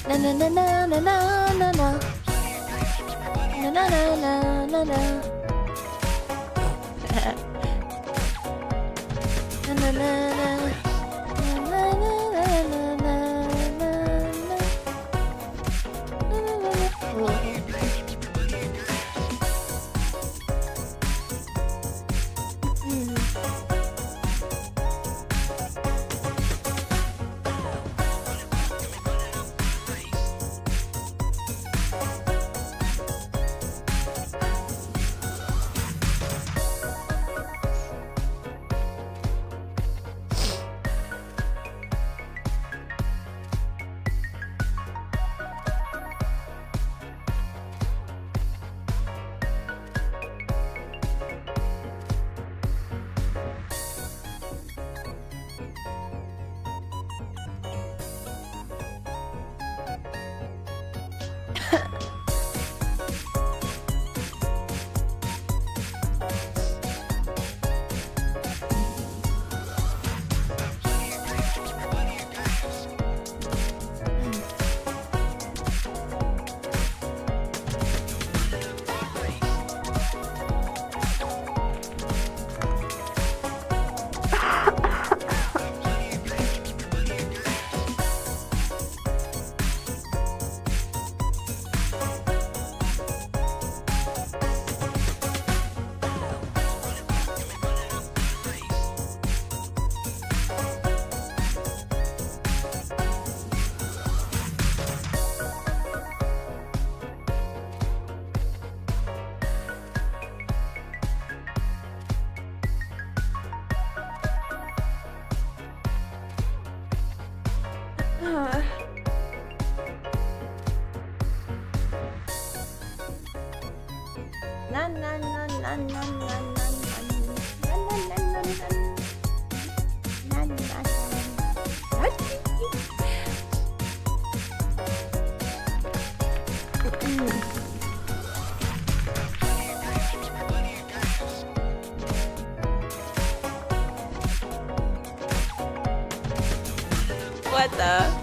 Na na na na na na na na. Na na na na na na. Na na na na. What the?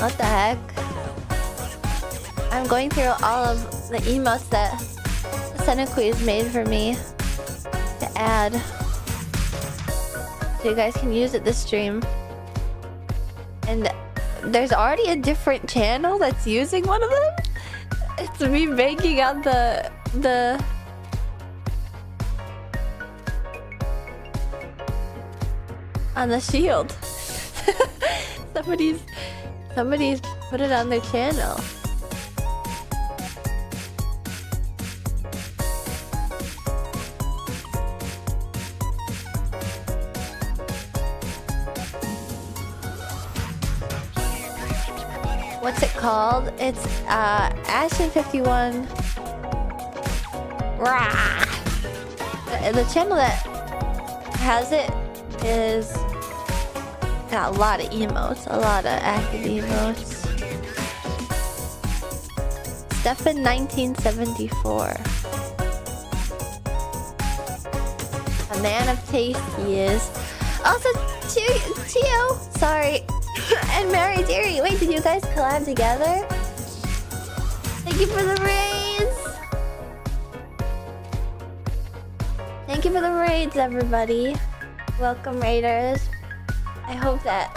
What the heck? I'm going through all of the emotes that Senequi's made for me to add, so you guys can use it this stream. And there's already a different channel that's using one of them. It's me making out the on the shield. somebody's put it on their channel. What's it called? It's Ashen51. Rah! The channel that has it is got a lot of emotes, a lot of active emotes. Stefan 1974. A man of taste he is. Also, Chio, sorry. And Mary Deary. Wait, did you guys collab together? Thank you for the raids. Thank you for the raids, everybody. Welcome, raiders. I hope that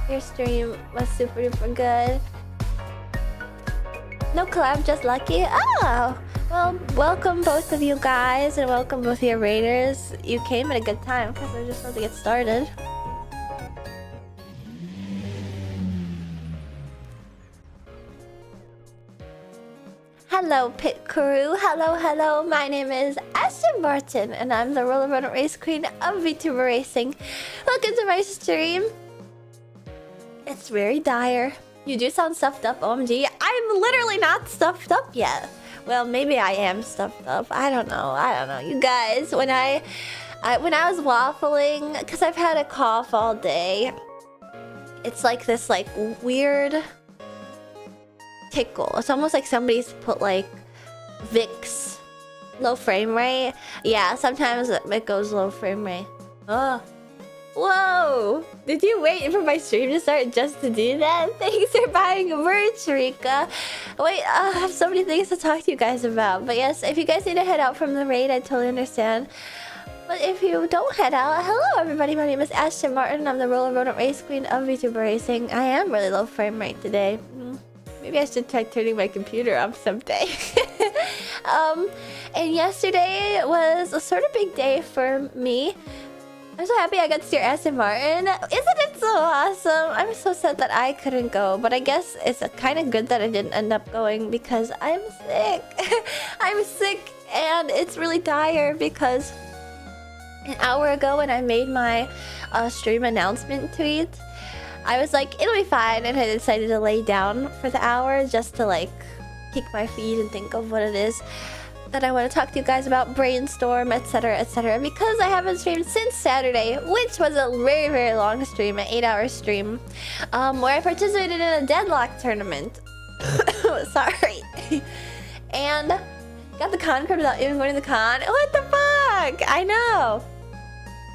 your stream was super duper good. No collab, just lucky. Oh, well, welcome both of you guys, and welcome both of your raiders. You came at a good time because we're just about to get started. Hello, Pit Crew. Hello, hello. My name is Ashton Martin, and I'm the Roller Runner Race Queen of VTuber Racing. Welcome to my stream. It's very dire. You do sound stuffed up, OMG. I'm literally not stuffed up yet. Well, maybe I am stuffed up. I don't know. You guys, when I was waffling, because I've had a cough all day, it's like this weird tickle. It's almost like somebody's put like Vicks low frame rate. Yeah, sometimes it goes low frame rate. Oh, whoa! Did you wait for my stream to start just to do that? Thanks for buying merch, Rika. Wait, I have so many things to talk to you guys about. But yes, if you guys need to head out from the raid, I totally understand. But if you don't head out, hello everybody, my name is Ashton Martin. I'm the Roller Rodent Race Queen of VTuber Racing. I am really low frame rate today. Maybe I should try turning my computer off someday. And yesterday was a sort of big day for me. I'm so happy I got to steer Aston Martin. Isn't it so awesome? I'm so sad that I couldn't go, but I guess it's kind of good that I didn't end up going because I'm sick. I'm sick, and it's really dire because an hour ago when I made my stream announcement tweet, I was like, it'll be fine, and I decided to lay down for the hour just to like kick my feet and think of what it is that I want to talk to you guys about, brainstorm, etc, because I haven't streamed since Saturday, which was a very, very long stream, an 8-hour stream, where I participated in a deadlock tournament. Sorry. And got the con card without even going to the con. What the fuck? I know.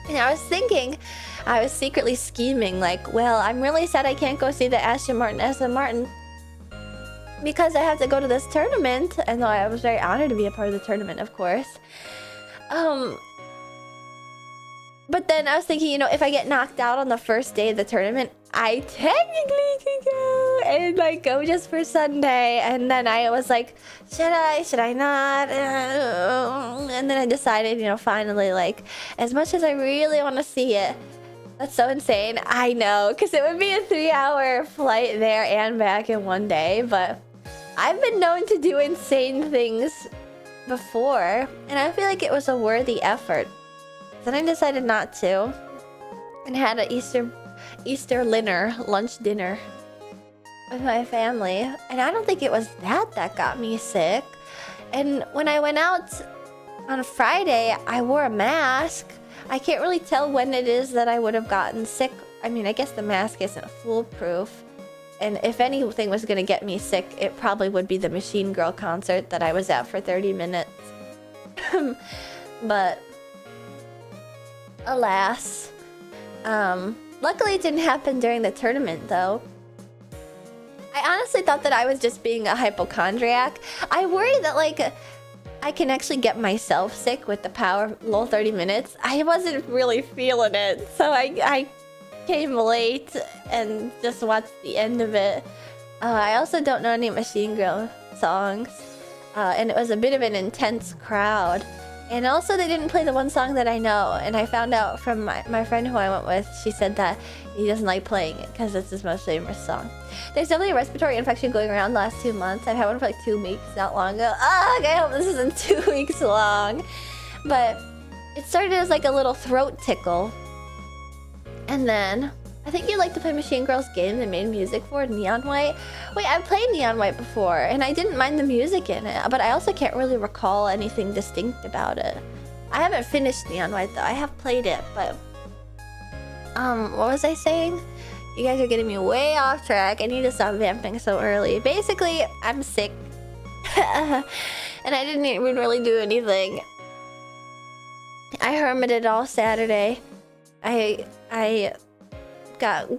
And I was thinking, I was secretly scheming, like, well, I'm really sad I can't go see the Aston Martin because I have to go to this tournament, and though I was very honored to be a part of the tournament, of course. But then I was thinking, you know, if I get knocked out on the first day of the tournament, I technically can go and like go just for Sunday. And then I was like, should I not? And then I decided, you know, finally, like, as much as I really want to see it, that's so insane. I know, because it would be a 3-hour flight there and back in one day. But I've been known to do insane things before, and I feel like it was a worthy effort. Then I decided not to, and had an Easter lunch dinner with my family. And I don't think it was that got me sick. And when I went out on Friday, I wore a mask. I can't really tell when it is that I would have gotten sick. I mean, I guess the mask isn't foolproof. And if anything was going to get me sick, it probably would be the Machine Girl concert that I was at for 30 minutes. But alas. Luckily it didn't happen during the tournament though. I honestly thought that I was just being a hypochondriac. I worry that like I can actually get myself sick with the power low 30 minutes. I wasn't really feeling it, so I came late and just watched the end of it. I also don't know any Machine Girl songs, and it was a bit of an intense crowd. And also they didn't play the one song that I know, and I found out from my friend who I went with, she said that he doesn't like playing it because it's his most famous song. There's definitely a respiratory infection going around the last 2 months. I've had one for like 2 weeks not long ago. Ugh, I hope this isn't 2 weeks long. But it started as like a little throat tickle. And then, I think you like to play Machine Girl's game they made music for, Neon White. Wait, I've played Neon White before, and I didn't mind the music in it, but I also can't really recall anything distinct about it. I haven't finished Neon White though, I have played it, but... what was I saying? You guys are getting me way off track. I need to stop vamping so early. Basically, I'm sick. And I didn't even really do anything. I hermited all Saturday. I got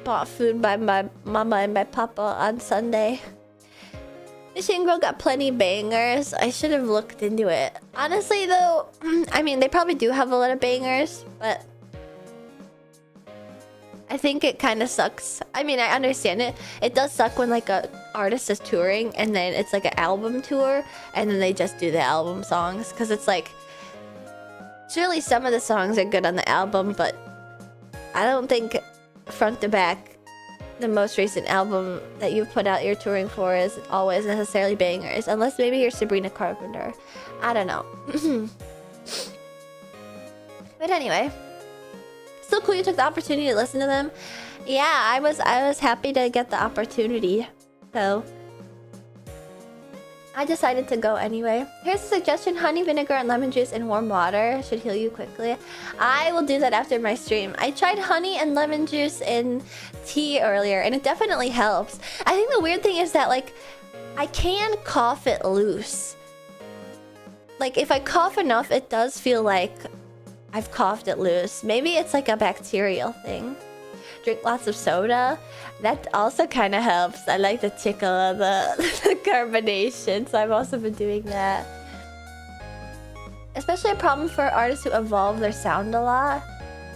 bought food by my mama and my papa on Sunday. Machine Girl got plenty bangers. I should have looked into it. Honestly though, I mean, they probably do have a lot of bangers, but I think it kind of sucks. I mean, I understand it. It does suck when like a artist is touring and then it's like an album tour and then they just do the album songs, because it's like, surely some of the songs are good on the album, but I don't think front to back the most recent album that you've put out you're touring for is always necessarily bangers, unless maybe you're Sabrina Carpenter. I don't know. But anyway, still cool you took the opportunity to listen to them. Yeah, I was happy to get the opportunity, so I decided to go anyway. Here's a suggestion: honey, vinegar, and lemon juice in warm water should heal you quickly. I will do that after my stream. I tried honey and lemon juice in tea earlier, and it definitely helps. I think the weird thing is that, like, I can cough it loose. Like, if I cough enough, it does feel like I've coughed it loose. Maybe it's like a bacterial thing. Drink lots of soda. That also kind of helps. I like the tickle of the carbonation, so I've also been doing that. Especially a problem for artists who evolve their sound a lot.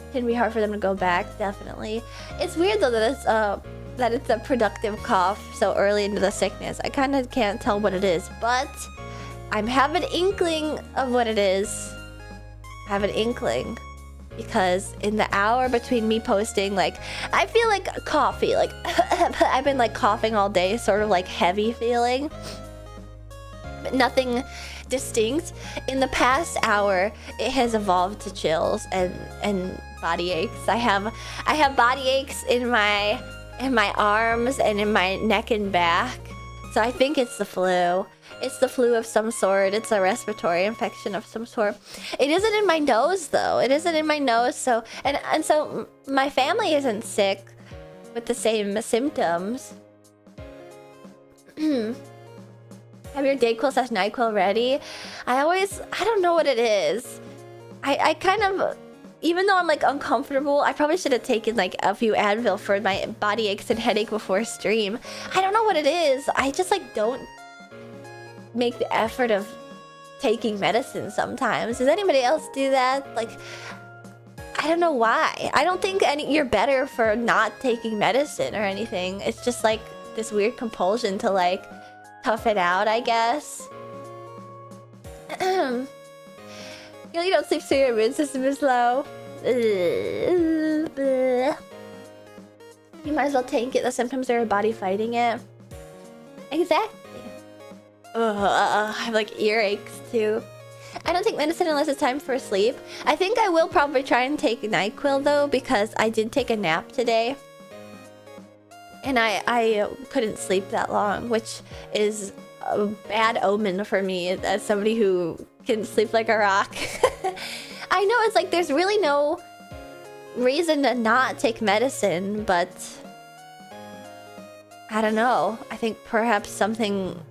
It can be hard for them to go back, definitely. It's weird though that it's a productive cough so early into the sickness. I kind of can't tell what it is, but I have an inkling of what it is. I have an inkling. Because in the hour between me posting, like, I feel like coffee, like, I've been like coughing all day, sort of like heavy feeling, but nothing distinct. In the past hour, it has evolved to chills and body aches. I have body aches in my arms and in my neck and back. So I think it's the flu. It's the flu of some sort. It's a respiratory infection of some sort. It isn't in my nose though. It isn't in my nose. So and so my family isn't sick with the same symptoms. Have your Dayquil / NyQuil ready? I don't know what it is. I kind of, even though I'm like uncomfortable, I probably should have taken like a few Advil for my body aches and headache before stream. I don't know what it is. I just like don't make the effort of taking medicine sometimes. Does anybody else do that? Like, I don't know why. I don't think you're better for not taking medicine or anything. It's just like this weird compulsion to like tough it out, I guess. You don't sleep so your immune system is low. You might as well take it. The symptoms are your body fighting it. Exactly. I have like earaches too. I don't take medicine unless it's time for sleep. I think I will probably try and take NyQuil though, because I did take a nap today. And I couldn't sleep that long, which is a bad omen for me as somebody who can sleep like a rock. I know it's like there's really no reason to not take medicine, but I don't know. I think perhaps something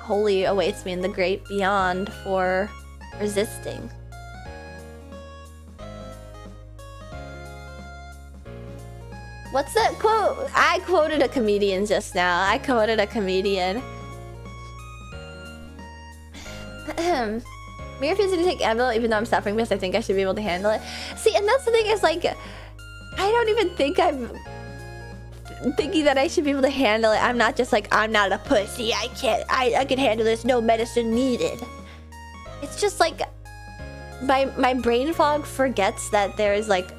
holy awaits me in the great beyond for resisting. What's that quote? I quoted a comedian just now. I quoted a comedian. Me refusing to take Advil even though I'm suffering because I think I should be able to handle it. See, and that's the thing is like, I don't even think I'm thinking that I should be able to handle it. I'm not just like, I'm not a pussy. I can handle this. No medicine needed. It's just like, my brain fog forgets that there is like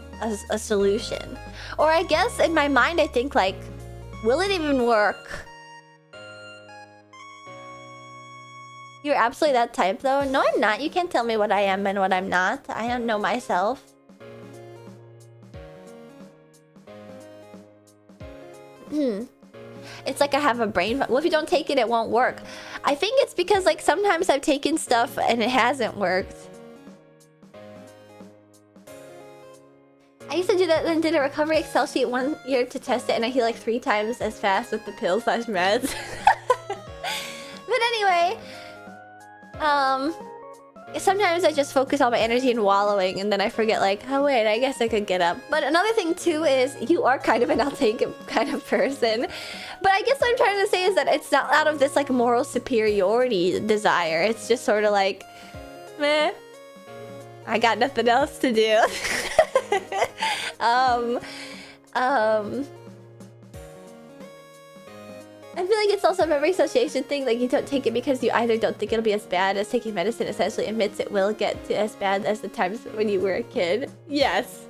a solution. Or I guess in my mind I think like, will it even work? You're absolutely that type though. No, I'm not. You can't tell me what I am and what I'm not. I don't know myself. It's like I have a brain. Well, if you don't take it, it won't work. I think it's because like sometimes I've taken stuff and it hasn't worked. I used to do that, then did a recovery Excel sheet 1 year to test it, and I heal like 3 times as fast with the pills/meds. But anyway, sometimes I just focus all my energy in wallowing, and then I forget like, oh wait, I guess I could get up. But another thing too is you are kind of an I'll take it kind of person. But I guess what I'm trying to say is that it's not out of this like moral superiority desire. It's just sort of like, meh, I got nothing else to do. I feel like it's also a memory association thing. Like you don't take it because you either don't think it'll be as bad as taking medicine essentially admits it will get to as bad as the times when you were a kid. Yes.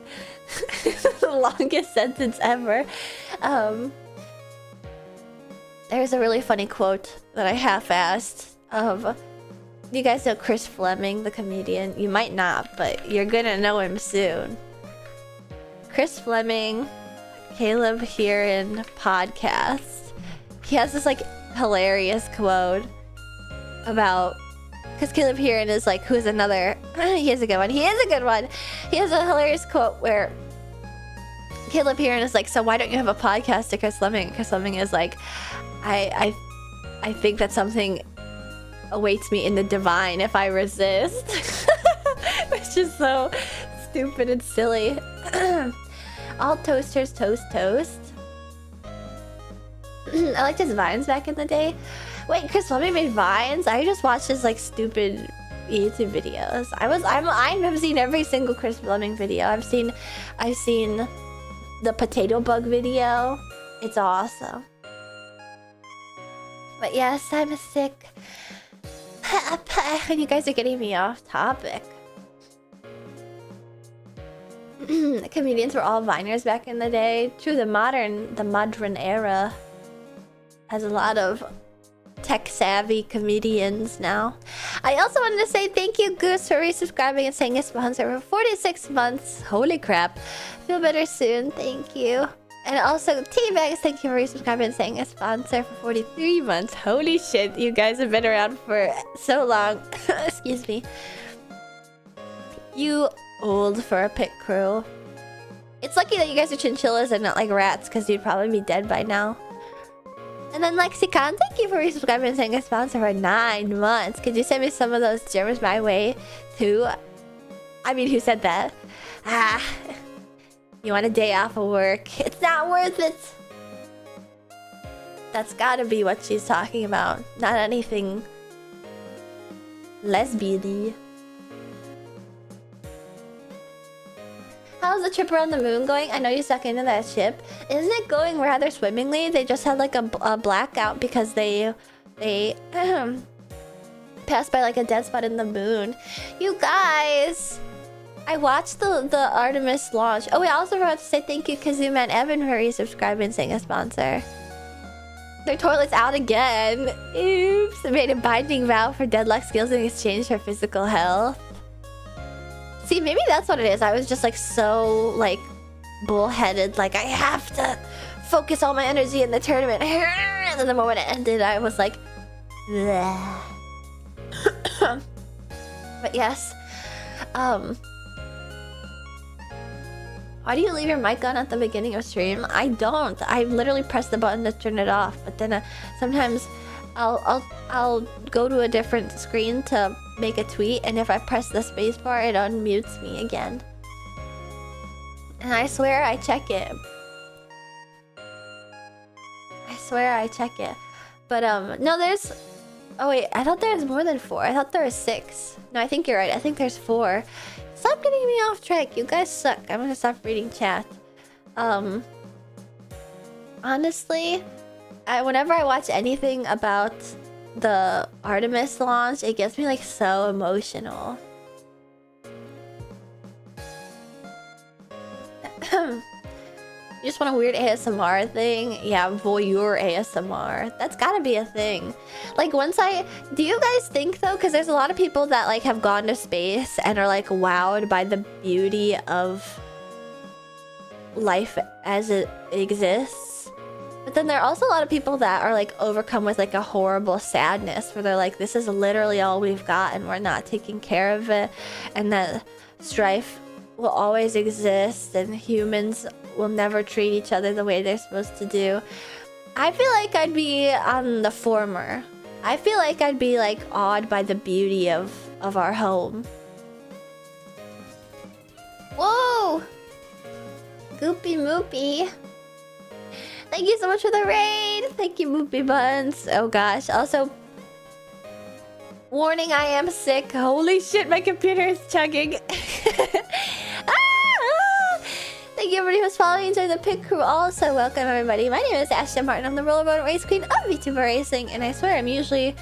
The longest sentence ever. There's a really funny quote that I half-assed of... You guys know Chris Fleming, the comedian? You might not, but you're gonna know him soon. Chris Fleming, Caleb Heeran podcast. He has this like hilarious quote about, because Caleb Heeran is like, who's another, he has a good one. He is a good one. He has a hilarious quote where Caleb Heeran is like, so why don't you have a podcast to Chris Fleming? Chris Fleming is like, I think that something awaits me in the divine if I resist. Which is so stupid and silly. All toasters toast toast. I liked his vines back in the day. Wait, Chris Fleming made vines? I just watched his like stupid YouTube videos. I've seen every single Chris Fleming video. I've seen the potato bug video. It's awesome. But yes, I'm sick. And you guys are getting me off topic. Comedians were all Viners back in the day. True, the modern era has a lot of tech-savvy comedians now. I also wanted to say thank you, Goose, for resubscribing and saying a sponsor for 46 months. Holy crap. Feel better soon. Thank you. And also, T-Bags, thank you for resubscribing and saying a sponsor for 43 months. Holy shit, you guys have been around for so long. Excuse me. You old for a pit crew. It's lucky that you guys are chinchillas and not like rats, because you'd probably be dead by now. And then Lexicon, thank you for resubscribing and saying a sponsor for 9 months. Could you send me some of those germs my way too? I mean, who said that? You want a day off of work? It's not worth it. That's gotta be what she's talking about. Not anything lesbian-y. How's the trip around the moon going? I know you stuck into that ship. Isn't it going rather swimmingly? They just had like a blackout because they passed by like a dead spot in the moon. You guys, I watched the Artemis launch. Oh, we also forgot to say thank you Kazuma and Evan for resubscribing and saying a sponsor. Their toilet's out again. Oops. They made a binding vow for deadlock skills in exchange for physical health. See, maybe that's what it is. I was just like so like bullheaded. Like I have to focus all my energy in the tournament. And then the moment it ended, I was like, bleh. But yes, why do you leave your mic on at the beginning of stream? I don't. I literally press the button to turn it off. But then sometimes I'll go to a different screen to make a tweet, and if I press the spacebar, it unmutes me again. And I swear I check it. swear I check it. But no, there's... Oh wait, I thought there was more than 4. I thought there was 6. No, I think you're right. I think there's 4. Stop getting me off track. You guys suck. I'm gonna stop reading chat. Honestly, whenever I watch anything about the Artemis launch, it gets me like so emotional. You just want a weird ASMR thing? Yeah, voyeur ASMR. That's gotta be a thing. Like do you guys think though, because there's a lot of people that like have gone to space and are like wowed by the beauty of life as it exists. But then there are also a lot of people that are like overcome with like a horrible sadness where they're like, this is literally all we've got and we're not taking care of it. And that strife will always exist and humans will never treat each other the way they're supposed to do. I feel like I'd be on the former. I feel like I'd be like awed by the beauty of our home. Whoa! Goopy Moopy. Thank you so much for the raid. Thank you, Moopy Buns. Oh gosh. Also, warning, I am sick. Holy shit, my computer is chugging. Thank you everybody who's following. Enjoy the pit crew also. Welcome everybody. My name is Ashton Martin. I'm the rollerboard race queen of VTuber Racing, and I swear I've usually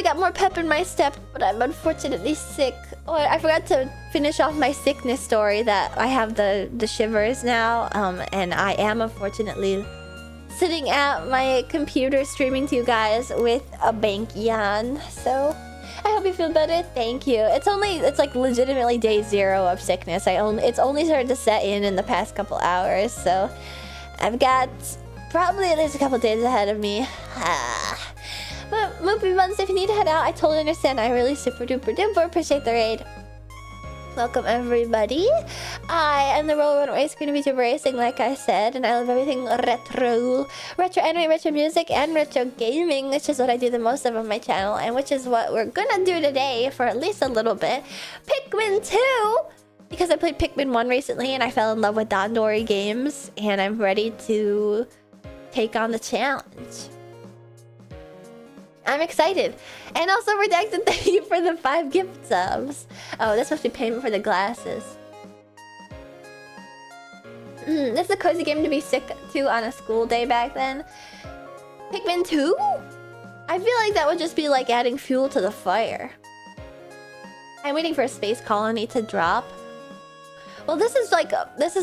got more pep in my step, but I'm unfortunately sick. Oh, I forgot to finish off my sickness story that I have the shivers now, and I am unfortunately sitting at my computer streaming to you guys with a banky on. So I hope you feel better. Thank you. It's like legitimately day 0 of sickness. It's only started to set in the past couple hours, so I've got probably at least a couple days ahead of me. But Moopy Buns, if you need to head out, I totally understand. I really super duper duper appreciate the raid. Welcome everybody. I am the rollerboard race queen of VTuber Racing, like I said, and I love everything retro anime, retro music, and retro gaming, which is what I do the most of on my channel, and which is what we're gonna do today for at least a little bit. Pikmin 2! Because I played Pikmin 1 recently and I fell in love with Dandori games, and I'm ready to take on the challenge. I'm excited. And also, Redacted, thank you for the 5 gift subs. Oh, this must be payment for the glasses. This is a cozy game to be sick to on a school day back then. Pikmin 2? I feel like that would just be like adding fuel to the fire. I'm waiting for a space colony to drop. Well, this is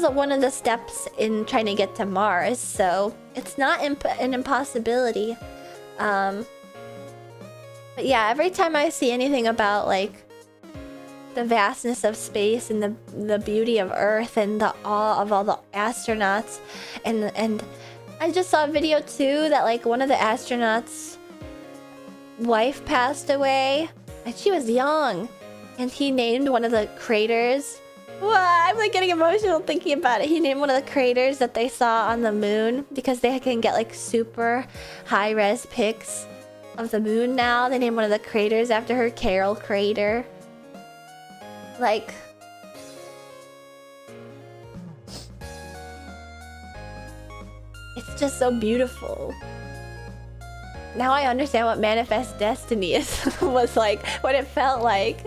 one of the steps in trying to get to Mars, so it's not an impossibility. But yeah, every time I see anything about like the vastness of space and the beauty of Earth and the awe of all the astronauts, and I just saw a video too that like one of the astronauts' wife passed away, and she was young, and he named one of the craters. Wow, I'm like getting emotional thinking about it. He named one of the craters that they saw on the moon because they can get like super high-res pics of the moon now. They named one of the craters after her, Carol Crater. Like, it's just so beautiful. Now I understand what Manifest Destiny was like, what it felt like.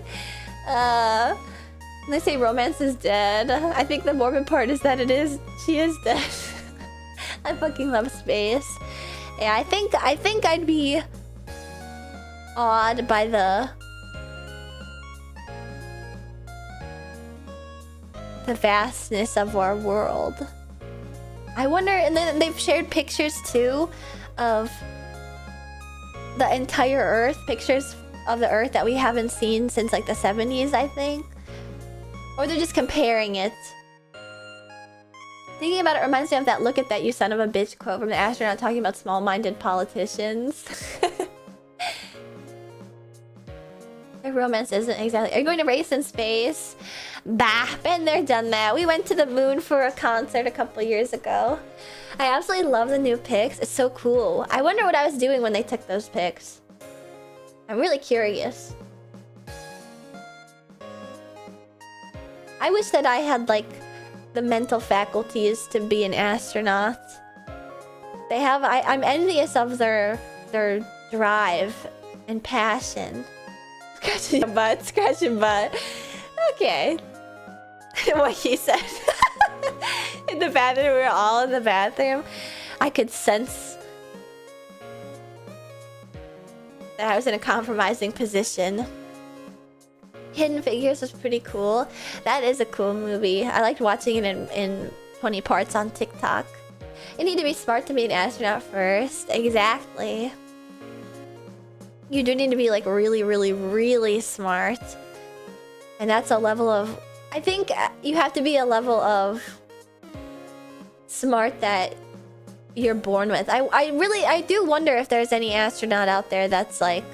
They say romance is dead. I think the morbid part is that she is dead. I fucking love space. Yeah, I think I'd be awed by the vastness of our world. I wonder, and then they've shared pictures too of the entire Earth, pictures of the Earth that we haven't seen since like the 70s, I think. Or they're just comparing it. Thinking about it reminds me of that "look at that, you son of a bitch" quote from the astronaut talking about small-minded politicians. Romance isn't exactly... Are you going to race in space? Bah, been there, done that. We went to the moon for a concert a couple years ago. I absolutely love the new pics. It's so cool. I wonder what I was doing when they took those pics. I'm really curious. I wish that I had, like, the mental faculties to be an astronaut. They have. I'm envious of their drive and passion. Scratching butt, scratching butt. Okay. What he said. In the bathroom, we were all in the bathroom. I could sense that I was in a compromising position. Hidden Figures was pretty cool. That is a cool movie. I liked watching it in 20 parts on TikTok. You need to be smart to be an astronaut first. Exactly. You do need to be like really, really, really smart. And that's a level of... I think you have to be a level of smart that you're born with. I do wonder if there's any astronaut out there that's like,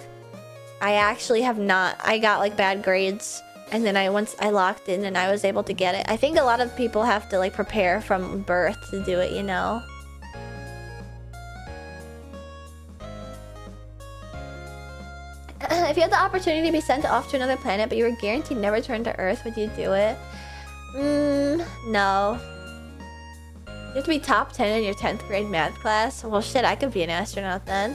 I actually have not. I got like bad grades, and then once I locked in and I was able to get it. I think a lot of people have to like prepare from birth to do it, you know? If you had the opportunity to be sent off to another planet, but you were guaranteed never to return to Earth, would you do it? No. You have to be top 10 in your 10th grade math class? Well, shit, I could be an astronaut then.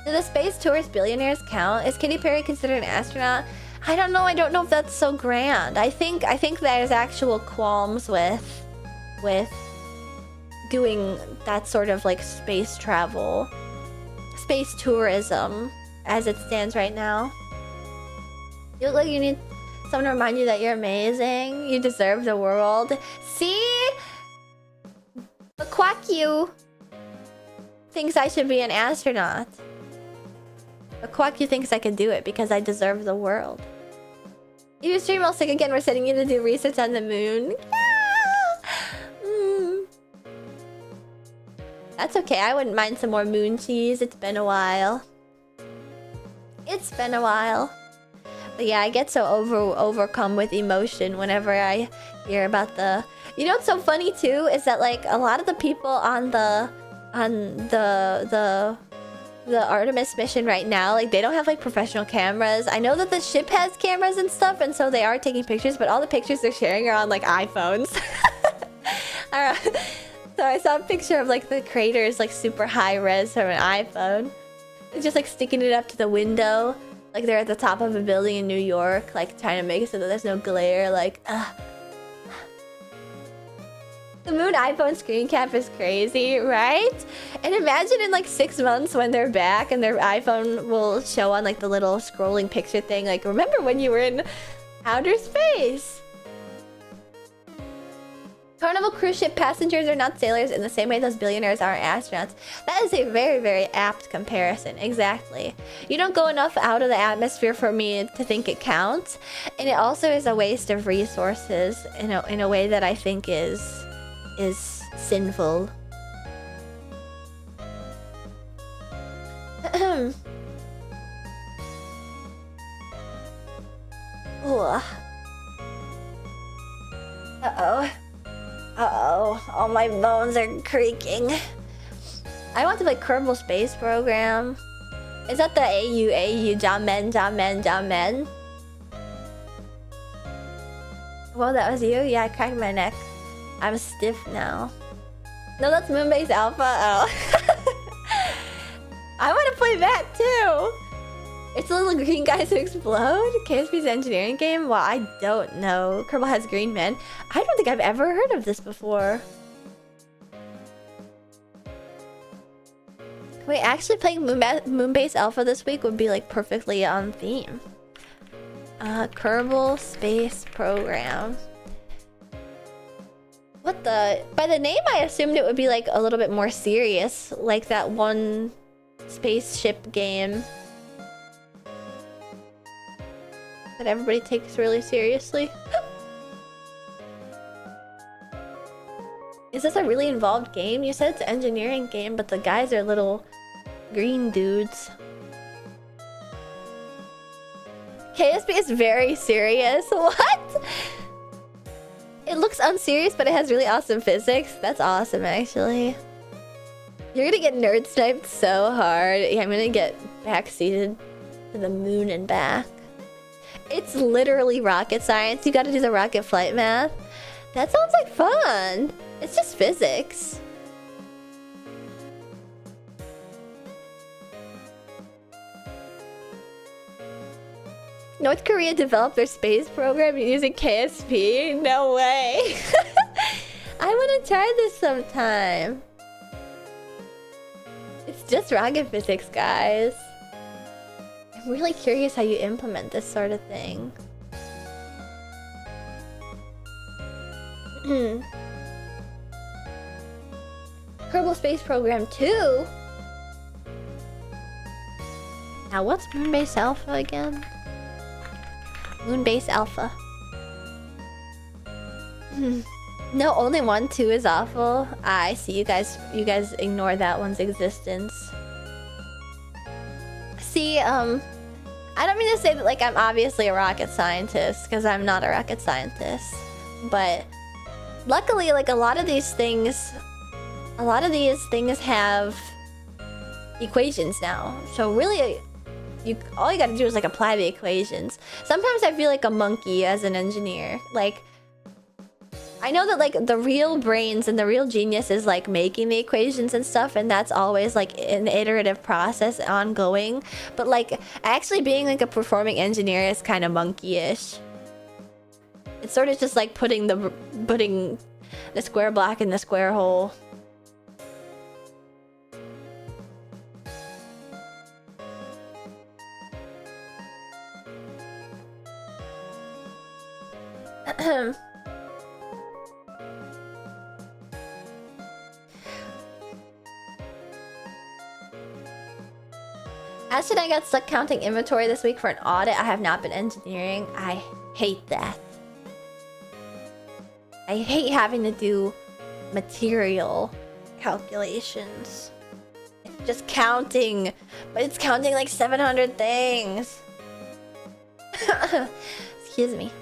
Do the space tourist billionaires count? Is Katy Perry considered an astronaut? I don't know. I don't know if that's so grand. I think there's actual qualms with doing that sort of like space travel, space tourism, as it stands right now. You look like you need someone to remind you that you're amazing. You deserve the world. See? But Quack thinks I should be an astronaut. But Quack thinks I can do it because I deserve the world. You stream all sick again. We're sending you to do research on the moon. That's okay. I wouldn't mind some more moon cheese. It's been a while. It's been a while. But yeah, I get so overcome with emotion whenever I hear about the... You know what's so funny too is that like a lot of the people on the Artemis mission right now, like they don't have like professional cameras. I know that the ship has cameras and stuff, and so they are taking pictures, but all the pictures they're sharing are on like iPhones. So I saw a picture of like the craters like super high res from an iPhone. They're just like sticking it up to the window, like they're at the top of a building in New York, like trying to make it so that there's no glare. Like, the moon iPhone screen cap is crazy, right? And imagine in like 6 months when they're back and their iPhone will show on like the little scrolling picture thing, like, remember when you were in outer space? Carnival cruise ship passengers are not sailors in the same way those billionaires aren't astronauts. That is a very, very apt comparison. Exactly. You don't go enough out of the atmosphere for me to think it counts. And it also is a waste of resources in a way that I think is sinful. Uh-oh. Uh-oh. All my bones are creaking. I want to play Kerbal Space Program. Is that the AU Jamen? Well, that was you? Yeah, I cracked my neck. I'm stiff now. No, that's Moonbase Alpha. Oh. I want to play that too. It's the little green guys who explode. KSP's engineering game? Well, I don't know. Kerbal has green men. I don't think I've ever heard of this before. Wait, actually playing Moonbase Alpha this week would be like perfectly on theme. Kerbal Space Program. What the? By the name, I assumed it would be like a little bit more serious, like that one spaceship game that everybody takes really seriously. Is this a really involved game? You said it's an engineering game, but the guys are little green dudes. KSP is very serious. What? It looks unserious, but it has really awesome physics. That's awesome, actually. You're gonna get nerd sniped so hard. Yeah, I'm gonna get backseated to the moon and back. It's literally rocket science. You gotta do the rocket flight math. That sounds like fun. It's just physics. North Korea developed their space program using KSP? No way. I want to try this sometime. It's just rocket physics, guys. I'm really curious how you implement this sort of thing. Kerbal Space Program 2? Now what's Moonbase Alpha again? Moonbase Alpha. No, only 1, 2 is awful. I see, you guys ignore that one's existence. See, I don't mean to say that like I'm obviously a rocket scientist, because I'm not a rocket scientist. But luckily, like a lot of these things have equations now. So really, all you gotta do is like apply the equations. Sometimes I feel like a monkey as an engineer. Like, I know that like the real brains and the real genius is like making the equations and stuff, and that's always like an iterative process, ongoing. But like actually being like a performing engineer is kind of monkey-ish. It's sort of just like putting the square block in the square hole. Ashton, I got stuck counting inventory this week for an audit. I have not been engineering. I hate that. I hate having to do material calculations. It's just counting, but it's counting like 700 things. Excuse me.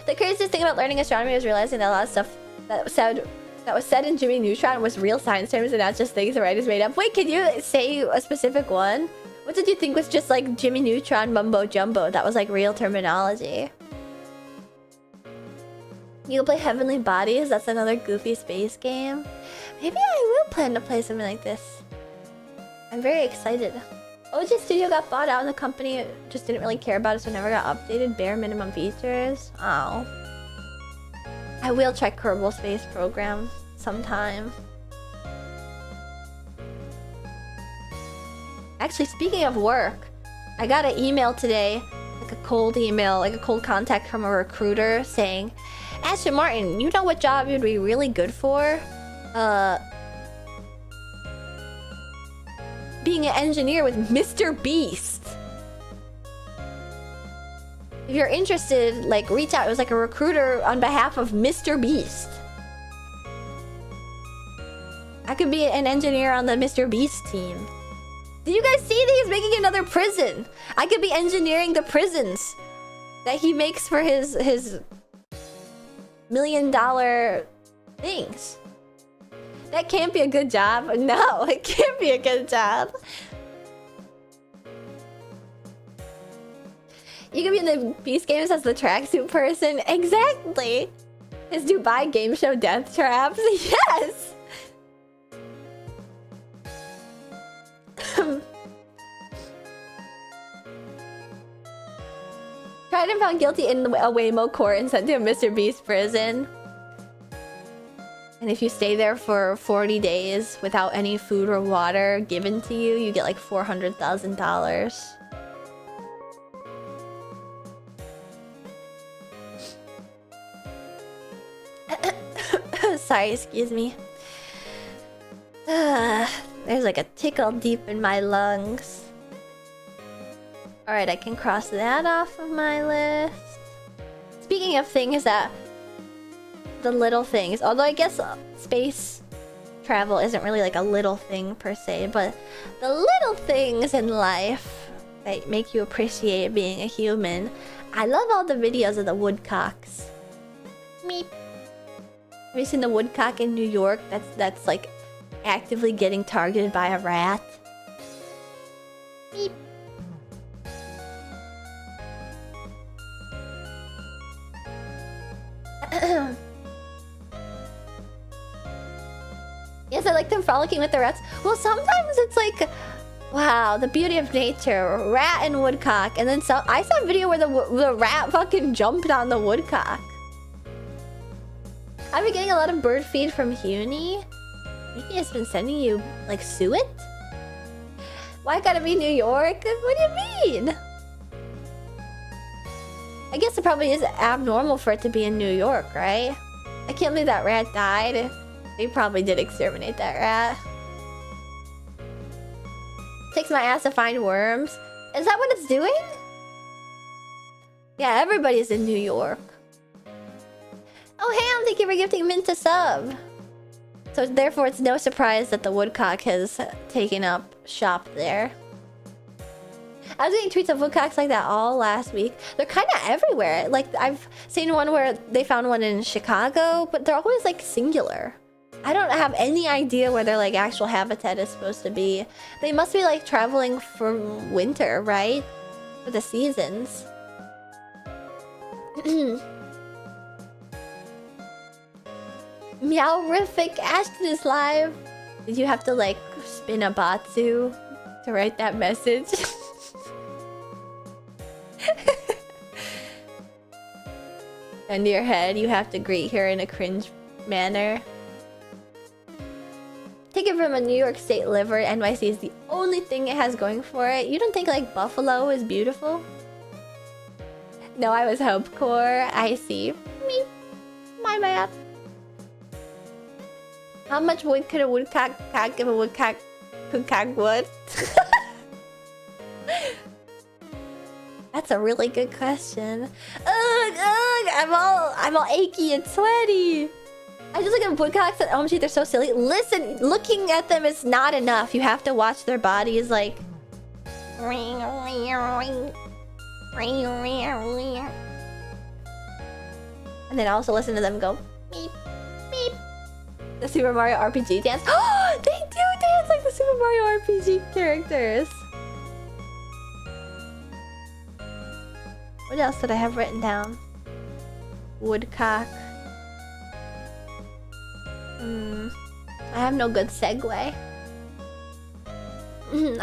The craziest thing about learning astronomy was realizing that a lot of stuff that was said in Jimmy Neutron was real science terms and not just things the writers made up. Wait, can you say a specific one? What did you think was just like Jimmy Neutron mumbo jumbo that was like real terminology? You'll play Heavenly Bodies? That's another goofy space game. Maybe I will plan to play something like this. I'm very excited. OG Studio got bought out and the company just didn't really care about it, so it never got updated. Bare minimum features. Oh. I will try Kerbal Space Program sometime. Actually, speaking of work, I got an email today, like a cold email, like a cold contact from a recruiter saying, Ashton Martin, you know what job you'd be really good for? Being an engineer with Mr. Beast. If you're interested, like, reach out. It was like a recruiter on behalf of Mr. Beast. I could be an engineer on the Mr. Beast team. Did you guys see that he's making another prison? I could be engineering the prisons that he makes for his $1 million things. That can't be a good job. No, it can't be a good job. You could be in the Beast games as the tracksuit person. Exactly. His Dubai game show death traps. Yes. Tried and found guilty in a Waymo court and sent to a Mr. Beast prison. And if you stay there for 40 days without any food or water given to you, you get like $400,000. Sorry, excuse me. There's like a tickle deep in my lungs. Alright, I can cross that off of my list. Speaking of things that... the little things. Although I guess space travel isn't really like a little thing per se, but the little things in life that make you appreciate being a human. I love all the videos of the woodcocks. Meep. Have you seen the woodcock in New York that's like actively getting targeted by a rat? Meep. Yes, I like them frolicking with the rats. Well, sometimes it's like... Wow, the beauty of nature. Rat and woodcock. And then I saw a video where the rat fucking jumped on the woodcock. I've been getting a lot of bird feed from Huni. Huni has been sending you, like, suet? Why gotta be New York? What do you mean? I guess it probably is abnormal for it to be in New York, right? I can't believe that rat died. They probably did exterminate that rat. Takes my ass to find worms. Is that what it's doing? Yeah, everybody's in New York. Oh, Ham, thank you for gifting Mint a sub. So therefore, it's no surprise that the woodcock has taken up shop there. I was getting tweets of woodcocks like that all last week. They're kind of everywhere. Like, I've seen one where they found one in Chicago, but they're always, like, singular. I don't have any idea where their, like, actual habitat is supposed to be. They must be, like, traveling for winter, right? For the seasons. Meowrific Ashton is live. Did you have to, like, spin a batsu to write that message? And your head, you have to greet her in a cringe manner. Take it from a New York State liver, NYC is the only thing it has going for it. You don't think, like, Buffalo is beautiful? No, I was Hopecore. I see. Me. My bad. How much wood could a woodcock give a woodcock wood? That's a really good question. Ugh, I'm all achy and sweaty. I just look at woodcocks and OMG, they're so silly. Listen, looking at them is not enough. You have to watch their bodies like. And then also listen to them go beep, beep. The Super Mario RPG dance. Oh, they do dance like the Super Mario RPG characters. What else did I have written down? Woodcock. I have no good segue. I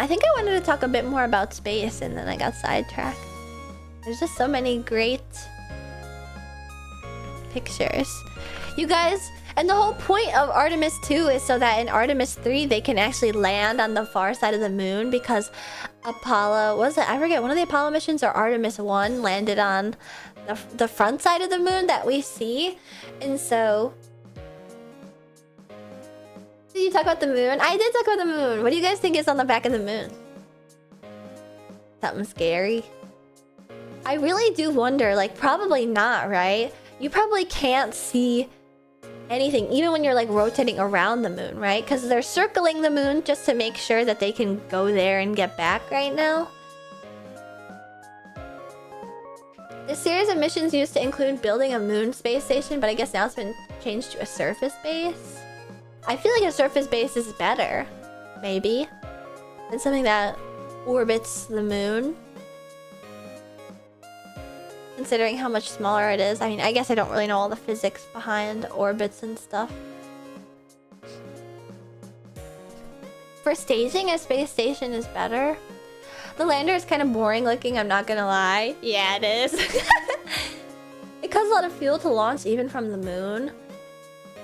think I wanted to talk a bit more about space and then I got sidetracked. There's just so many great pictures. You guys, and the whole point of Artemis 2 is so that in Artemis 3 they can actually land on the far side of the moon because Apollo, was it? I forget, one of the Apollo missions or Artemis 1 landed on the front side of the moon that we see. And so... Did you talk about the moon? I did talk about the moon. What do you guys think is on the back of the moon? Something scary? I really do wonder, like, probably not, right? You probably can't see anything, even when you're, like, rotating around the moon, right? Because they're circling the moon just to make sure that they can go there and get back right now. The series of missions used to include building a moon space station, but I guess now it's been changed to a surface base. I feel like a surface base is better, maybe, than something that orbits the moon. Considering how much smaller it is. I mean, I guess I don't really know all the physics behind orbits and stuff. For staging, a space station is better. The lander is kind of boring looking, I'm not gonna lie. Yeah, it is. It costs a lot of fuel to launch even from the moon.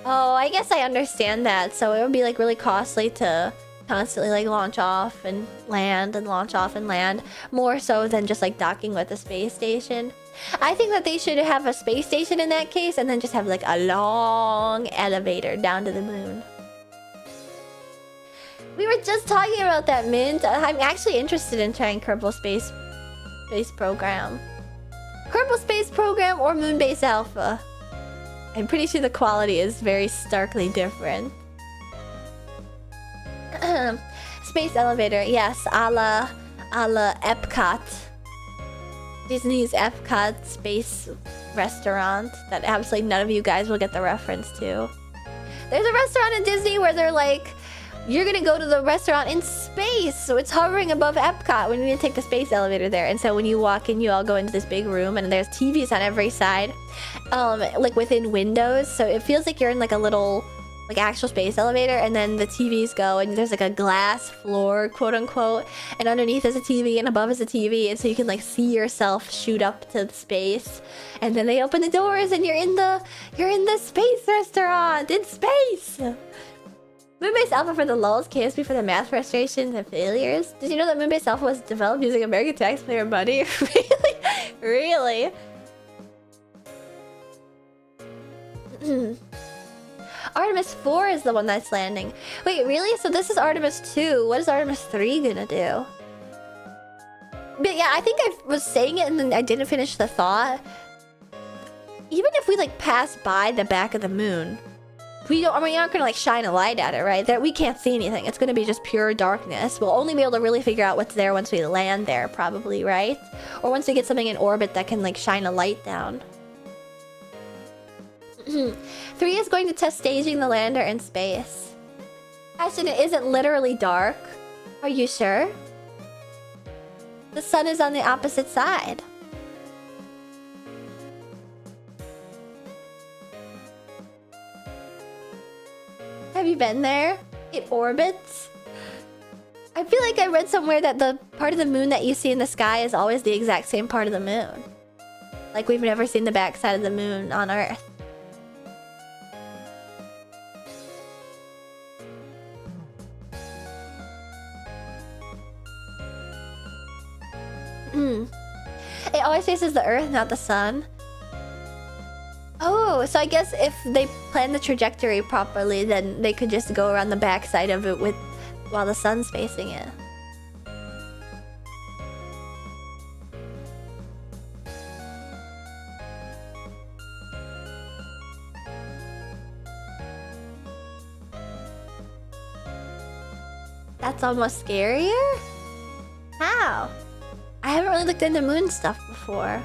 Oh, I guess I understand that. So it would be like really costly to constantly like launch off and land and launch off and land. More so than just like docking with a space station. I think that they should have a space station in that case and then just have like a long elevator down to the moon. We were just talking about that, Mint. I'm actually interested in trying Kerbal Space Program. Kerbal Space Program or Moonbase Alpha. I'm pretty sure the quality is very starkly different. Space elevator, yes, a la Epcot. Disney's Epcot space restaurant that absolutely none of you guys will get the reference to. There's a restaurant in Disney where they're like, you're gonna go to the restaurant in space, so it's hovering above Epcot. We need to take the space elevator there. And so when you walk in, you all go into this big room and there's TVs on every side, like within windows. So it feels like you're in like a little like actual space elevator, and then the TVs go, and there's like a glass floor, quote unquote, and underneath is a TV, and above is a TV, and so you can like see yourself shoot up to space, and then they open the doors, and you're in the space restaurant in space. Moonbase Alpha for the lulz, KSP for the math frustrations and failures. Did you know that Moonbase Alpha was developed using American taxpayer money? Really? Really? Artemis 4 is the one that's landing. Wait, really? So this is Artemis 2. What is Artemis 3 gonna do? But yeah, I think I was saying it and then I didn't finish the thought. Even if we like pass by the back of the moon, we don't. I mean, you're not gonna like shine a light at it, right? That we can't see anything. It's gonna be just pure darkness. We'll only be able to really figure out what's there once we land there, probably, right? Or once we get something in orbit that can like shine a light down. 3 is going to test staging the lander in space. Ashton, it isn't literally dark. Are you sure? The sun is on the opposite side. Have you been there? It orbits. I feel like I read somewhere that the part of the moon that you see in the sky is always the exact same part of the moon. Like we've never seen the backside of the moon on Earth. It always faces the Earth, not the sun. Oh, so I guess if they plan the trajectory properly, then they could just go around the backside of it with while the sun's facing it. That's almost scarier? How? I haven't really looked into moon stuff before.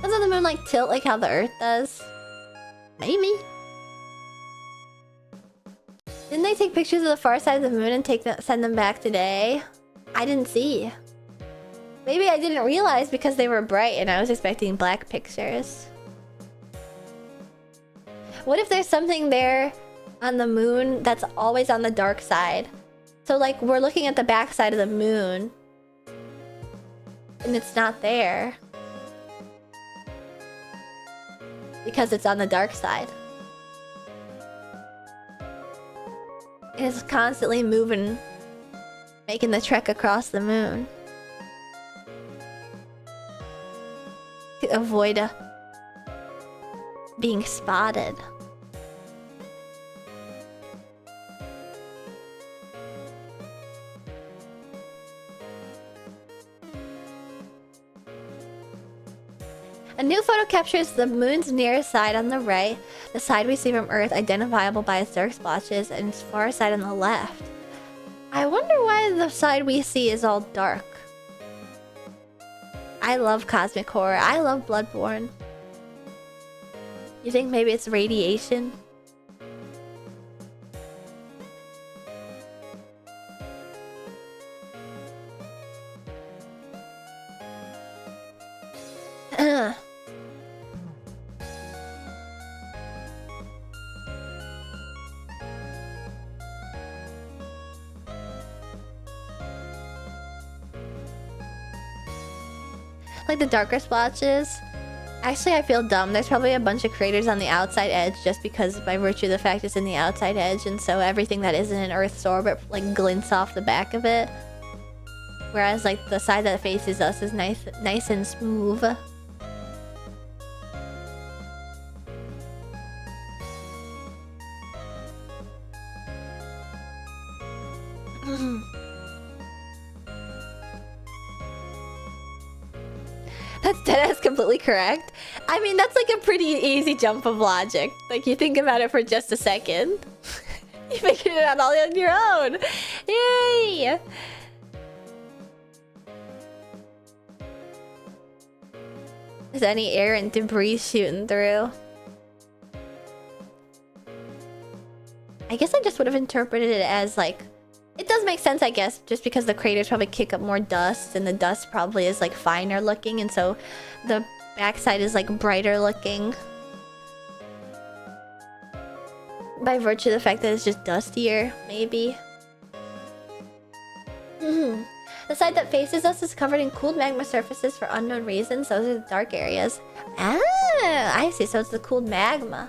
Doesn't the moon like tilt like how the Earth does? Maybe. Didn't they take pictures of the far side of the moon and send them back today? I didn't see. Maybe I didn't realize because they were bright and I was expecting black pictures. What if there's something there on the moon that's always on the dark side? So like we're looking at the back side of the moon and it's not there because it's on the dark side. And it's constantly moving, making the trek across the moon to avoid being spotted. A new photo captures the moon's nearest side on the right, the side we see from Earth identifiable by its dark splotches, and its far side on the left. I wonder why the side we see is all dark. I love cosmic horror. I love Bloodborne. You think maybe it's radiation? Like the darker splotches. Actually, I feel dumb. There's probably a bunch of craters on the outside edge just because by virtue of the fact it's in the outside edge, and so everything that isn't in Earth's orbit like glints off the back of it. Whereas like the side that faces us is nice and smooth. That's deadass completely correct. I mean, that's like a pretty easy jump of logic. Like, you think about it for just a second. You figured it out all on your own. Yay! Is any air and debris shooting through? I guess I just would have interpreted it as like... It does make sense, I guess, just because the craters probably kick up more dust, and the dust probably is like finer looking, and so the backside is like brighter looking. By virtue of the fact that it's just dustier, maybe. The side that faces us is covered in cooled magma surfaces for unknown reasons. Those are the dark areas. Ah, I see. So it's the cooled magma.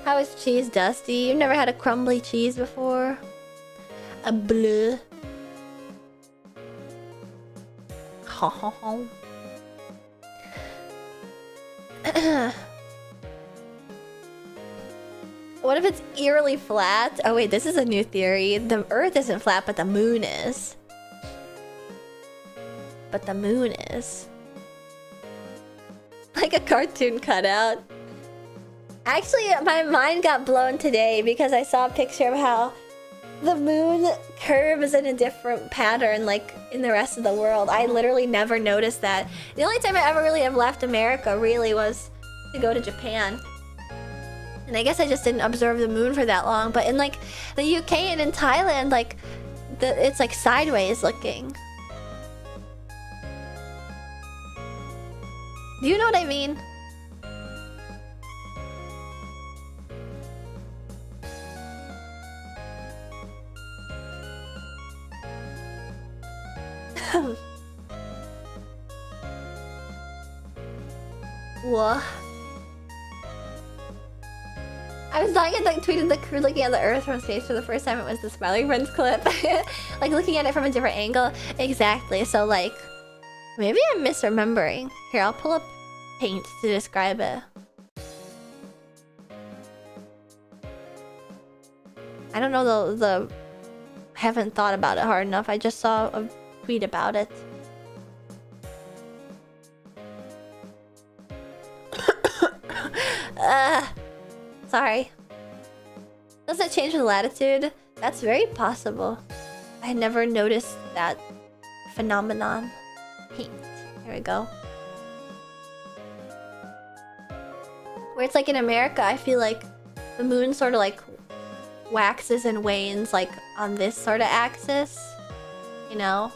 How is cheese dusty? You've never had a crumbly cheese before? A bleu. Ha ha ha. What if it's eerily flat? Oh wait, this is a new theory. The Earth isn't flat, but the moon is. But the moon is. Like a cartoon cutout. Actually, my mind got blown today because I saw a picture of how the moon curves in a different pattern like in the rest of the world. I literally never noticed that. The only time I ever really have left America really was to go to Japan. And I guess I just didn't observe the moon for that long. But in like the UK and in Thailand, like it's like sideways looking. Do you know what I mean? What? I was dying and like tweeted the crew looking at the Earth from space for the first time. It was the Smiling Friends clip. Like looking at it from a different angle. Exactly. So like, maybe I'm misremembering. Here, I'll pull up paint to describe it. I don't know the haven't thought about it hard enough. I just saw a tweet about it. Sorry. Does it change the latitude? That's very possible. I had never noticed that phenomenon. Paint. Here we go. Where it's like in America, I feel like the moon sort of like waxes and wanes like on this sort of axis. You know?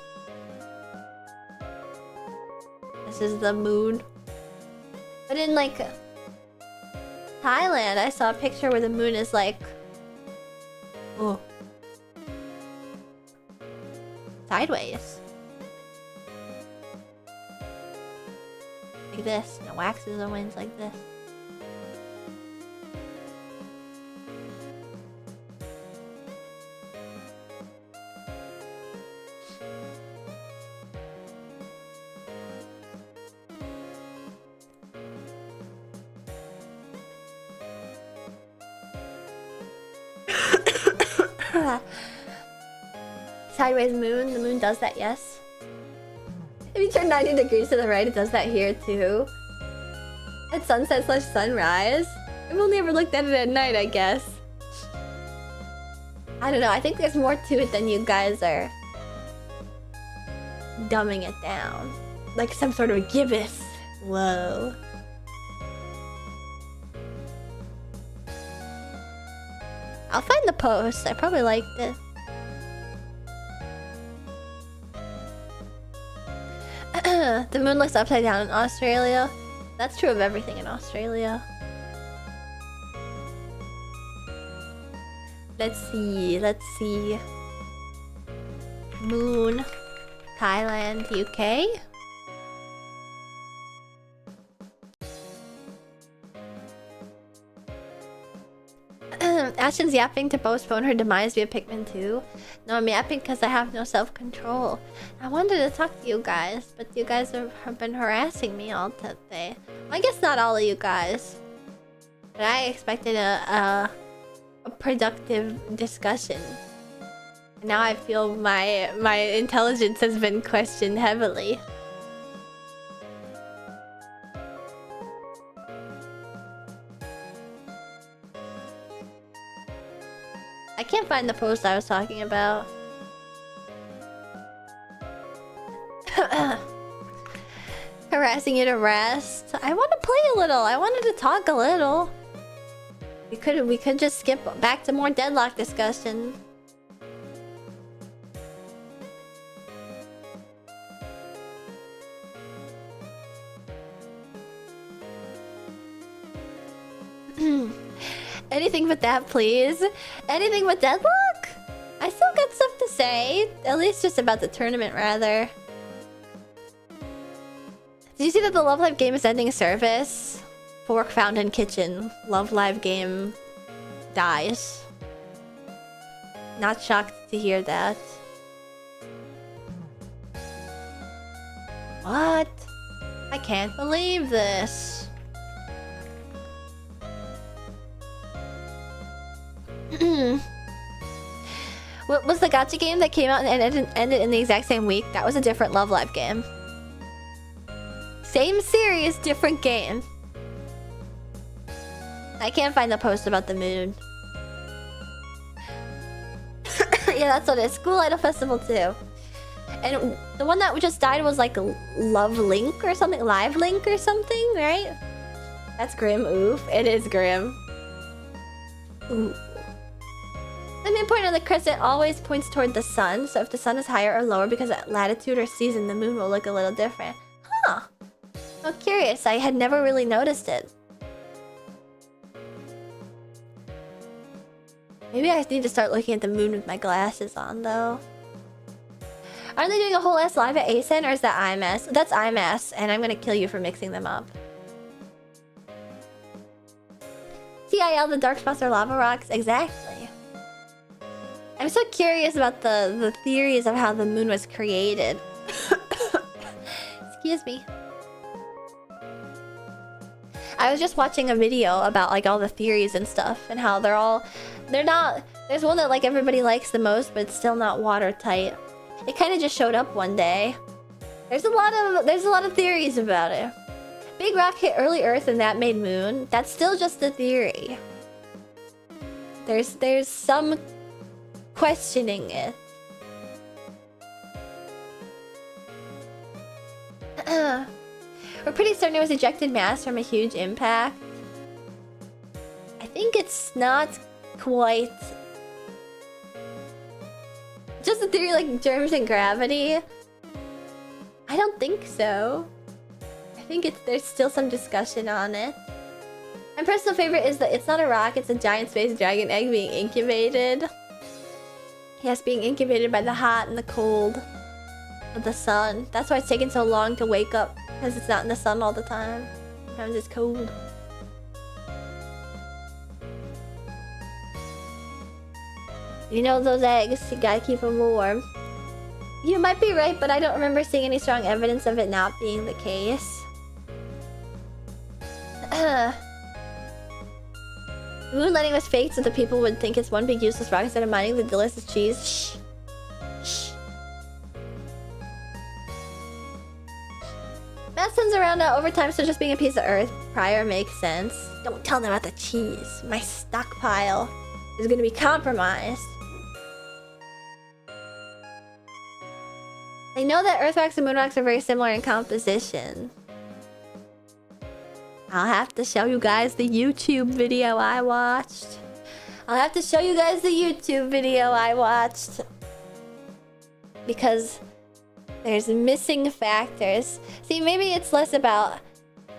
This is the moon. But in like Thailand, I saw a picture where the moon is like... Oh. Sideways. Like this. And it waxes and wanes like this. Sideways moon. The moon does that, yes. If you turn 90 degrees to the right, it does that here too. At sunset / sunrise. I've only ever looked at it at night, I guess. I don't know. I think there's more to it than you guys are dumbing it down. Like some sort of gibbous. Whoa. I'll find the post. I probably liked it. The moon looks upside down in Australia. That's true of everything in Australia. Let's see. Let's see. Moon. Thailand. UK. Ashton's yapping to postpone her demise via Pikmin 2. No, I'm yapping because I have no self-control. I wanted to talk to you guys, but you guys have been harassing me all today. Well, I guess not all of you guys. But I expected a productive discussion. Now I feel my intelligence has been questioned heavily. I can't find the post I was talking about. Harassing you to rest. I want to play a little. I wanted to talk a little. We could just skip back to more deadlock discussion. Anything but that, please. Anything but deadlock? I still got stuff to say. At least just about the tournament, rather. Did you see that the Love Live game is ending service? Fork Fountain Kitchen. Love Live game dies. Not shocked to hear that. What? I can't believe this. What was the gacha game that came out and ended in the exact same week? That was a different Love Live game. Same series, different game. I can't find the post about the moon. Yeah, that's what it is. School Idol Festival too. And the one that just died was like Love Link or something. Live Link or something, right? That's grim. Oof. It is grim. Ooh. The midpoint of the crescent always points toward the sun. So if the sun is higher or lower because of latitude or season, the moon will look a little different. Huh. I'm curious. I had never really noticed it. Maybe I need to start looking at the moon with my glasses on, though. Aren't they doing a whole ass live at ASEN, or is that IMS? That's IMS, and I'm gonna kill you for mixing them up. TIL, the dark spots are lava rocks? Exactly. I'm so curious about the theories of how the moon was created. Excuse me. I was just watching a video about like all the theories and stuff and how they're not there's one that like everybody likes the most, but it's still not watertight. It kind of just showed up one day. There's a lot of theories about it. Big rock hit early Earth and that made moon. That's still just a theory. There's some questioning it. We're pretty certain it was ejected mass from a huge impact. I think it's not quite just a theory like germs and gravity. I don't think so. I think there's still some discussion on it. My personal favorite is that it's not a rock, it's a giant space dragon egg being incubated. Yes, being incubated by the hot and the cold of the sun. That's why it's taken so long to wake up, because it's not in the sun all the time. Sometimes it's cold. You know those eggs, you gotta keep them warm. You might be right, but I don't remember seeing any strong evidence of it not being the case. Moon landing was faked so the people would think it's one big useless rock instead of mining the delicious cheese. Shh. Shh. Matt turns around over time, so just being a piece of Earth prior makes sense. Don't tell them about the cheese. My stockpile is gonna be compromised. They know that Earth rocks and Moon rocks are very similar in composition. I'll have to show you guys the YouTube video I watched. Because there's missing factors. See, maybe it's less about,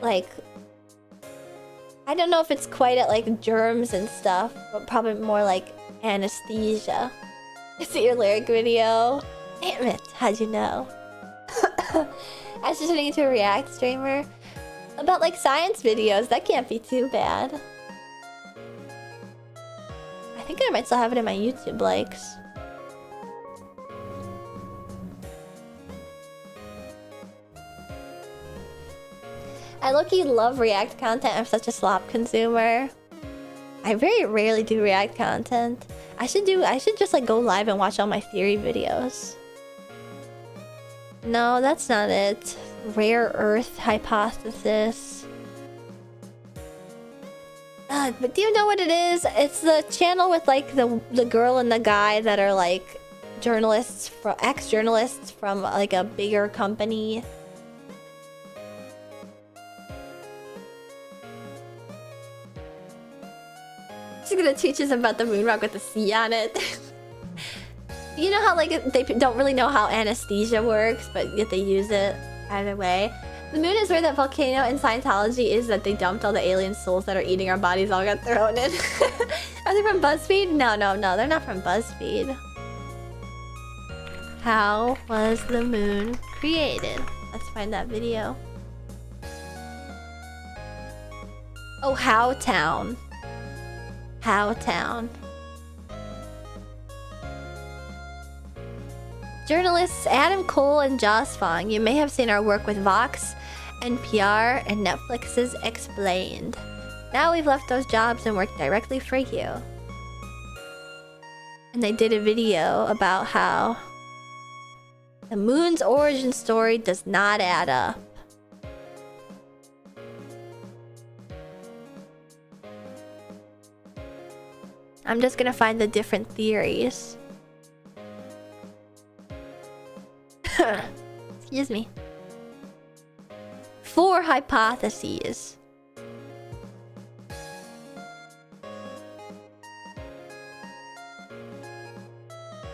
like... I don't know if it's quite at, like, germs and stuff. But probably more like anesthesia. Is it your lyric video? Damn it, how'd you know? I was just turning into a React streamer. About, like, science videos. That can't be too bad. I think I might still have it in my YouTube likes. I low-key love React content. I'm such a slop consumer. I very rarely do React content. I should just like go live and watch all my theory videos. No, that's not it. Rare Earth hypothesis. But do you know what it is? It's the channel with like the girl and the guy that are like journalists, ex-journalists from like a bigger company. She's gonna teach us about the moon rock with the C on it. You know how like they don't really know how anesthesia works, but yet they use it either way. The moon is where that volcano in Scientology is that they dumped all the alien souls that are eating our bodies all got thrown in. Are they from BuzzFeed? No, they're not from BuzzFeed. How was the moon created? Let's find that video. Oh, Howtown. Howtown. Journalists Adam Cole and Joss Fong. You may have seen our work with Vox, NPR, and Netflix's Explained. Now we've left those jobs and work directly for you. And they did a video about how the moon's origin story does not add up. I'm just gonna find the different theories. Excuse me. 4 hypotheses.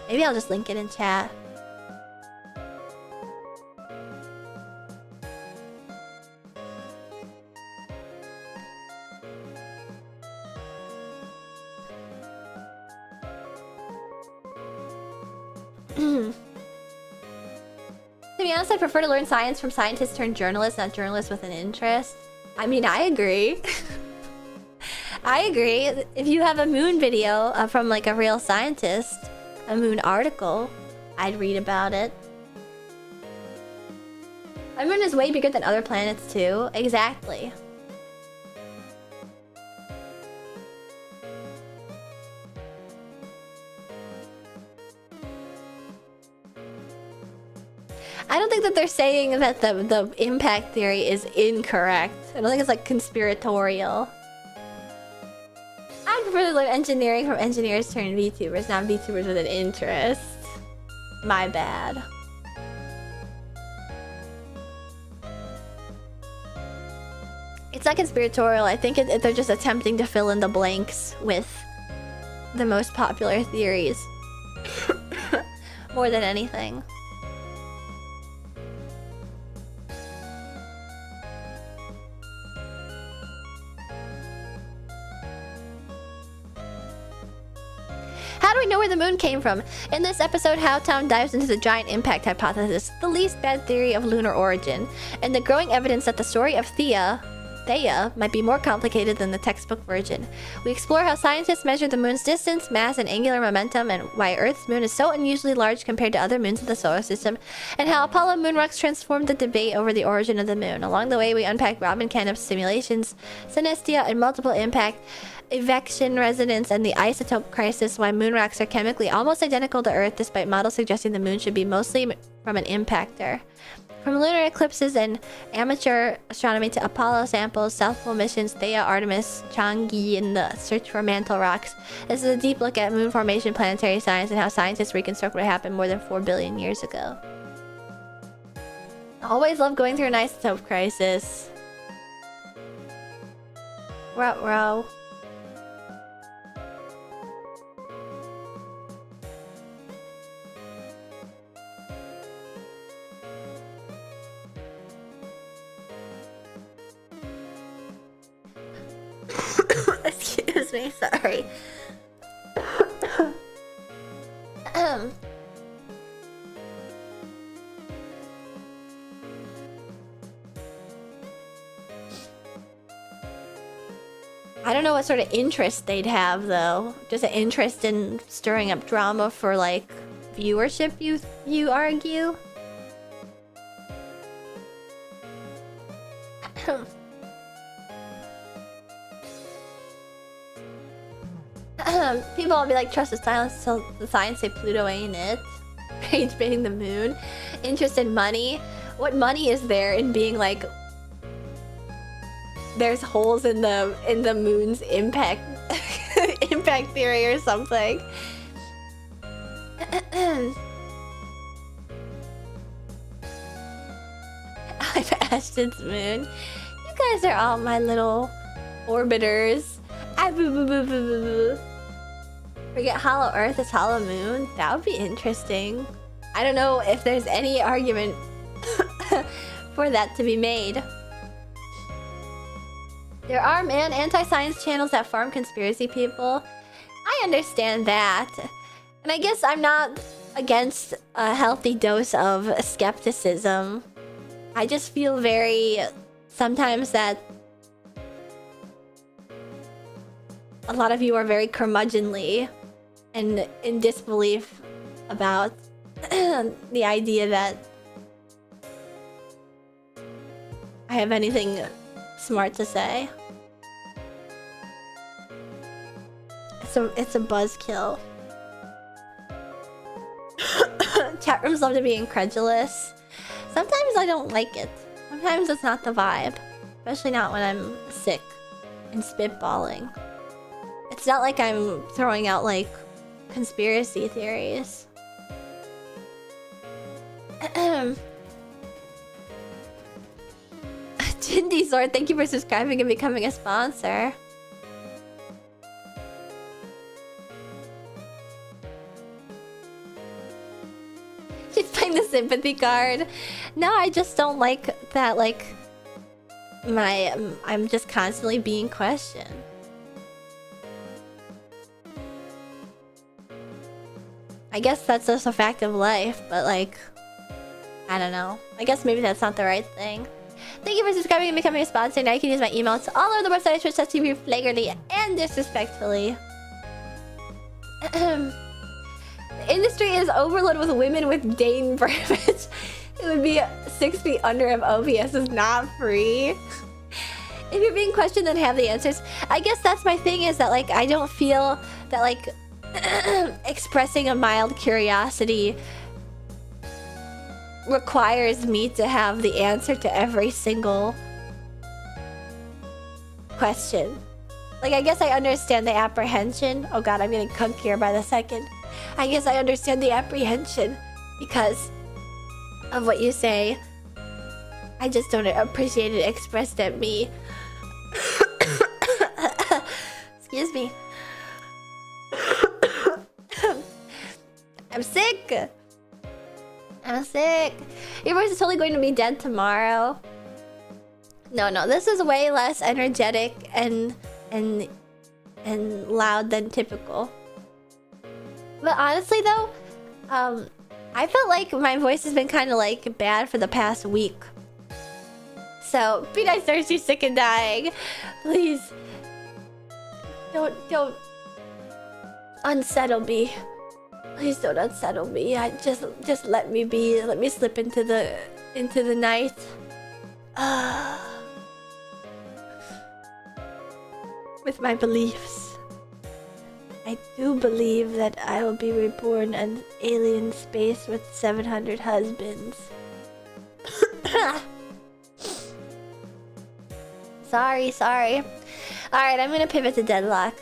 Maybe I'll just link it in chat. To be honest, I prefer to learn science from scientists turned journalists, not journalists with an interest. I mean, I agree. I agree. If you have a moon video from like a real scientist, a moon article, I'd read about it. Our moon is way bigger than other planets too. Exactly. I don't think that they're saying that the impact theory is incorrect. I don't think it's like conspiratorial. I'd prefer to learn engineering from engineers turned VTubers, not VTubers with an interest. My bad. It's not conspiratorial. I think they're just attempting to fill in the blanks with the most popular theories. More than anything. How do we know where the moon came from? In this episode, Howtown dives into the giant impact hypothesis, the least bad theory of lunar origin, and the growing evidence that the story of Theia might be more complicated than the textbook version. We explore how scientists measure the moon's distance, mass, and angular momentum, and why Earth's moon is so unusually large compared to other moons of the solar system, and how Apollo moon rocks transformed the debate over the origin of the moon. Along the way, we unpack Robin Canup's simulations, synestia, and multiple impact, evection resonance, and the isotope crisis, why moon rocks are chemically almost identical to Earth despite models suggesting the moon should be mostly from an impactor. From lunar eclipses and amateur astronomy to Apollo samples, South Pole missions, Theia, Artemis, Chang'e, and the search for mantle rocks, this is a deep look at moon formation, planetary science, and how scientists reconstruct what happened more than 4 billion years ago. Always love going through an isotope crisis. Ruh-roh. Excuse me, sorry. I don't know what sort of interest they'd have, though. Just an interest in stirring up drama for, like, viewership, you argue? People will be like, trust the silence till the science say Pluto ain't it. Rage baiting the moon. Interest in money. What money is there in being like, there's holes in the moon's impact impact theory or something. I'm Ashton's moon. You guys are all my little orbiters. Ah, boo boo boo boo boo boo. Forget hollow Earth is hollow moon. That would be interesting. I don't know if there's any argument for that to be made. There are, man, anti-science channels that farm conspiracy people. I understand that. And I guess I'm not against a healthy dose of skepticism. I just feel very... sometimes that... a lot of you are very curmudgeonly and in disbelief about the idea that I have anything smart to say. It's a buzzkill. Chat rooms love to be incredulous. Sometimes I don't like it. Sometimes it's not the vibe. Especially not when I'm sick and spitballing. It's not like I'm throwing out, like, conspiracy theories. Jindy Sword, thank you for subscribing and becoming a sponsor. She's playing the sympathy card. No, I just don't like that, like... I'm just constantly being questioned. I guess that's just a fact of life, but like... I don't know. I guess maybe that's not the right thing. Thank you for subscribing and becoming a sponsor. Now you can use my email to all over the website, twitch.tv flagrantly and disrespectfully. The industry is overloaded with women with Dane privilege. It would be 6 feet under if OBS is not free. If you're being questioned, then have the answers. I guess that's my thing, is that like I don't feel that like expressing a mild curiosity requires me to have the answer to every single question. Like, I guess I understand the apprehension. Oh god, I'm getting cunkier by the second. I guess I understand the apprehension because of what you say. I just don't appreciate it expressed at me. Excuse me. I'm sick. I'm sick. Your voice is totally going to be dead tomorrow. No, this is way less energetic and loud than typical. But honestly though, I felt like my voice has been kind of like bad for the past week. So be nice, thirsty, sick and dying. Please. Don't unsettle me. Please don't unsettle me. Just let me be. Let me slip into the night. With my beliefs. I do believe that I will be reborn in alien space with 700 husbands. Sorry. Alright, I'm gonna pivot to Deadlock.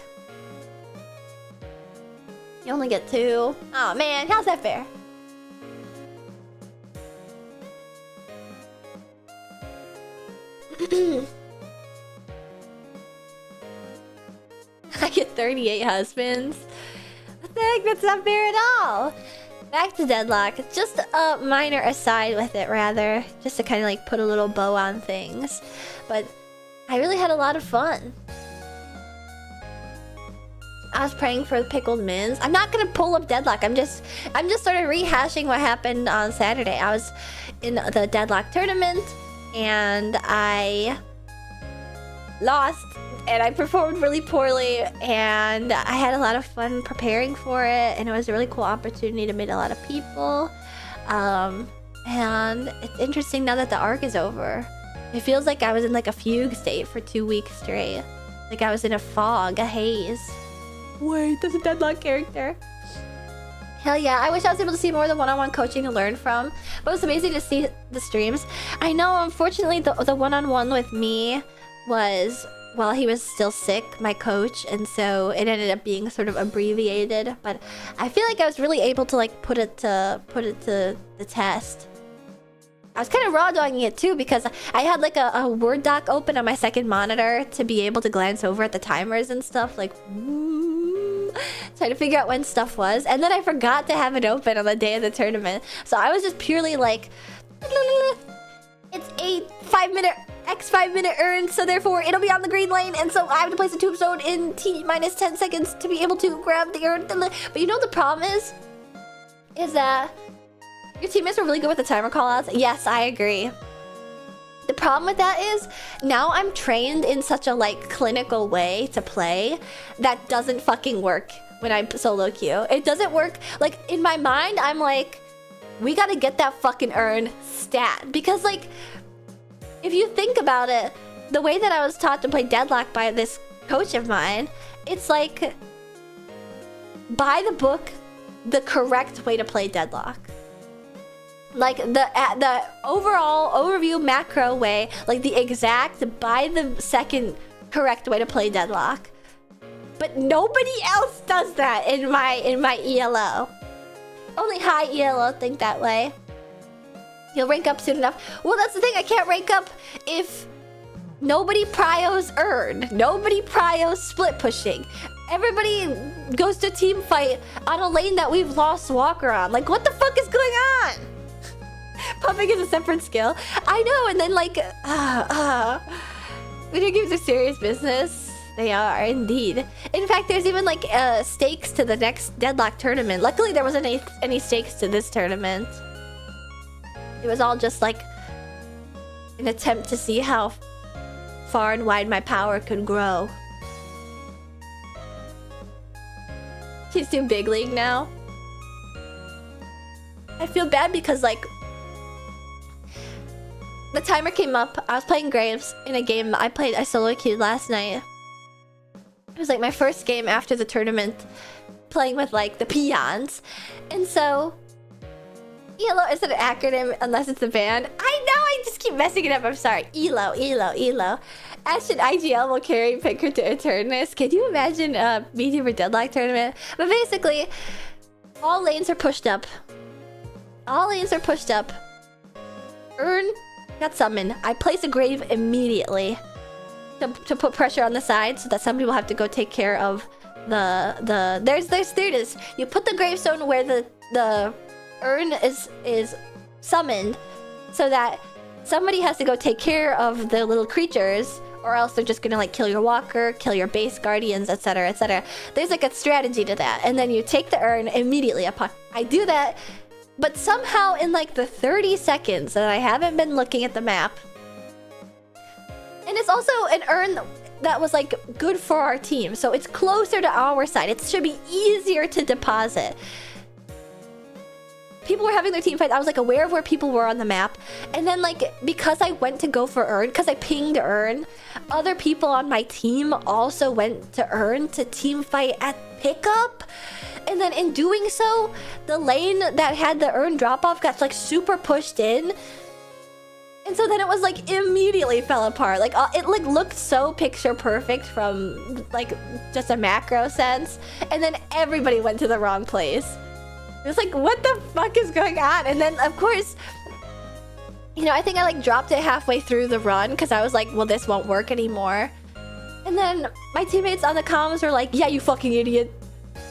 You only get 2. Oh man, how's that fair? I get 38 husbands. What the heck? That's not fair at all. Back to Deadlock. Just a minor aside with it, rather. Just to kind of like put a little bow on things. But I really had a lot of fun. I was praying for the pickled mints. I'm not gonna pull up Deadlock. I'm just sort of rehashing what happened on Saturday. I was in the Deadlock tournament and I lost and I performed really poorly and I had a lot of fun preparing for it and it was a really cool opportunity to meet a lot of people. And it's interesting now that the arc is over. It feels like I was in like a fugue state for 2 weeks straight. Like I was in a fog, a haze. Wait, that's a Deadlock character. Hell yeah, I wish I was able to see more of the one-on-one coaching to learn from. But it was amazing to see the streams. I know, unfortunately, the one-on-one with me was while he was still sick, my coach, and so it ended up being sort of abbreviated. But I feel like I was really able to like put it to the test. I was kind of raw dogging it too because I had like a Word doc open on my second monitor to be able to glance over at the timers and stuff, like trying to figure out when stuff was, and then I forgot to have it open on the day of the tournament. So I was just purely like, it's a 5-minute X 5-minute earn, so therefore it'll be on the green lane, and so I have to place a tombstone in T-minus 10 seconds to be able to grab the earn. But you know what the problem is that your teammates are really good with the timer callouts. Yes, I agree. The problem with that is now I'm trained in such a like clinical way to play that doesn't fucking work when I solo queue. It doesn't work. Like in my mind, I'm like, we gotta get that fucking earn stat, because like if you think about it, the way that I was taught to play Deadlock by this coach of mine, it's like by the book, the correct way to play Deadlock. Like the overall overview macro way, like the exact by the second correct way to play Deadlock. But nobody else does that in my ELO. Only high ELO think that way. You'll rank up soon enough. Well, that's the thing. I can't rank up if nobody prios earn. Nobody prios split pushing. Everybody goes to team fight on a lane that we've lost Walker on. Like, what the fuck is going on? Pumping is a separate skill. I know, and then like, video games are serious business. They are indeed. In fact, there's even like stakes to the next Deadlock tournament. Luckily, there wasn't any stakes to this tournament. It was all just like an attempt to see how far and wide my power could grow. She's too big league now. I feel bad because like the timer came up. I was playing Graves in a game I solo queued last night. It was like my first game after the tournament, playing with like the peons. And so ELO isn't an acronym unless it's a band. I know, I just keep messing it up. I'm sorry. ELO. Ashton IGL will carry Picker to Eternus. Can you imagine me for Deadlock tournament? But basically, all lanes are pushed up. All lanes are pushed up. Earn got summoned. I place a grave immediately to put pressure on the side so that somebody will have to go take care of there it is. You put the gravestone where the earn is summoned so that somebody has to go take care of the little creatures, or else they're just gonna like kill your walker, kill your base guardians, etc, etc. There's like a strategy to that, and then you take the earn immediately upon I do that. But somehow in like the 30 seconds that I haven't been looking at the map, and it's also an earn that was like good for our team, so it's closer to our side. It should be easier to deposit. People were having their team fights. I was like aware of where people were on the map. And then like, because I went to go for earn, because I pinged earn, other people on my team also went to earn to team fight at pickup. And then in doing so, the lane that had the earn drop off got like super pushed in. And so then it was like immediately fell apart. Like it like looked so picture perfect from like just a macro sense. And then everybody went to the wrong place. It was like, what the fuck is going on? And then, of course, you know, I think I like dropped it halfway through the run because I was like, well, this won't work anymore. And then my teammates on the comms were like, yeah, you fucking idiot.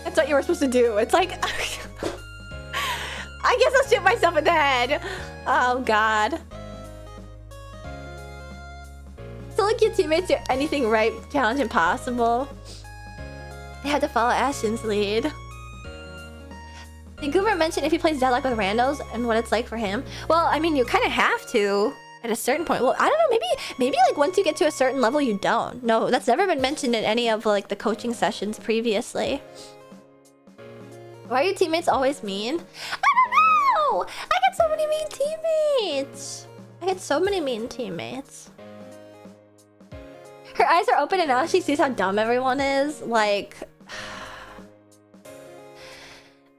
That's what you were supposed to do. It's like, I guess I'll shoot myself in the head. Oh, God. So like your teammates do anything right, challenge impossible. They had to follow Ashton's lead. Did Goober mention if he plays Deadlock with randos and what it's like for him? Well, I mean, you kind of have to at a certain point. Well, I don't know. Maybe like once you get to a certain level, you don't. No, that's never been mentioned in any of like the coaching sessions previously. Why are your teammates always mean? I don't know. I get so many mean teammates. I get so many mean teammates. Her eyes are open and now she sees how dumb everyone is. Like,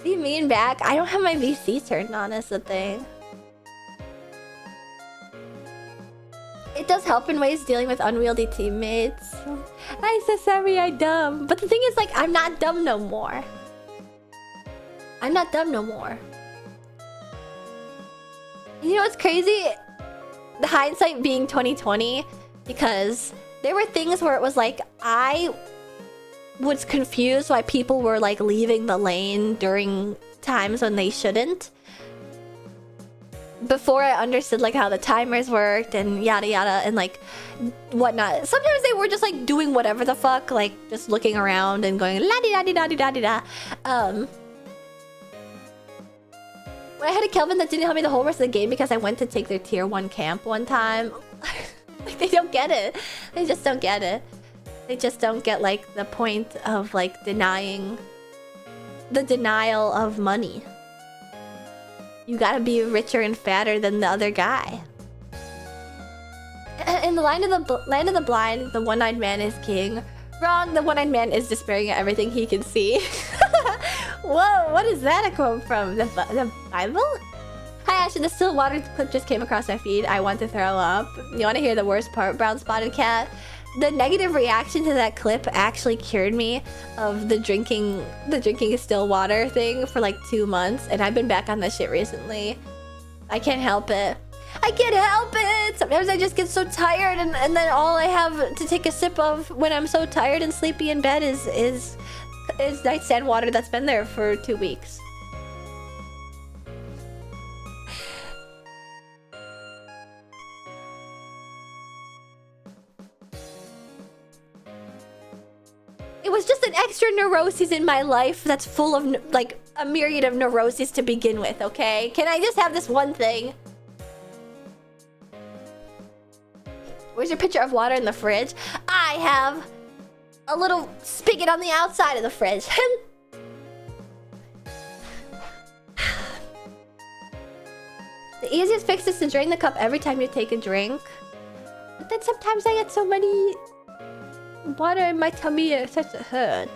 be mean back. I don't have my VC turned on is the thing. It does help in ways dealing with unwieldy teammates. I'm so sorry I'm dumb. But the thing is, like, I'm not dumb no more. I'm not dumb no more. You know what's crazy? The hindsight being 2020, because there were things where it was like, I was confused why people were like leaving the lane during times when they shouldn't. before I understood like how the timers worked and yada yada and like whatnot. Sometimes they were just like doing whatever the fuck, like just looking around and going la di da di da di da di da. When I had a Kelvin that didn't help me the whole rest of the game because I went to take their tier 1 camp one time. Like they don't get it. They just don't get it. They just don't get like the point of like denying the denial of money. You gotta be richer and fatter than the other guy. In the land of the blind, the one-eyed man is king. Wrong, the one-eyed man is despairing at everything he can see. Whoa, what is that a quote from? The Bible? Hi Ashton, the still water clip just came across my feed. I want to throw up. You want to hear the worst part, brown spotted cat? The negative reaction to that clip actually cured me of the drinking still water thing for like 2 months, and I've been back on that shit recently. I can't help it. I can't help it! Sometimes I just get so tired and then all I have to take a sip of when I'm so tired and sleepy in bed is nightstand water that's been there for 2 weeks. It was just an extra neuroses in my life that's full of like a myriad of neuroses to begin with, okay? Can I just have this one thing? Where's your pitcher of water in the fridge? I have a little spigot on the outside of the fridge. The easiest fix is to drain the cup every time you take a drink. But then sometimes I get so many water in my tummy, it starts to hurt.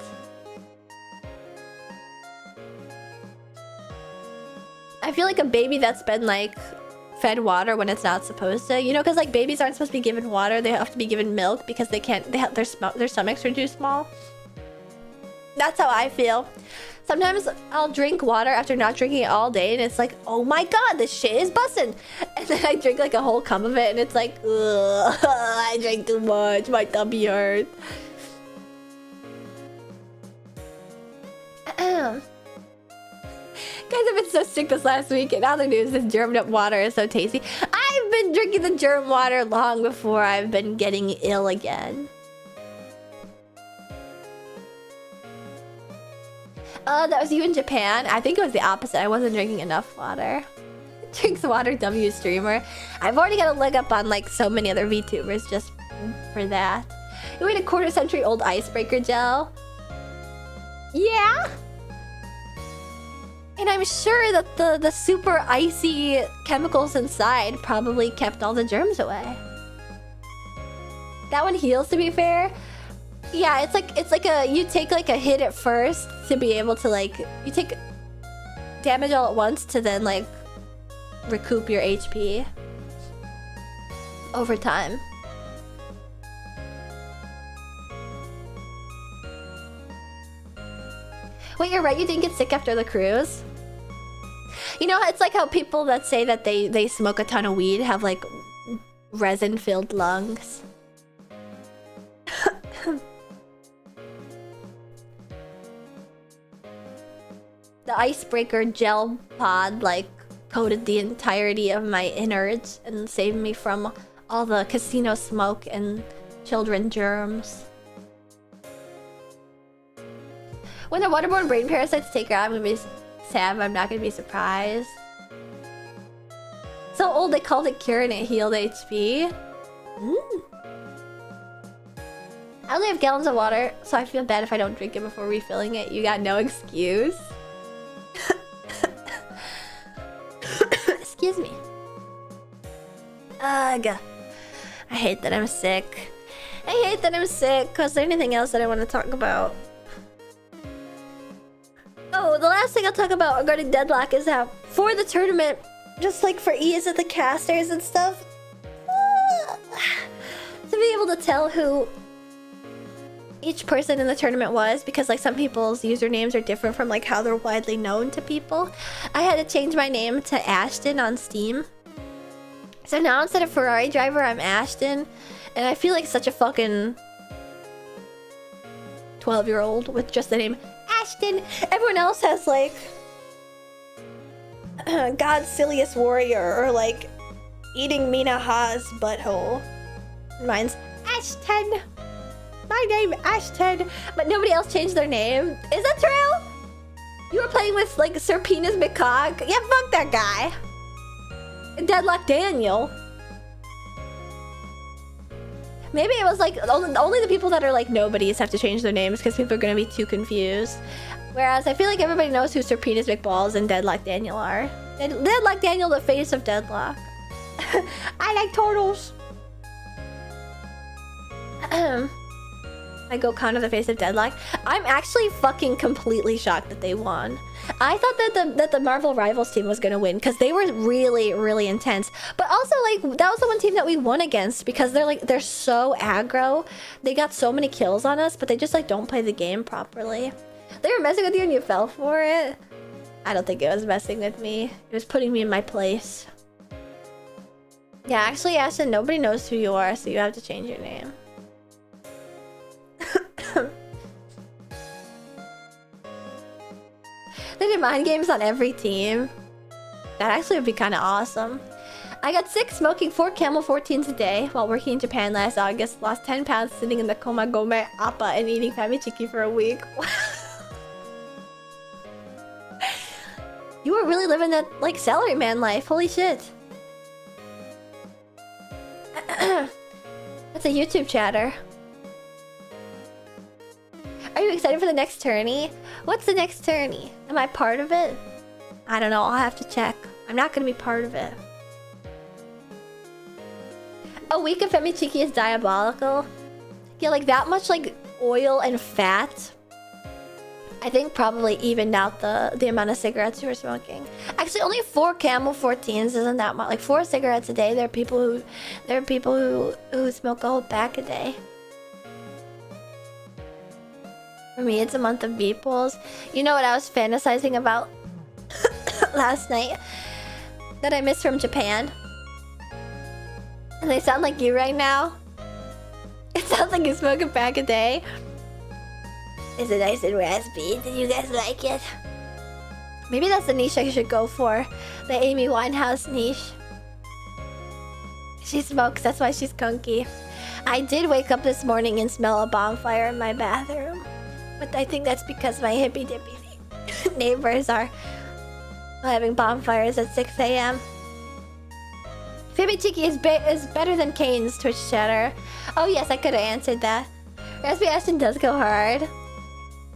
I feel like a baby that's been like fed water when it's not supposed to, you know, because like babies aren't supposed to be given water, they have to be given milk because they can't, they have their stomachs are too small. That's how I feel. Sometimes I'll drink water after not drinking it all day and it's like, oh my god, this shit is bussin'. And then I drink like a whole cup of it and it's like, ugh, I drank too much, my tummy hurt. Guys, I've been so sick this last week and now the news is germed up water is so tasty. I've been drinking the germ water long before I've been getting ill again. That was you in Japan? I think it was the opposite. I wasn't drinking enough water. Drinks water, W streamer. I've already got a leg up on like so many other VTubers just for that. You ate a quarter-century old icebreaker gel? Yeah? And I'm sure that the super icy chemicals inside probably kept all the germs away. That one heals, to be fair. Yeah, it's like a, you take like a hit at first to be able to like, you take damage all at once to then like recoup your HP over time. Wait, you're right, you didn't get sick after the cruise? You know, it's like how people that say that they smoke a ton of weed have like resin-filled lungs. The icebreaker gel pod like coated the entirety of my innards and saved me from all the casino smoke and children germs. When the waterborne brain parasites take her out, I'm gonna be sad, but I'm not gonna be surprised. So old they called it cure and it healed HP. I only have gallons of water, so I feel bad if I don't drink it before refilling it. You got no excuse. Excuse me. Ugh. I hate that I'm sick. I hate that I'm sick. Was there anything else that I want to talk about? Oh, the last thing I'll talk about regarding Deadlock is that for the tournament, just like for ease of the casters and stuff, to be able to tell who each person in the tournament was, because like some people's usernames are different from like how they're widely known to people, I had to change my name to Ashton on Steam. So now instead of Ferrari driver, I'm Ashton, and I feel like such a fucking 12-year-old with just the name Ashton. Everyone else has like God's silliest warrior, or like eating Mina Ha's butthole. Mine's Ashton. My name Ashton, but nobody else changed their name. Is that true? You were playing with like Sir Penis McCog? Yeah, fuck that guy. Deadlock Daniel. Maybe it was like only the people that are like nobodies have to change their names because people are gonna be too confused. Whereas I feel like everybody knows who Sir Penis McBalls and Deadlock Daniel are. Deadlock Daniel, the face of Deadlock. I like turtles. I go Connor, the face of Deadlock. I'm actually fucking completely shocked that they won. I thought that the Marvel Rivals team was gonna win because they were really, really intense. But also, like, that was the one team that we won against because they're so aggro. They got so many kills on us, but they just like don't play the game properly. They were messing with you and you fell for it. I don't think it was messing with me. It was putting me in my place. Yeah, actually, Ashton, nobody knows who you are, so you have to change your name. They did mind games on every team. That actually would be kind of awesome. I got sick smoking 4 Camel 14s a day while working in Japan last August. Lost 10 pounds sitting in the Komagome Appa and eating famichiki for a week. You were really living that like salaryman life. Holy shit. That's a YouTube chatter. Are you excited for the next tourney? What's the next tourney? Am I part of it? I don't know. I'll have to check. I'm not going to be part of it. A week of femichiki is diabolical. Yeah, like that much like oil and fat. I think probably evened out the amount of cigarettes you were smoking. Actually, only 4 Camel 14s isn't that much. Like 4 cigarettes a day. There are people who smoke a whole pack a day. For me, it's a month of meatballs. You know what I was fantasizing about last night? That I missed from Japan. And they sound like you right now. It sounds like you smoke a pack a day. Is it nice and raspy? Did you guys like it? Maybe that's the niche I should go for. The Amy Winehouse niche. She smokes, that's why she's kunky. I did wake up this morning and smell a bonfire in my bathroom. But I think that's because my hippy dippy neighbors are having bonfires at 6 a.m. Famichiki is better than Kane's Twitch chatter. Oh yes, I could have answered that. Raspy Ashton does go hard.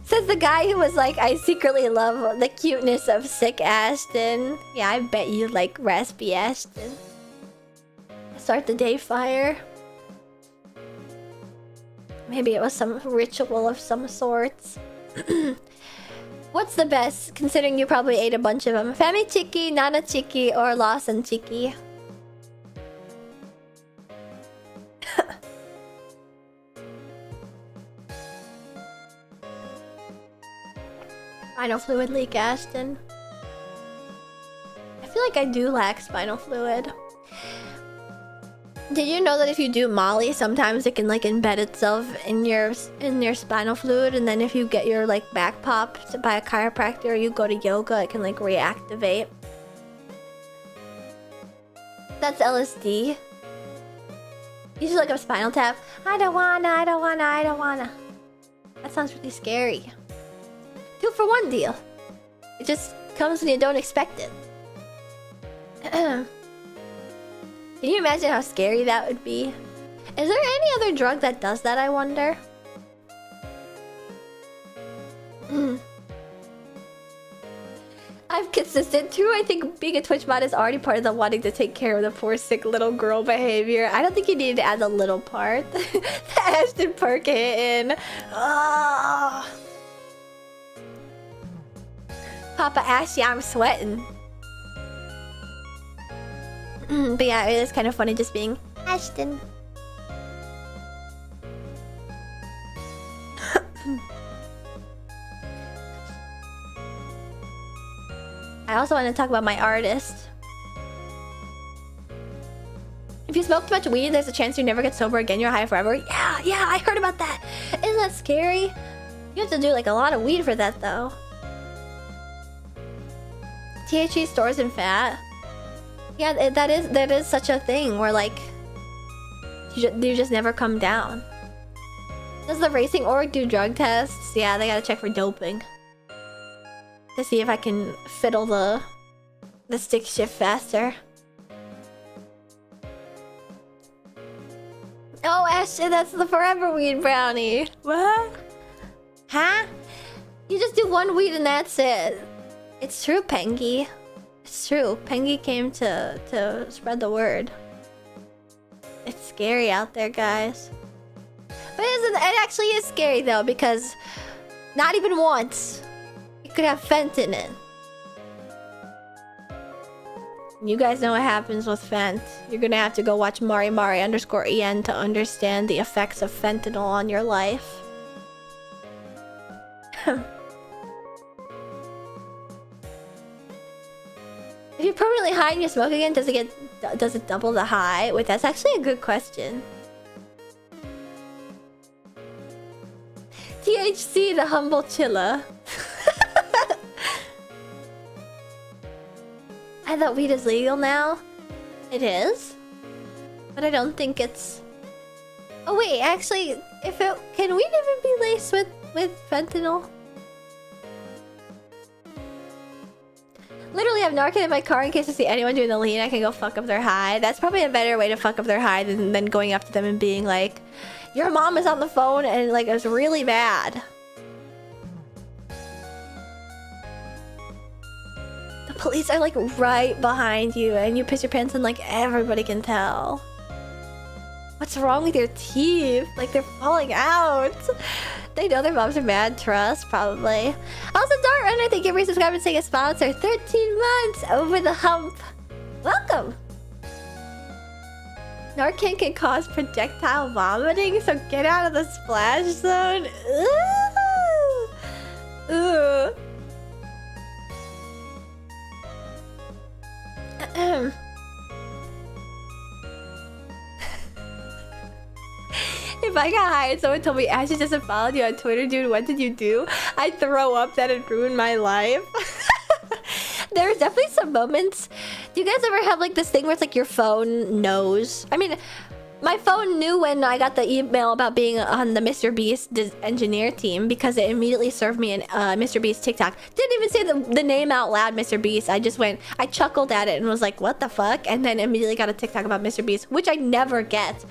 Says the guy who was like, I secretly love the cuteness of sick Ashton. Yeah, I bet you like Raspy Ashton. Start the day fire. Maybe it was some ritual of some sorts. What's the best, considering you probably ate a bunch of them? Famichiki, Nanachiki, or Lawson Chiki? Spinal fluid leak, Ashton. I feel like I do lack spinal fluid. Did you know that if you do Molly, sometimes it can like embed itself in your spinal fluid, and then if you get your like back popped by a chiropractor or you go to yoga, it can like reactivate. That's LSD. You should look up Spinal Tap. I don't wanna. That sounds really scary. 2-for-1 deal. It just comes when you don't expect it. Can you imagine how scary that would be? Is there any other drug that does that, I wonder? I'm consistent too. I think being a Twitch bot is already part of the wanting to take care of the poor sick little girl behavior. I don't think you needed to add the little part. The Ashton perk hitting. Oh. Papa Ashy, I'm sweating. But yeah, it is kind of funny just being Ashton. I also want to talk about my artist. If you smoke too much weed, there's a chance you never get sober again. You're high forever. Yeah, I heard about that. Isn't that scary? You have to do like a lot of weed for that though. THC stores in fat. Yeah, that is such a thing where like you just never come down. Does the racing org do drug tests? Yeah, they gotta check for doping to see if I can fiddle the stick shift faster. Oh, Ashton, that's the forever weed brownie. What? Huh? You just do one weed and that's it. It's true, Pengy. It's true. Pengy came to spread the word. It's scary out there, guys. But it actually is scary though, because not even once it could have Fent in it. You guys know what happens with Fent. You're gonna have to go watch Mari_en to understand the effects of fentanyl on your life. If you're permanently high and you smoke again, does it double the high? Wait, that's actually a good question. THC, the humble chiller. I thought weed is legal now. It is, but I don't think it's. Oh wait, actually, can weed even be laced with fentanyl? Literally, I have Narcan in my car in case I see anyone doing the lean. I can go fuck up their high. That's probably a better way to fuck up their high than going up to them and being like, "Your mom is on the phone and like it's really bad." The police are like right behind you, and you piss your pants and like everybody can tell. What's wrong with your teeth? Like they're falling out. They know their moms are mad. Trust, probably. Also, Dart Runner, thank you for subscribing and saying a sponsor. 13 months over the hump. Welcome. Narcan can cause projectile vomiting, so get out of the splash zone. Ooh. Ooh. If I got high and someone told me Ashley just followed you on Twitter, dude, what did you do? I'd throw up. That'd ruin my life. There's definitely some moments. Do you guys ever have like this thing where it's like your phone knows? I mean, my phone knew when I got the email about being on the Mr. Beast engineer team because it immediately served me an Mr. Beast TikTok. Didn't even say the name out loud, Mr. Beast. I chuckled at it and was like, what the fuck? And then immediately got a TikTok about Mr. Beast, which I never get.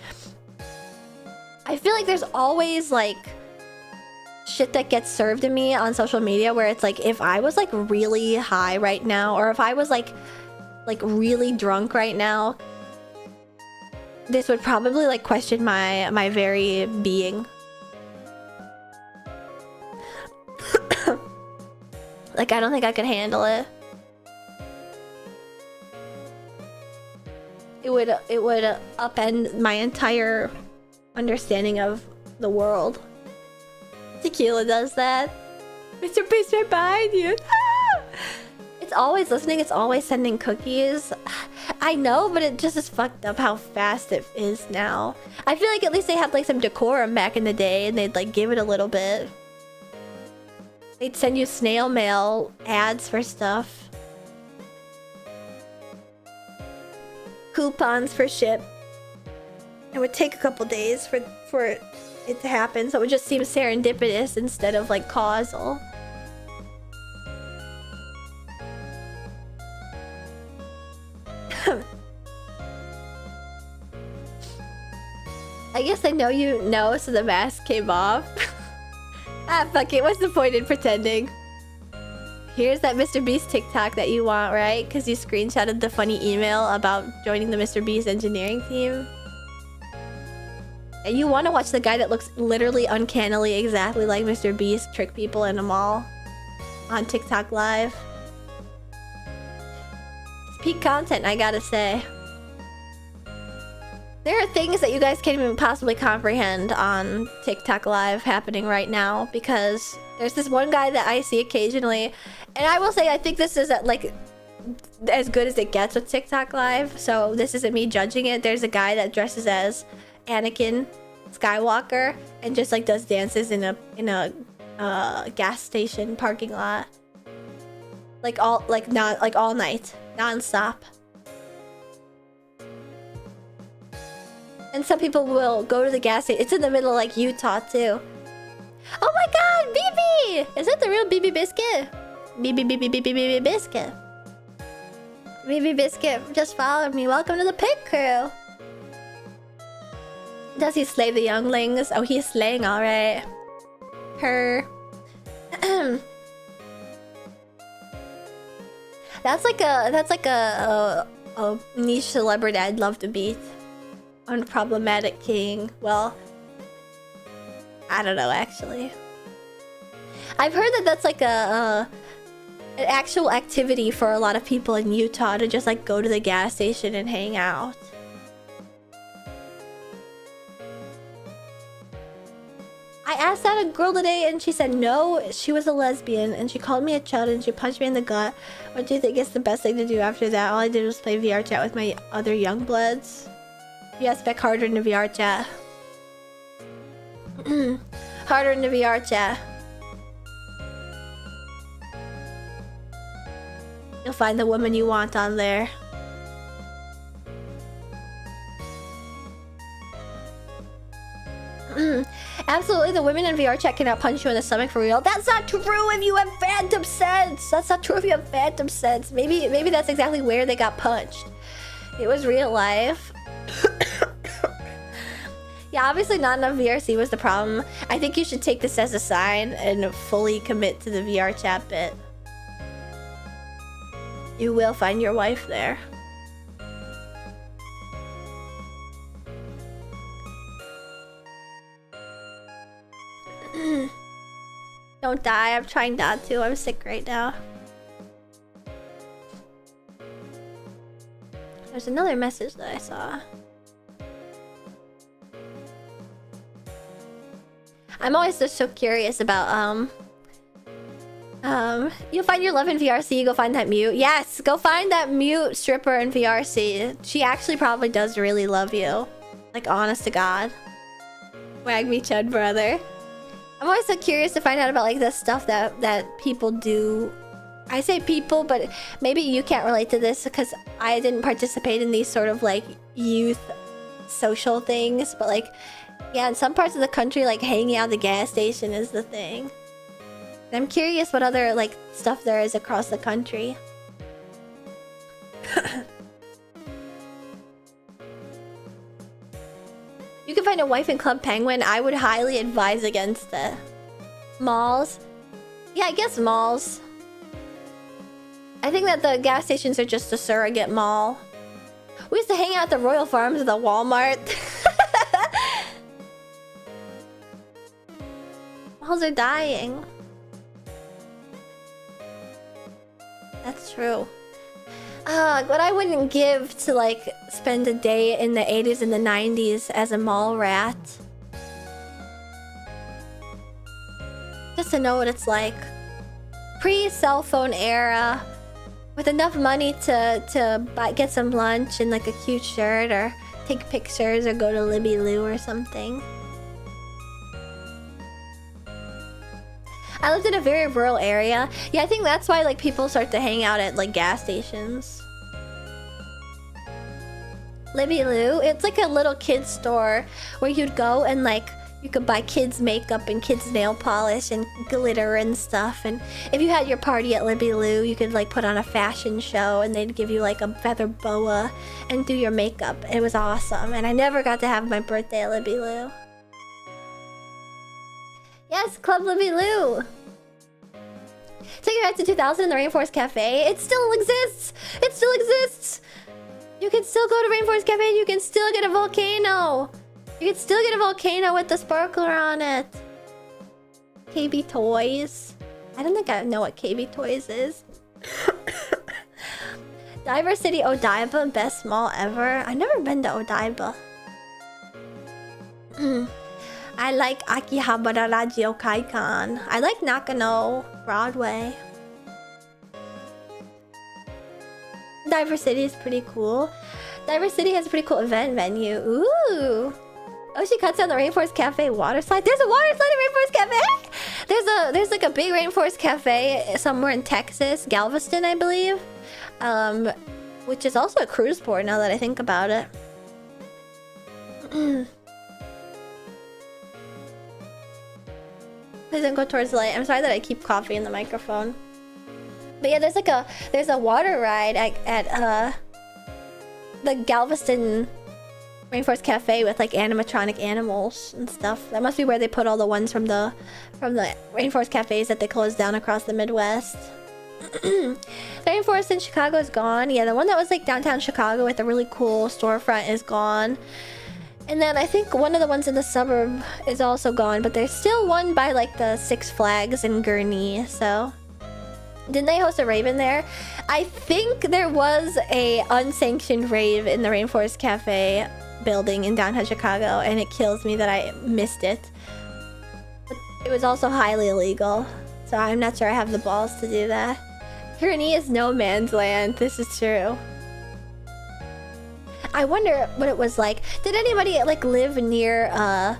I feel like there's always like shit that gets served to me on social media where it's like if I was like really high right now, or if I was like really drunk right now, this would probably like question my very being. Like I don't think I could handle it. It would upend my entire understanding of the world. Tequila does that. Mr. Beast right behind you. Ah! It's always listening, it's always sending cookies. I know, but it just is fucked up how fast it is now. I feel like at least they had like some decorum back in the day and they'd like give it a little bit. They'd send you snail mail ads for stuff. Coupons for shit. It would take a couple days for it to happen, so it would just seem serendipitous instead of like causal. I guess I know you know, so the mask came off. Ah, fuck it. What's the point in pretending? Here's that Mr. Beast TikTok that you want, right? Because you screenshotted the funny email about joining the Mr. Beast engineering team. And you want to watch the guy that looks literally uncannily exactly like Mr. Beast trick people in a mall on TikTok Live. It's peak content, I gotta say. There are things that you guys can't even possibly comprehend on TikTok Live happening right now because there's this one guy that I see occasionally, and I will say I think this is like as good as it gets with TikTok Live, so this isn't me judging it. There's a guy that dresses as Anakin Skywalker and just like does dances in a gas station parking lot. Like all night. Non-stop. And some people will go to the gas station. It's in the middle of like Utah too. Oh my god, BB! Is that the real BB Biscuit? BB Biscuit. BB Biscuit just followed me. Welcome to the pig crew. Does he slay the younglings? Oh, he's slaying alright. Her. That's like a niche celebrity I'd love to beat. Unproblematic king. Well, I don't know actually. I've heard that that's like an actual activity for a lot of people in Utah to just like go to the gas station and hang out. I asked out a girl today and she said no, she was a lesbian and she called me a chud and she punched me in the gut. What do you think is the best thing to do after that? All I did was play VR chat with my other young bloods. Yes, back harder in the VR chat. Harder in the VR chat. You'll find the woman you want on there. Absolutely, the women in VR chat cannot punch you in the stomach for real. That's not true if you have phantom sense. That's not true if you have phantom sense. Maybe that's exactly where they got punched. It was real life. Yeah, obviously not enough VRC was the problem. I think you should take this as a sign and fully commit to the VR chat bit. You will find your wife there. Don't die, I'm trying not to. I'm sick right now. There's another message that I saw. I'm always just so curious about you'll find your love in VRC, go find that mute. Yes, go find that mute stripper in VRC. She actually probably does really love you. Like, honest to God. Wag me chud, brother. I'm always so curious to find out about like the stuff that people do. I say people, but maybe you can't relate to this because I didn't participate in these sort of like youth social things, but like yeah, in some parts of the country, like hanging out at the gas station is the thing. And I'm curious what other like stuff there is across the country. You can find a wife in Club Penguin. I would highly advise against it. Malls? Yeah, I guess malls. I think that the gas stations are just a surrogate mall. We used to hang out at the Royal Farms at the Walmart. Malls are dying. That's true. What I wouldn't give to like spend a day in the 80s and the 90s as a mall rat. Just to know what it's like. Pre-cell phone era. With enough money to get some lunch and like a cute shirt or take pictures or go to Libby Lou or something. I lived in a very rural area. Yeah, I think that's why like people start to hang out at like gas stations. Libby Lou, it's like a little kid's store where you'd go and like you could buy kids makeup and kids nail polish and glitter and stuff. And if you had your party at Libby Lou, you could like put on a fashion show and they'd give you like a feather boa and do your makeup. It was awesome. And I never got to have my birthday at Libby Lou. Yes, Club Libby Lou. Take it back to 2000 in the Rainforest Cafe. It still exists. It still exists. You can still go to Rainforest Cafe and you can still get a volcano. You can still get a volcano with the sparkler on it. KB Toys. I don't think I know what KB Toys is. Diver City Odaiba, best mall ever. I've never been to Odaiba. I like Akihabara Rajio Kaikan. I like Nakano Broadway. Diver City is pretty cool. Diver City has a pretty cool event venue. Ooh. Oh, she cuts down the Rainforest Cafe water slide. There's a water slide at Rainforest Cafe? There's like a big rainforest cafe somewhere in Texas, Galveston, I believe. Which is also a cruise port now that I think about it. Please don't go towards the light. I'm sorry that I keep coffee in the microphone. But yeah, there's a water ride at the Galveston Rainforest Cafe with like animatronic animals and stuff. That must be where they put all the ones from the Rainforest Cafes that they closed down across the Midwest. The Rainforest in Chicago is gone. Yeah, the one that was like downtown Chicago with a really cool storefront is gone. And then I think one of the ones in the suburb is also gone, but there's still one by like the Six Flags in Gurnee, so... Didn't they host a rave in there? I think there was a unsanctioned rave in the Rainforest Cafe building in downtown Chicago, and it kills me that I missed it. But it was also highly illegal, so I'm not sure I have the balls to do that. Gurnee is no man's land, this is true. I wonder what it was like. Did anybody like live near a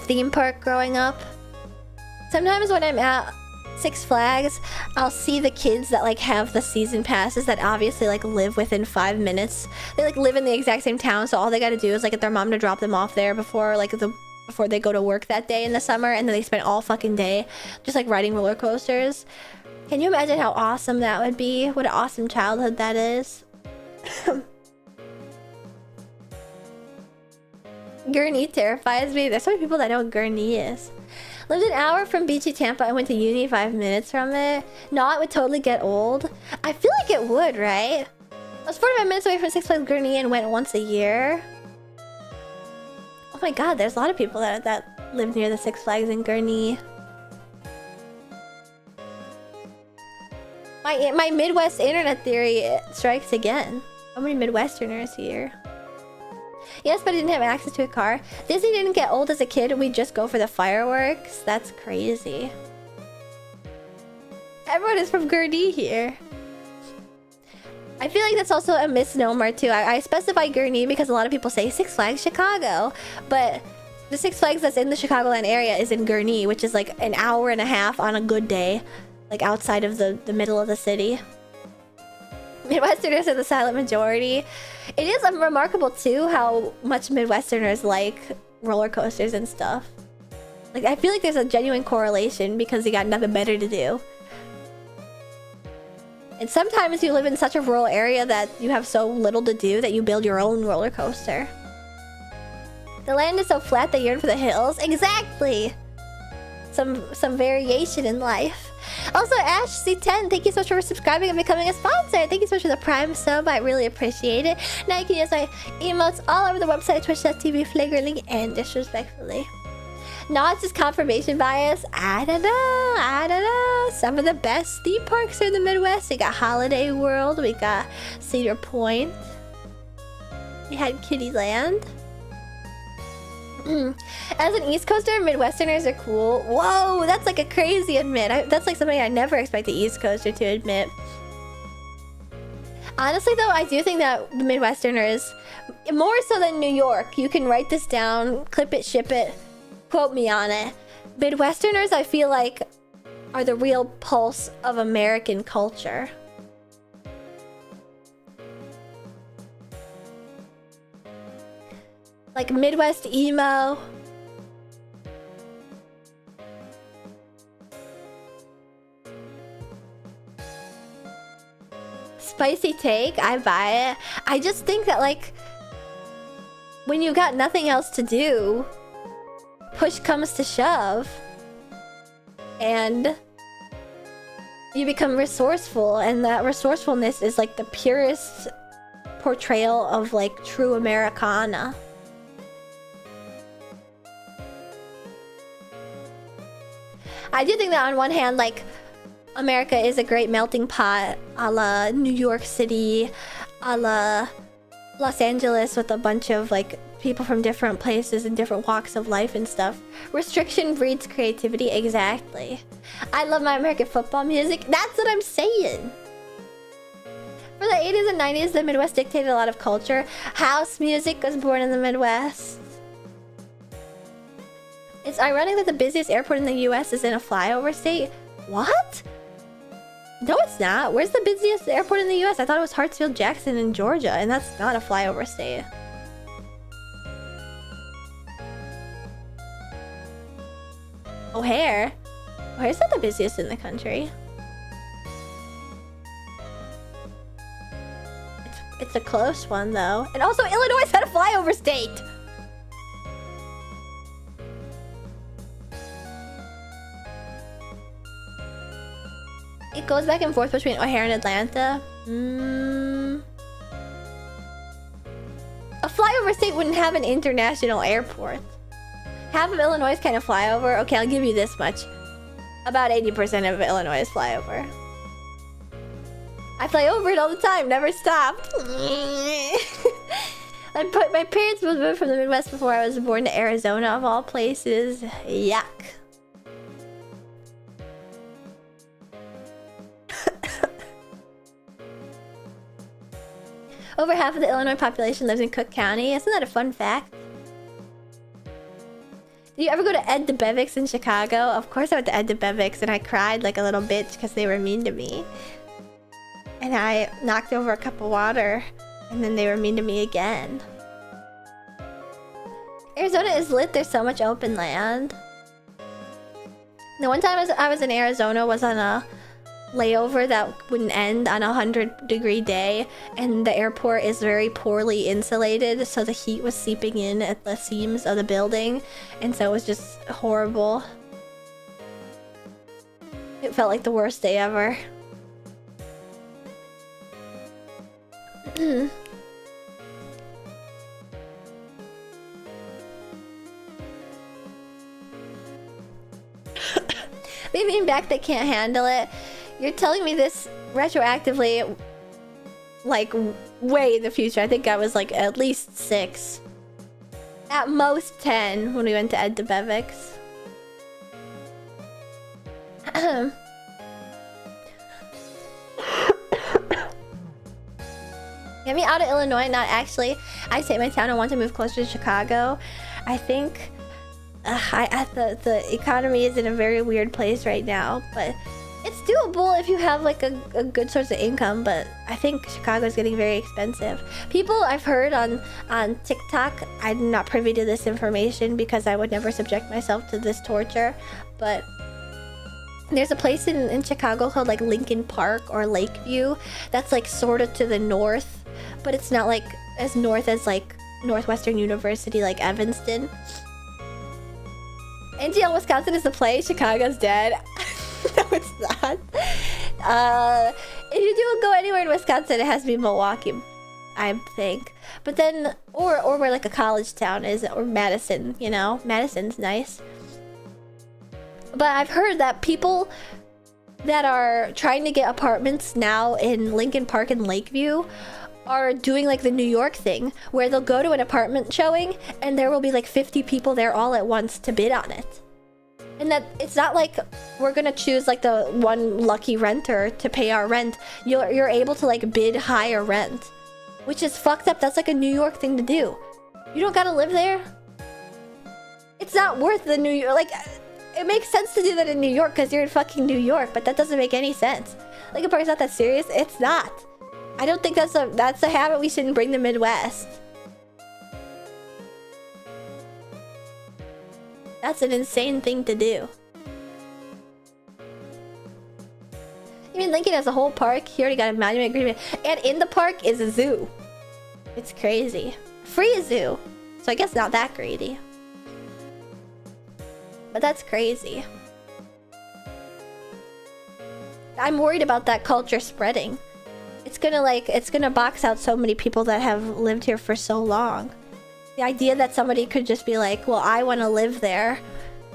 theme park growing up? Sometimes when I'm at Six Flags, I'll see the kids that like have the season passes that obviously like live within 5 minutes. They like live in the exact same town, so all they gotta do is like get their mom to drop them off there before they go to work that day in the summer, and then they spend all fucking day just like riding roller coasters. Can you imagine how awesome that would be? What an awesome childhood that is. Gurnee terrifies me. There's so many people that know what Gurnee is. Lived an hour from beachy Tampa. I went to uni 5 minutes from it. No, it would totally get old. I feel like it would, right? I was 45 minutes away from Six Flags Gurnee and went once a year. Oh my god, there's a lot of people that live near the Six Flags in Gurnee. My Midwest internet theory strikes again. How many Midwesterners here? Yes, but I didn't have access to a car. Disney didn't get old as a kid. We'd just go for the fireworks. That's crazy. Everyone is from Gurnee here. I feel like that's also a misnomer too. I specify Gurnee because a lot of people say Six Flags Chicago. But the Six Flags that's in the Chicagoland area is in Gurnee, which is like an hour and a half on a good day. Like outside of the middle of the city. Midwesterners are the silent majority. It is remarkable too how much Midwesterners like roller coasters and stuff. Like I feel like there's a genuine correlation because you got nothing better to do. And sometimes you live in such a rural area that you have so little to do that you build your own roller coaster. The land is so flat they yearn for the hills. Exactly! Some variation in life. Also, Ash C10, thank you so much for subscribing and becoming a sponsor. Thank you so much for the Prime sub. I really appreciate it. Now you can use my emotes all over the website, twitch.tv, flagrantly and disrespectfully. No, it's just confirmation bias. I don't know. Some of the best theme parks are in the Midwest. We got Holiday World. We got Cedar Point. We had Kittyland. As an East Coaster, Midwesterners are cool. Whoa, that's like a crazy admit. That's like something I never expect the East Coaster to admit. Honestly, though, I do think that the Midwesterners, more so than New York, you can write this down, clip it, ship it, quote me on it. Midwesterners, I feel like, are the real pulse of American culture. Like Midwest emo. Spicy take, I buy it. I just think that like when you got nothing else to do, push comes to shove and you become resourceful, and that resourcefulness is like the purest portrayal of like true Americana. I do think that on one hand, like, America is a great melting pot, a la New York City, a la Los Angeles, with a bunch of, like, people from different places and different walks of life and stuff. Restriction breeds creativity, exactly. I love my American football music. That's what I'm saying. For the 80s and 90s, the Midwest dictated a lot of culture. House music was born in the Midwest. It's ironic that the busiest airport in the US is in a flyover state. What? No, it's not. Where's the busiest airport in the US? I thought it was Hartsfield-Jackson in Georgia, and that's not a flyover state. O'Hare? O'Hare's not the busiest in the country. It's a close one, though. And also, Illinois had a flyover state! It goes back and forth between O'Hare and Atlanta. A flyover state wouldn't have an international airport. Half of Illinois is kind of flyover. Okay, I'll give you this much. About 80% of Illinois is flyover. I fly over it all the time, never stopped. My parents moved from the Midwest before I was born to Arizona, of all places. Yuck. Over half of the Illinois population lives in Cook County. Isn't that a fun fact? Did you ever go to Ed DeBevick's in Chicago? Of course I went to Ed DeBevick's and I cried like a little bitch because they were mean to me. And I knocked over a cup of water and then they were mean to me again. Arizona is lit. There's so much open land. The one time I was in Arizona was on a layover that wouldn't end on a 100-degree day, and the airport is very poorly insulated, so the heat was seeping in at the seams of the building, and so it was just horrible. It felt like the worst day ever. Maybe back they can't handle it. You're telling me this retroactively, like, way in the future. I think I was, like, at least 6. At most 10 when we went to Ed DeBevick's. Get me out of Illinois, not actually. I hate my town and want to move closer to Chicago. I think the economy is in a very weird place right now, but it's doable if you have like a good source of income. But I think Chicago is getting very expensive. People I've heard on TikTok, I'm not privy to this information because I would never subject myself to this torture, but there's a place in Chicago called like Lincoln Park or Lakeview that's like sort of to the north, but it's not like as north as like Northwestern University, like Evanston. NGL Wisconsin is the place. Chicago's dead. No, it's not. If you do go anywhere in Wisconsin, it has to be Milwaukee, I think. But then, or where like a college town is, or Madison. You know, Madison's nice. But I've heard that people that are trying to get apartments now in Lincoln Park and Lakeview are doing like the New York thing, where they'll go to an apartment showing and there will be like 50 people there all at once to bid on it. And that it's not like we're gonna choose like the one lucky renter to pay our rent. You're able to like bid higher rent, which is fucked up. That's like a New York thing to do. You don't gotta live there. It's not worth the New York, like, it makes sense to do that in New York because you're in fucking New York, but that doesn't make any sense. Like, a party's not that serious. It's not. I don't think that's a habit we shouldn't bring to Midwest. That's an insane thing to do. I mean, Lincoln has a whole park. He already got a monument agreement. And in the park is a zoo. It's crazy. Free zoo. So I guess not that greedy. But that's crazy. I'm worried about that culture spreading. It's gonna box out so many people that have lived here for so long. The idea that somebody could just be like, well, I want to live there,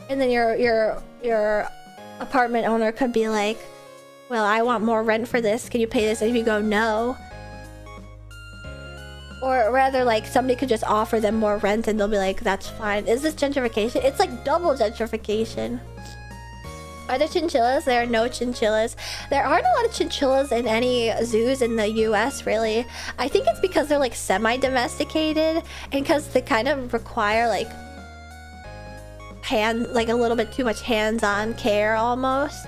and then your apartment owner could be like, well, I want more rent for this, can you pay this? And if you go no, or rather like somebody could just offer them more rent and they'll be like, that's fine. Is this gentrification? It's like double gentrification. Are there chinchillas? There are no chinchillas. There aren't a lot of chinchillas in any zoos in the US, really. I think it's because they're like semi-domesticated and because they kind of require like like a little bit too much hands-on care almost.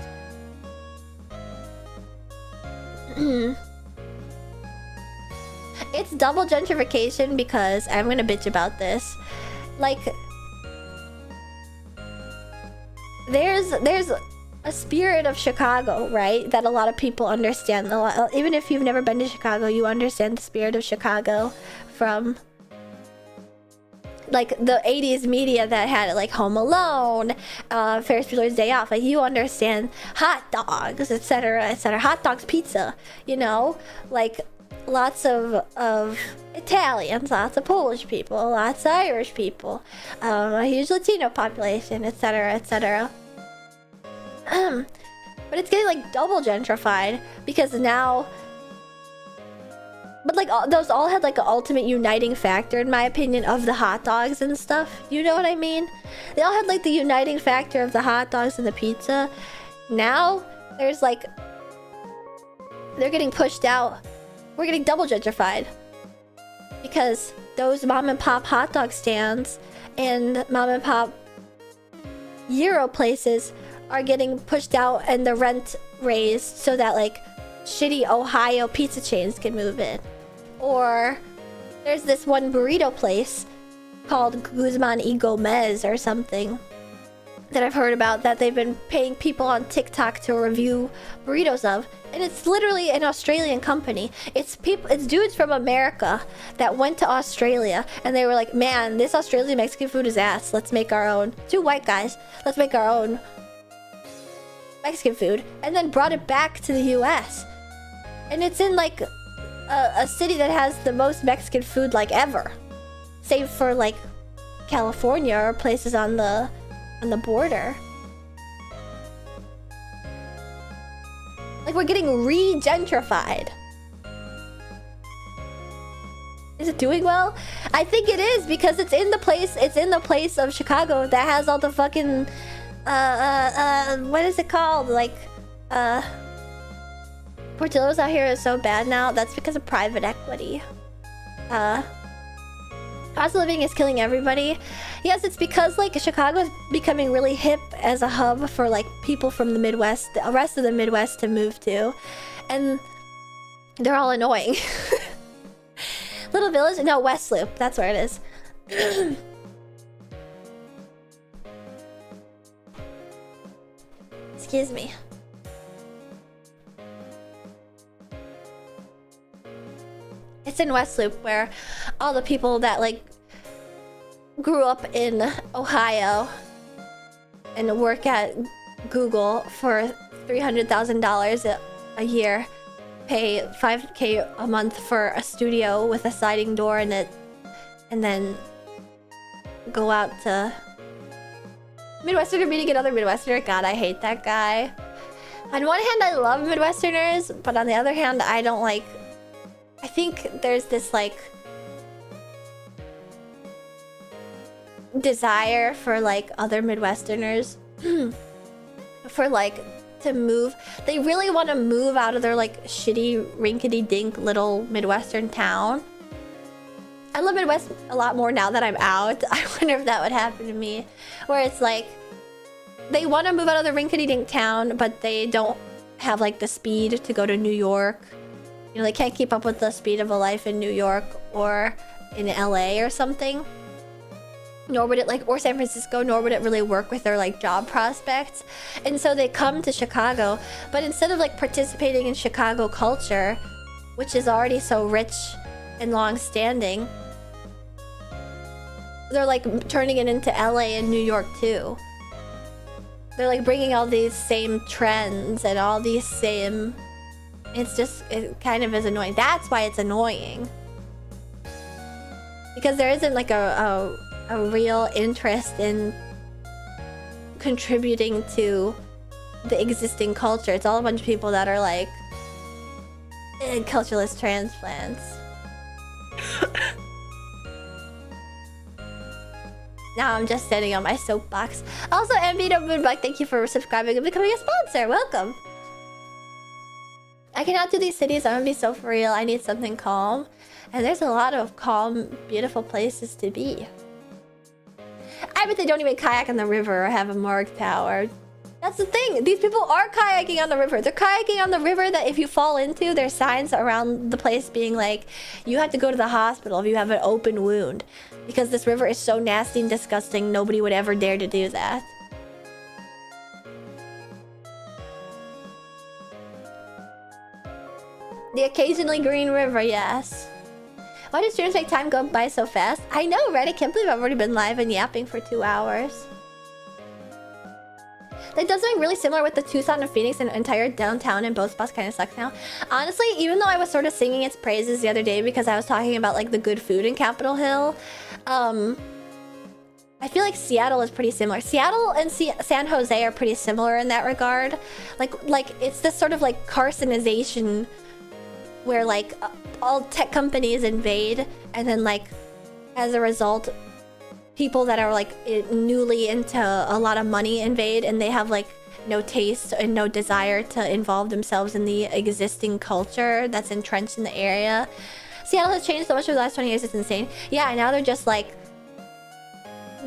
It's double gentrification because I'm gonna bitch about this. Like, there's a spirit of Chicago, right? That a lot of people understand. Even if you've never been to Chicago, you understand the spirit of Chicago from like the 80s media that had it, like Home Alone, Ferris Bueller's Day Off. Like, you understand hot dogs, etc., etc. Hot dogs, pizza, you know, like lots of Italians, lots of Polish people, lots of Irish people, a huge Latino population, etc., etc. But it's getting like double gentrified because now. But like those all had like an ultimate uniting factor, in my opinion, of the hot dogs and stuff. You know what I mean? They all had like the uniting factor of the hot dogs and the pizza. Now there's like, they're getting pushed out. We're getting double gentrified because those mom and pop hot dog stands and mom and pop gyro places are getting pushed out and the rent raised so that like shitty Ohio pizza chains can move in. Or there's this one burrito place called Guzman y Gomez or something that I've heard about that they've been paying people on TikTok to review burritos of, and it's literally an Australian company. It's dudes from America that went to Australia and they were like, man, this Australian Mexican food is ass, let's make our own. Two white guys, let's make our own Mexican food, and then brought it back to the US. And it's in like a city that has the most Mexican food like ever, save for like California or places on the border. Like, we're getting re-gentrified. Is it doing well? I think it is, because it's in the place of Chicago that has all the fucking what is it called? Like, Portillo's out here is so bad now. That's because of private equity. Cost of living is killing everybody. Yes, it's because like Chicago's becoming really hip as a hub for like people from the Midwest, the rest of the Midwest to move to, and they're all annoying. Little Village? No, West Loop. That's where it is. Excuse me. It's in West Loop, where all the people that like grew up in Ohio and work at Google for $300,000 a year pay $5K a month for a studio with a sliding door in it, and then go out to Midwesterner meeting another Midwesterner. God, I hate that guy. On one hand, I love Midwesterners, but on the other hand, I don't like... I think there's this, like... desire for, like, other Midwesterners for, like, to move. They really want to move out of their, like, shitty, rinkety-dink little Midwestern town. I love Midwest a lot more now that I'm out. I wonder if that would happen to me. Where it's like, they want to move out of the rinkety-dink town, but they don't have like the speed to go to New York. You know, they can't keep up with the speed of a life in New York or in LA or something. Nor would it like, or San Francisco, nor would it really work with their like job prospects. And so they come to Chicago, but instead of like participating in Chicago culture, which is already so rich and long-standing, they're like turning it into LA and New York too. They're like bringing all these same trends and all these same... It's just, it kind of is annoying. That's why it's annoying. Because there isn't like a real interest in contributing to the existing culture. It's all a bunch of people that are like cultureless transplants. Now I'm just standing on my soapbox. Also, MVO Moonbug, thank you for subscribing and becoming a sponsor. Welcome. I cannot do these cities. I'm gonna be so for real. I need something calm. And there's a lot of calm, beautiful places to be. I bet they don't even kayak on the river or have a morgue tower. That's the thing. These people are kayaking on the river. They're kayaking on the river that if you fall into, there's signs around the place being like, you have to go to the hospital if you have an open wound. Because this river is so nasty and disgusting, nobody would ever dare to do that. The occasionally green river, yes. Why does streams make time go by so fast? I know, right? I can't believe I've already been live and yapping for 2 hours. They does something really similar with the Tucson and Phoenix, and entire downtown in both spots kind of sucks now. Honestly, even though I was sort of singing its praises the other day because I was talking about like the good food in Capitol Hill, I feel like Seattle is pretty similar. Seattle and San Jose are pretty similar in that regard. Like it's this sort of like Carsonization where like all tech companies invade, and then like as a result people that are like newly into a lot of money invade, and they have like no taste and no desire to involve themselves in the existing culture that's entrenched in the area. Seattle has changed so much over the last 20 years, it's insane. Yeah, now they're just like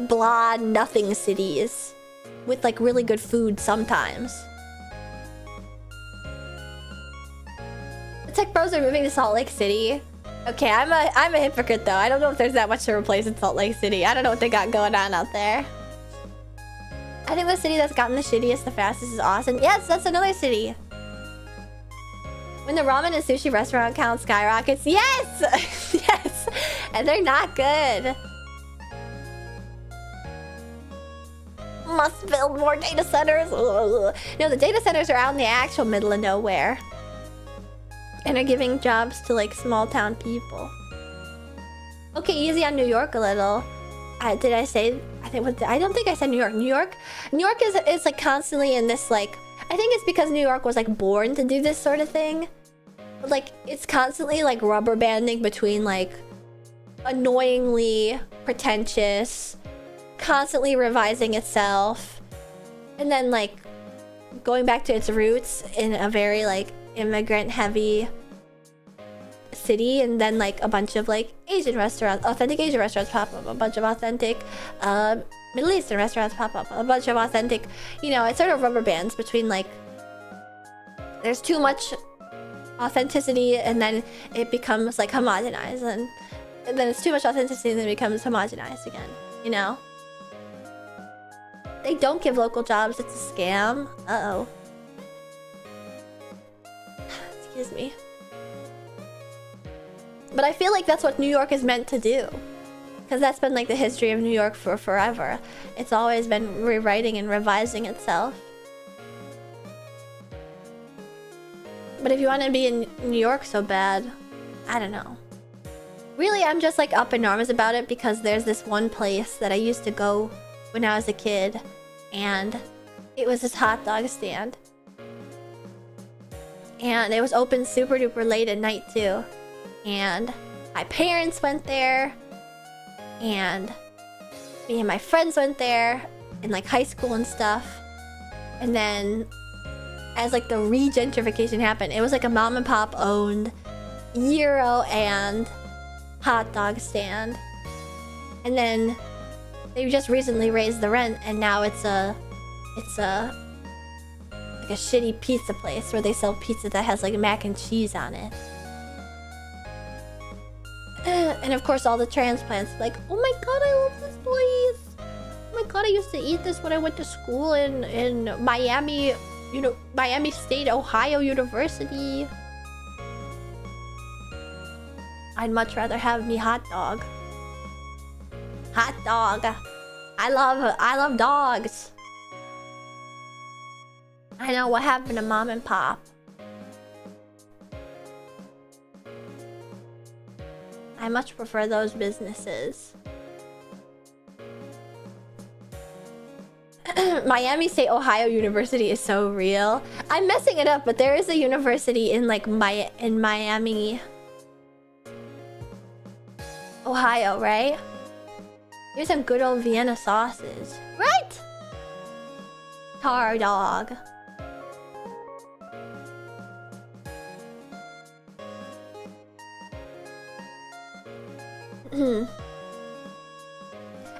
blah nothing cities with like really good food sometimes. Tech bros are moving to Salt Lake City. Okay, I'm a hypocrite though. I don't know if there's that much to replace in Salt Lake City. I don't know what they got going on out there. I think the city that's gotten the shittiest the fastest is Austin. Yes, that's another city. When the ramen and sushi restaurant count skyrockets. Yes! Yes! And they're not good. Must build more data centers. Ugh. No, the data centers are out in the actual middle of nowhere. And are giving jobs to like small town people. Okay, easy on New York a little. Did I say? I don't think I said New York. New York is like constantly in this like. I think it's because New York was like born to do this sort of thing. But like it's constantly like rubber banding between like annoyingly pretentious, constantly revising itself, and then like going back to its roots in a very like immigrant heavy city, and then like a bunch of like Asian restaurants, authentic Asian restaurants pop up, a bunch of authentic Middle Eastern restaurants pop up, a bunch of authentic, you know, it sort of rubber bands between like there's too much authenticity and then it becomes like homogenized, and then it's too much authenticity and then it becomes homogenized again, you know? They don't give local jobs, it's a scam. Uh-oh. Excuse me. But I feel like that's what New York is meant to do. Because that's been like the history of New York for forever. It's always been rewriting and revising itself. But if you want to be in New York so bad, I don't know. Really, I'm just like up in arms about it because there's this one place that I used to go when I was a kid. And it was this hot dog stand. And it was open super duper late at night too. And my parents went there. And me and my friends went there in like high school and stuff. And then as like the re-gentrification happened, it was like a mom and pop owned gyro and hot dog stand. And then they just recently raised the rent, and now it's a like a shitty pizza place where they sell pizza that has like mac and cheese on it. And of course all the transplants like, oh my god, I love this place. Oh my god, I used to eat this when I went to school in Miami, you know, Miami State, Ohio University. I'd much rather have me hot dog. Hot dog. I love dogs. I know what happened to mom and pop. I much prefer those businesses. Miami State, Ohio University is so real. I'm messing it up, but there is a university in like in Miami, Ohio, right? Here's some good old Vienna sausage, right? Tar dog.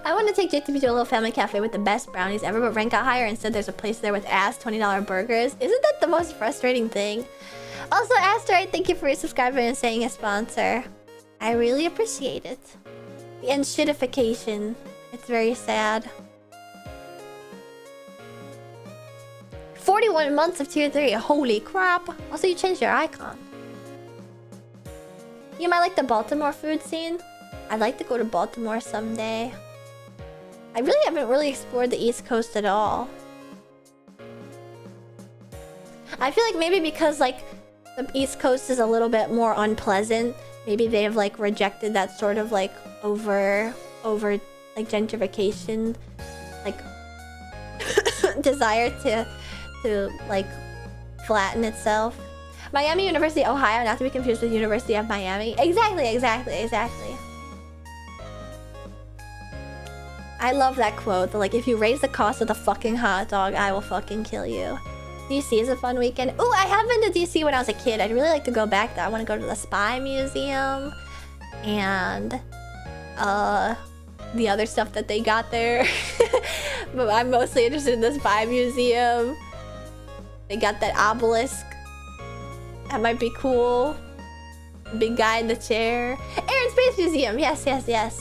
I want to take JTB to a little family cafe with the best brownies ever, but rank got higher. Instead, there's a place there with ass $20 burgers. Isn't that the most frustrating thing? Also, Asteroid, thank you for resubscribing and saying a sponsor. I really appreciate it. The shitification. It's very sad. 41 months of tier 3. Holy crap. Also, you changed your icon. You might like the Baltimore food scene. I'd like to go to Baltimore someday. I really haven't explored the East Coast at all. I feel like maybe because like the East Coast is a little bit more unpleasant, maybe they have like rejected that sort of like over like gentrification, like desire to like flatten itself. Miami University, Ohio, not to be confused with University of Miami. Exactly. I love that quote. Like, if you raise the cost of the fucking hot dog, I will fucking kill you. DC is a fun weekend. Ooh, I have been to DC when I was a kid. I'd really like to go back there. I want to go to the Spy Museum and the other stuff that they got there. But I'm mostly interested in the Spy Museum. They got that obelisk. That might be cool. Big guy in the chair. Air and Space Museum. Yes.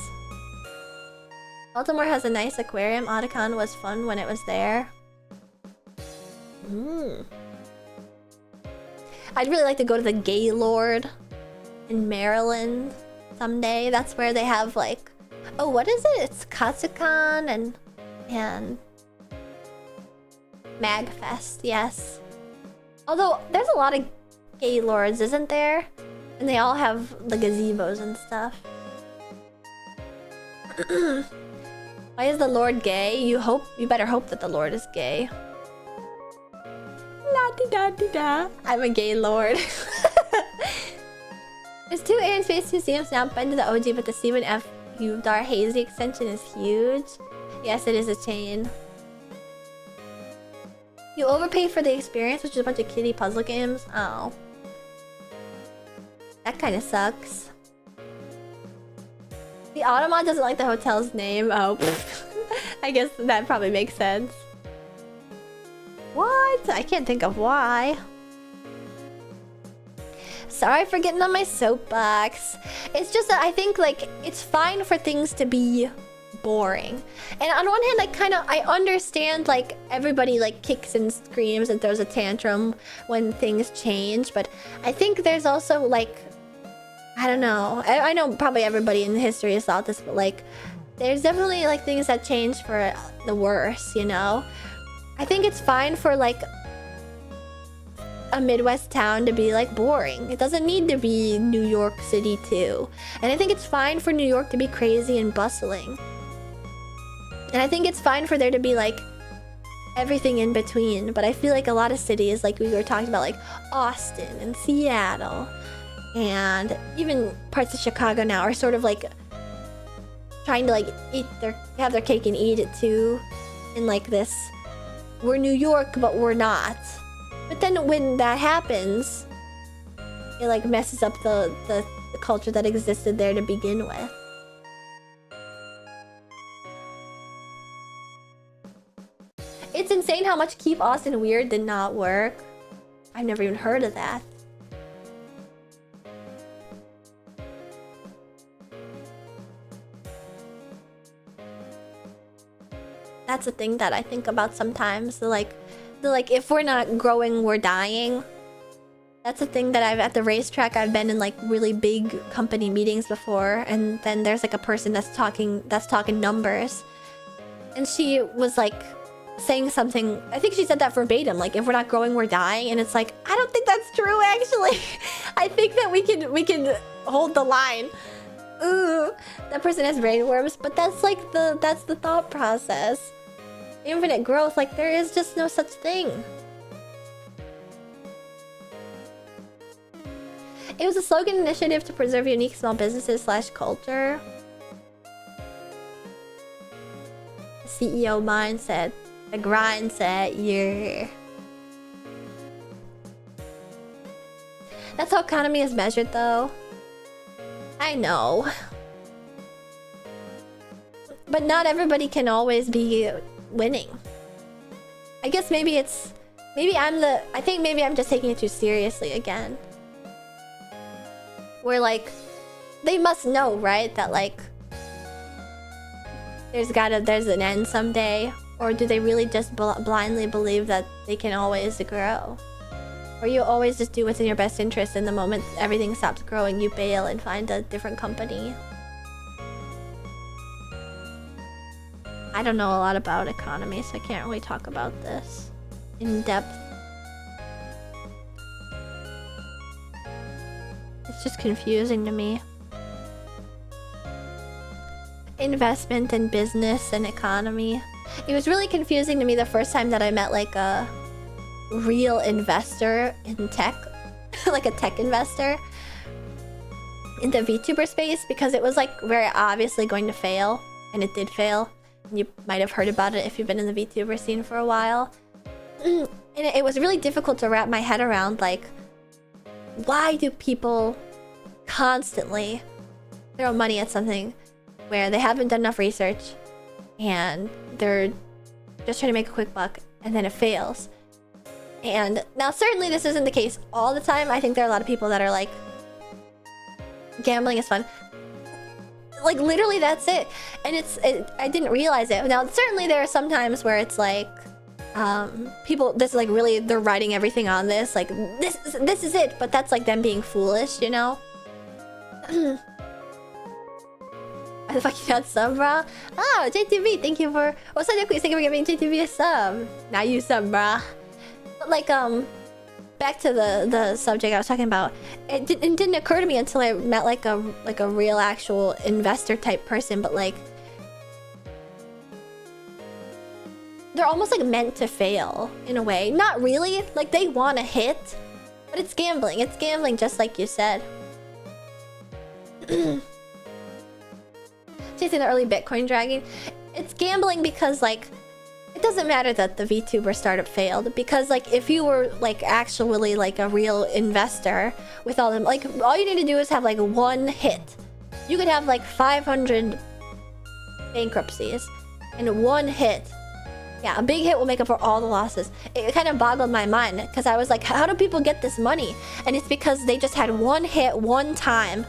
Baltimore has a nice aquarium. Otakon was fun when it was there. I'd really like to go to the Gaylord in Maryland someday. That's where they have like... Oh, what is it? It's Katsucon and Magfest, yes. Although, there's a lot of Gaylords, isn't there? And they all have the gazebos and stuff. Why is the Lord gay? You better hope that the Lord is gay. La-di-da-di-da. I'm a gay lord. There's 2 Air and Space Museums now. Been to the OG, but the Stephen F. Udar Hazy extension is huge. Yes, it is a chain. You overpay for the experience, which is a bunch of kiddie puzzle games. Oh. That kind of sucks. The Automod doesn't like the hotel's name. Oh, I guess that probably makes sense. What? I can't think of why. Sorry for getting on my soapbox. It's just that I think like it's fine for things to be boring. And on one hand, I understand like everybody like kicks and screams and throws a tantrum when things change, but I think there's also like, I don't know. I know probably everybody in history has thought this, but like there's definitely like things that change for the worse, you know? I think it's fine for like a Midwest town to be like boring. It doesn't need to be New York City too. And I think it's fine for New York to be crazy and bustling. And I think it's fine for there to be like everything in between. But I feel like a lot of cities, like we were talking about, like Austin and Seattle and even parts of Chicago now are sort of like trying to like have their cake and eat it too. In like this, we're New York, but we're not. But then when that happens, it like messes up the culture that existed there to begin with. It's insane how much Keep Austin Weird did not work. I've never even heard of that. That's a thing that I think about sometimes. The like if we're not growing, we're dying. That's a thing that at the racetrack, I've been in like really big company meetings before, and then there's like a person that's talking numbers, and she was like saying something. I think she said that verbatim, like if we're not growing, we're dying, and it's like I don't think that's true actually. I think that we can hold the line. Ooh, that person has brainworms, but that's like that's the thought process. Infinite growth, like there is just no such thing. It was a slogan initiative to preserve unique small businesses / culture. CEO mindset, the grind set, yeah. That's how economy is measured though. I know. But not everybody can always be winning. I guess maybe it's... I think maybe I'm just taking it too seriously again. Where like... They must know, right? That like... There's an end someday. Or do they really just blindly believe that they can always grow? Or you always just do what's in your best interest, and the moment everything stops growing, you bail and find a different company. I don't know a lot about economy, so I can't really talk about this in depth. It's just confusing to me. Investment and business and economy. It was really confusing to me the first time that I met like a real investor in tech. Like a tech investor in the VTuber space, because it was like very obviously going to fail, and it did fail. You might have heard about it if you've been in the VTuber scene for a while. And it was really difficult to wrap my head around, like, why do people constantly throw money at something where they haven't done enough research and they're just trying to make a quick buck, and then it fails. And now certainly this isn't the case all the time. I think there are a lot of people that are like, gambling is fun. Like literally that's it. And I didn't realize it. Now certainly there are some times where it's like people, this is like really, they're writing everything on this, like this is it, but that's like them being foolish, you know? I fucking got sub, brah. Oh, JTV, thank you for... What's up, thank you for giving JTV a sub. Now you sub, brah. But like, back to the subject I was talking about. It didn't occur to me until I met like a real actual investor type person, but like... They're almost like meant to fail, in a way. Not really, like they want to hit, but it's gambling. It's gambling just like you said. Chasing the early Bitcoin dragging. It's gambling because like it doesn't matter that the VTuber startup failed, because like if you were like actually like a real investor with all them, like all you need to do is have like one hit. You could have like 500 bankruptcies and one hit. Yeah, a big hit will make up for all the losses. It kind of boggled my mind because I was like, how do people get this money? And it's because they just had one hit one time.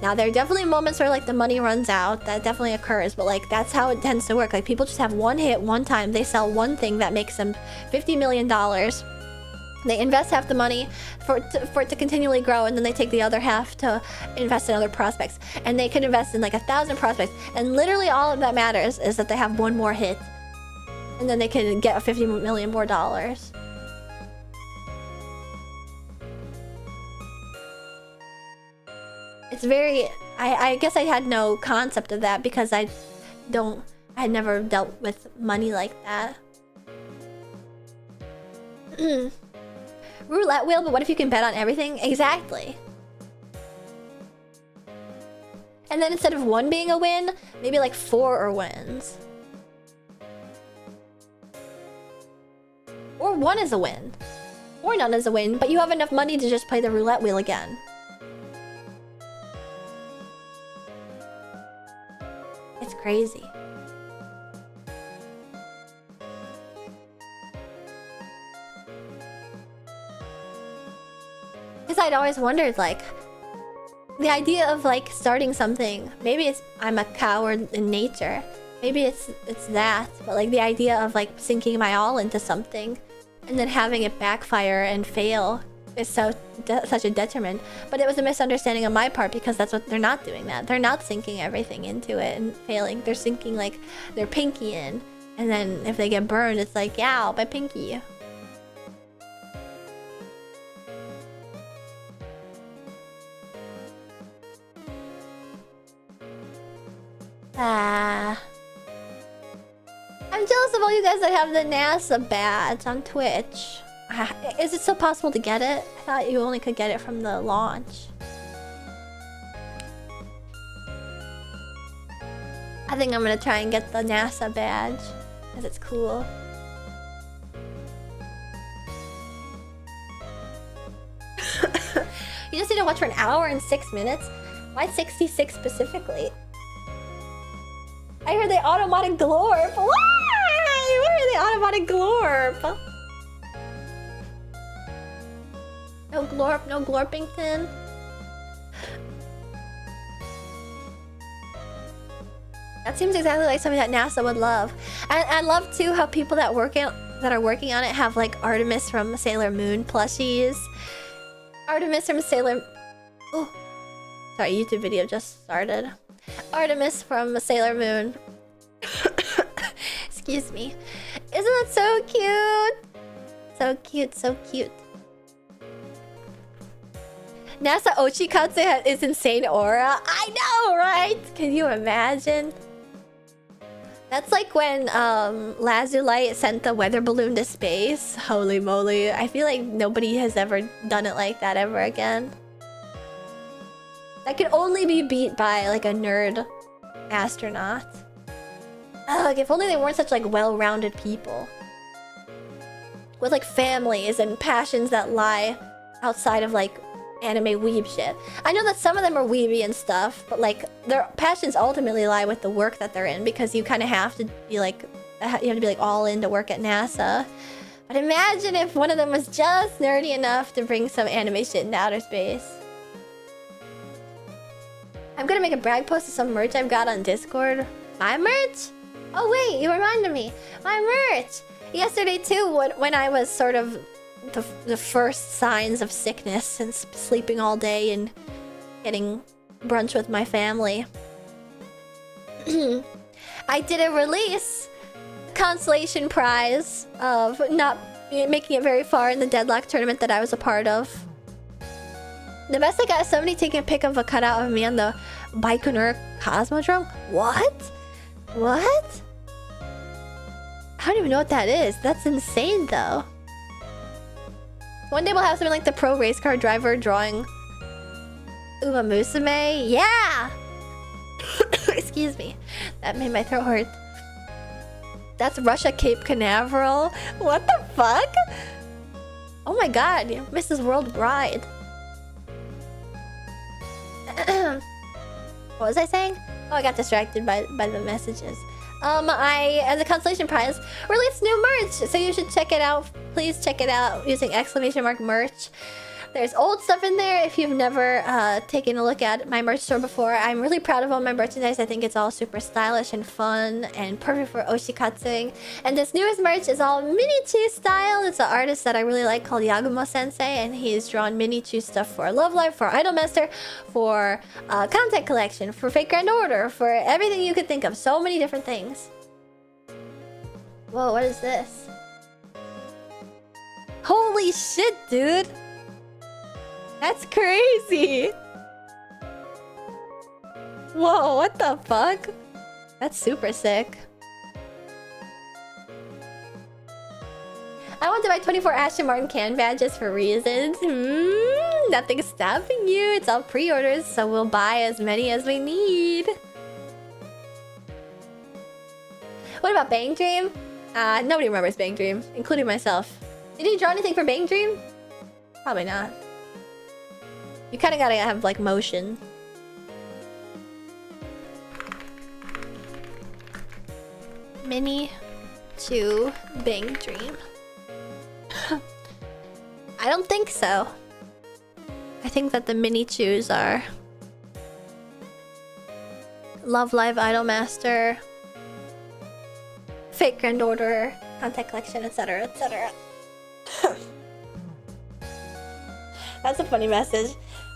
Now, there are definitely moments where, like, the money runs out. That definitely occurs. But, like, that's how it tends to work. Like, people just have one hit, one time. They sell one thing that makes them $50 million. They invest half the money for it to continually grow. And then they take the other half to invest in other prospects. And they could invest in, like, 1,000 prospects. And literally all of that matters is that they have one more hit. And then they can get $50 million more dollars. It's very... I guess I had no concept of that because I had never dealt with money like that. Roulette wheel, but what if you can bet on everything? Exactly. And then instead of one being a win, maybe like 4 are wins. Or 1 is a win. Or none is a win, but you have enough money to just play the roulette wheel again. It's crazy. Because I'd always wondered, like, the idea of, like, starting something. Maybe it's I'm a coward in nature. Maybe it's that. But, like, the idea of, like, sinking my all into something and then having it backfire and fail is such a detriment. But it was a misunderstanding on my part because that's what they're not doing. That they're not sinking everything into it and failing. They're sinking like their pinky in, and then if they get burned, it's like, yow, my pinky. I'm jealous of all you guys that have the NASA badge on Twitch. Is it still possible to get it? I thought you only could get it from the launch. I think I'm gonna try and get the NASA badge because it's cool. You just need to watch for an hour and 6 minutes? Why 66 specifically? I heard they automatic glorp. Why? Why are they automatic glorp? No glorp, no glorpington. That seems exactly like something that NASA would love. I love too how people that are working on it have like Artemis from Sailor Moon plushies. Artemis from Sailor... Oh, sorry, YouTube video just started. Artemis from Sailor Moon. Excuse me. Isn't that so cute? So cute, so cute. NASA Ochikatsu is insane aura. I know, right? Can you imagine? That's like when Lazulite sent the weather balloon to space. Holy moly. I feel like nobody has ever done it like that ever again. That could only be beat by like a nerd astronaut. Ugh, if only they weren't such like well-rounded people. With like families and passions that lie outside of like anime weeb shit. I know that some of them are weeby and stuff, but like their passions ultimately lie with the work that they're in, because you kind of have to be like, you have to be like all in to work at NASA. But imagine if one of them was just nerdy enough to bring some anime shit into outer space. I'm gonna make a brag post of some merch I've got on Discord. My merch? Oh wait, you reminded me. My merch! Yesterday too, when I was sort of the first signs of sickness and sleeping all day and getting brunch with my family. I did a release consolation prize of not making it very far in the deadlock tournament that I was a part of. The best I got is somebody taking a pic of a cutout of me on the Baikonur Cosmodrome. What? What? I don't even know what that is. That's insane though. One day we'll have something like the pro race car driver drawing Uma Musume. Yeah! Excuse me. That made my throat hurt. That's Russia Cape Canaveral. What the fuck? Oh my god, Mrs. World Bride. What was I saying? Oh, I got distracted by the messages. I, as a consolation prize, released new merch, so you should check it out. Please check it out using !merch. There's old stuff in there if you've never taken a look at my merch store before. I'm really proud of all my merchandise. I think it's all super stylish and fun and perfect for oshikatsuing. And this newest merch is all Minichu style. It's an artist that I really like called Yagumo Sensei, and he's drawn Minichu stuff for Love Live, for Idolmaster, for Content Collection, for Fake Grand Order, for everything you could think of. So many different things. Whoa, what is this? Holy shit, dude! That's crazy! Whoa, what the fuck? That's super sick. I want to buy 24 Aston Martin can badges for reasons. Nothing's stopping you. It's all pre-orders, so we'll buy as many as we need. What about Bang Dream? Nobody remembers Bang Dream, including myself. Did you draw anything for Bang Dream? Probably not. You kind of gotta have like motion. Mini Chew Bang Dream. I don't think so. I think that the mini chews are Love Live Idolmaster, Fake Grand Order, Content Collection, etc., etc. That's a funny message.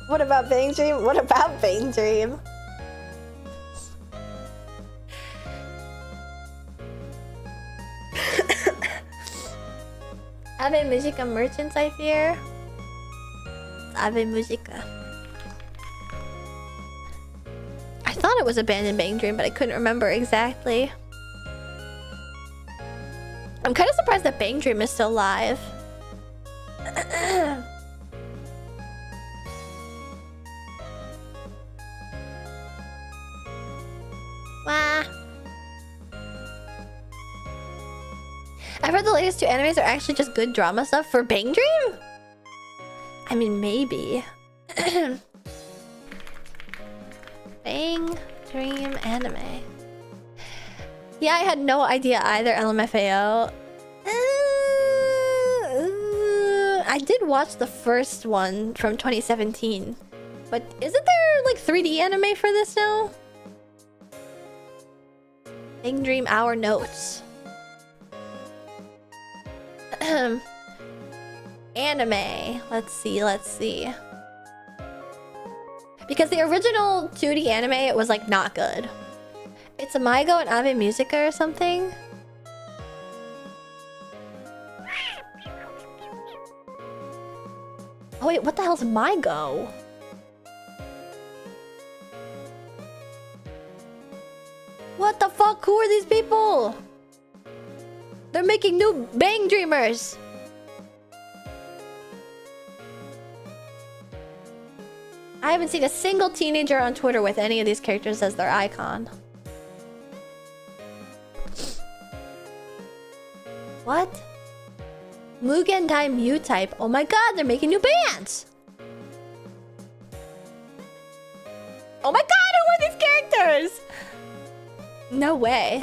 What about Bang Dream? What about Bang Dream? Ave Musica merchants, I fear. Ave Musica. I thought it was Abandoned Bang Dream, but I couldn't remember exactly. I'm kind of surprised that Bang Dream is still live. Wah. I've heard the latest 2 animes are actually just good drama stuff for Bang Dream? I mean, maybe. Bang Dream anime. Yeah, I had no idea either, LMFAO. I did watch the first one from 2017. But isn't there like 3D anime for this now? Big Dream Hour Notes. Anime. Let's see. Because the original 2D anime, it was like not good. It's a Maigo and Ave Musica or something. Oh wait, what the hell's Maigo? What the fuck? Who are these people? They're making new Bang Dreamers. I haven't seen a single teenager on Twitter with any of these characters as their icon. What? Mugen Dai Mew type. Oh my god, they're making new bands! Oh my god, who are these characters? No way.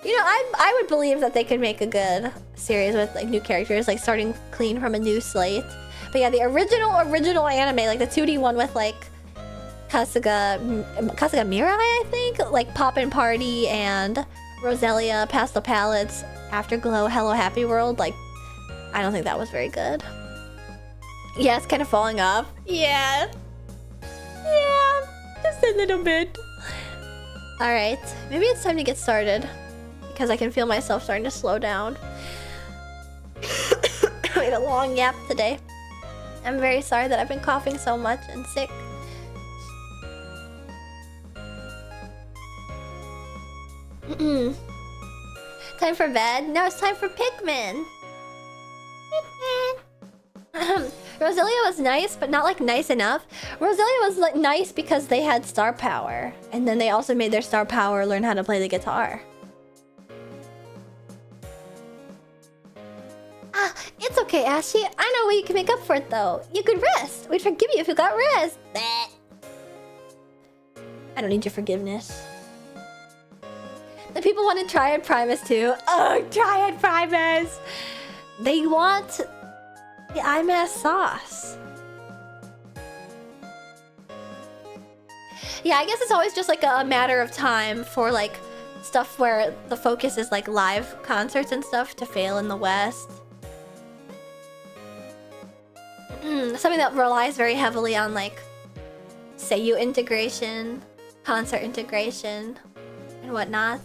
You know, I would believe that they could make a good series with like new characters, like starting clean from a new slate. But yeah, the original anime, like the 2D one with like Kasuga Mirai, I think? Like Poppin' Party and Roselia, Pastel Palettes, Afterglow, Hello Happy World. Like, I don't think that was very good. Yeah, it's kind of falling off. Yeah. Yeah, just a little bit. Alright, maybe it's time to get started. Because I can feel myself starting to slow down. I had a long yap today. I'm very sorry that I've been coughing so much and sick. Time for bed? No, it's time for Pikmin! Pikmin! Roselia was nice, but not like nice enough. Roselia was like nice because they had star power. And then they also made their star power learn how to play the guitar. Ah, it's okay, Ashy. I know what you can make up for it, though. You could rest. We'd forgive you if you got rest. Bleh. I don't need your forgiveness. The people wanted Triad Primus, too. Oh, Triad Primus! They want the IMAS sauce. Yeah, I guess it's always just like a matter of time for like stuff where the focus is like live concerts and stuff to fail in the West. Something that relies very heavily on like Seiyu integration, concert integration, and whatnot.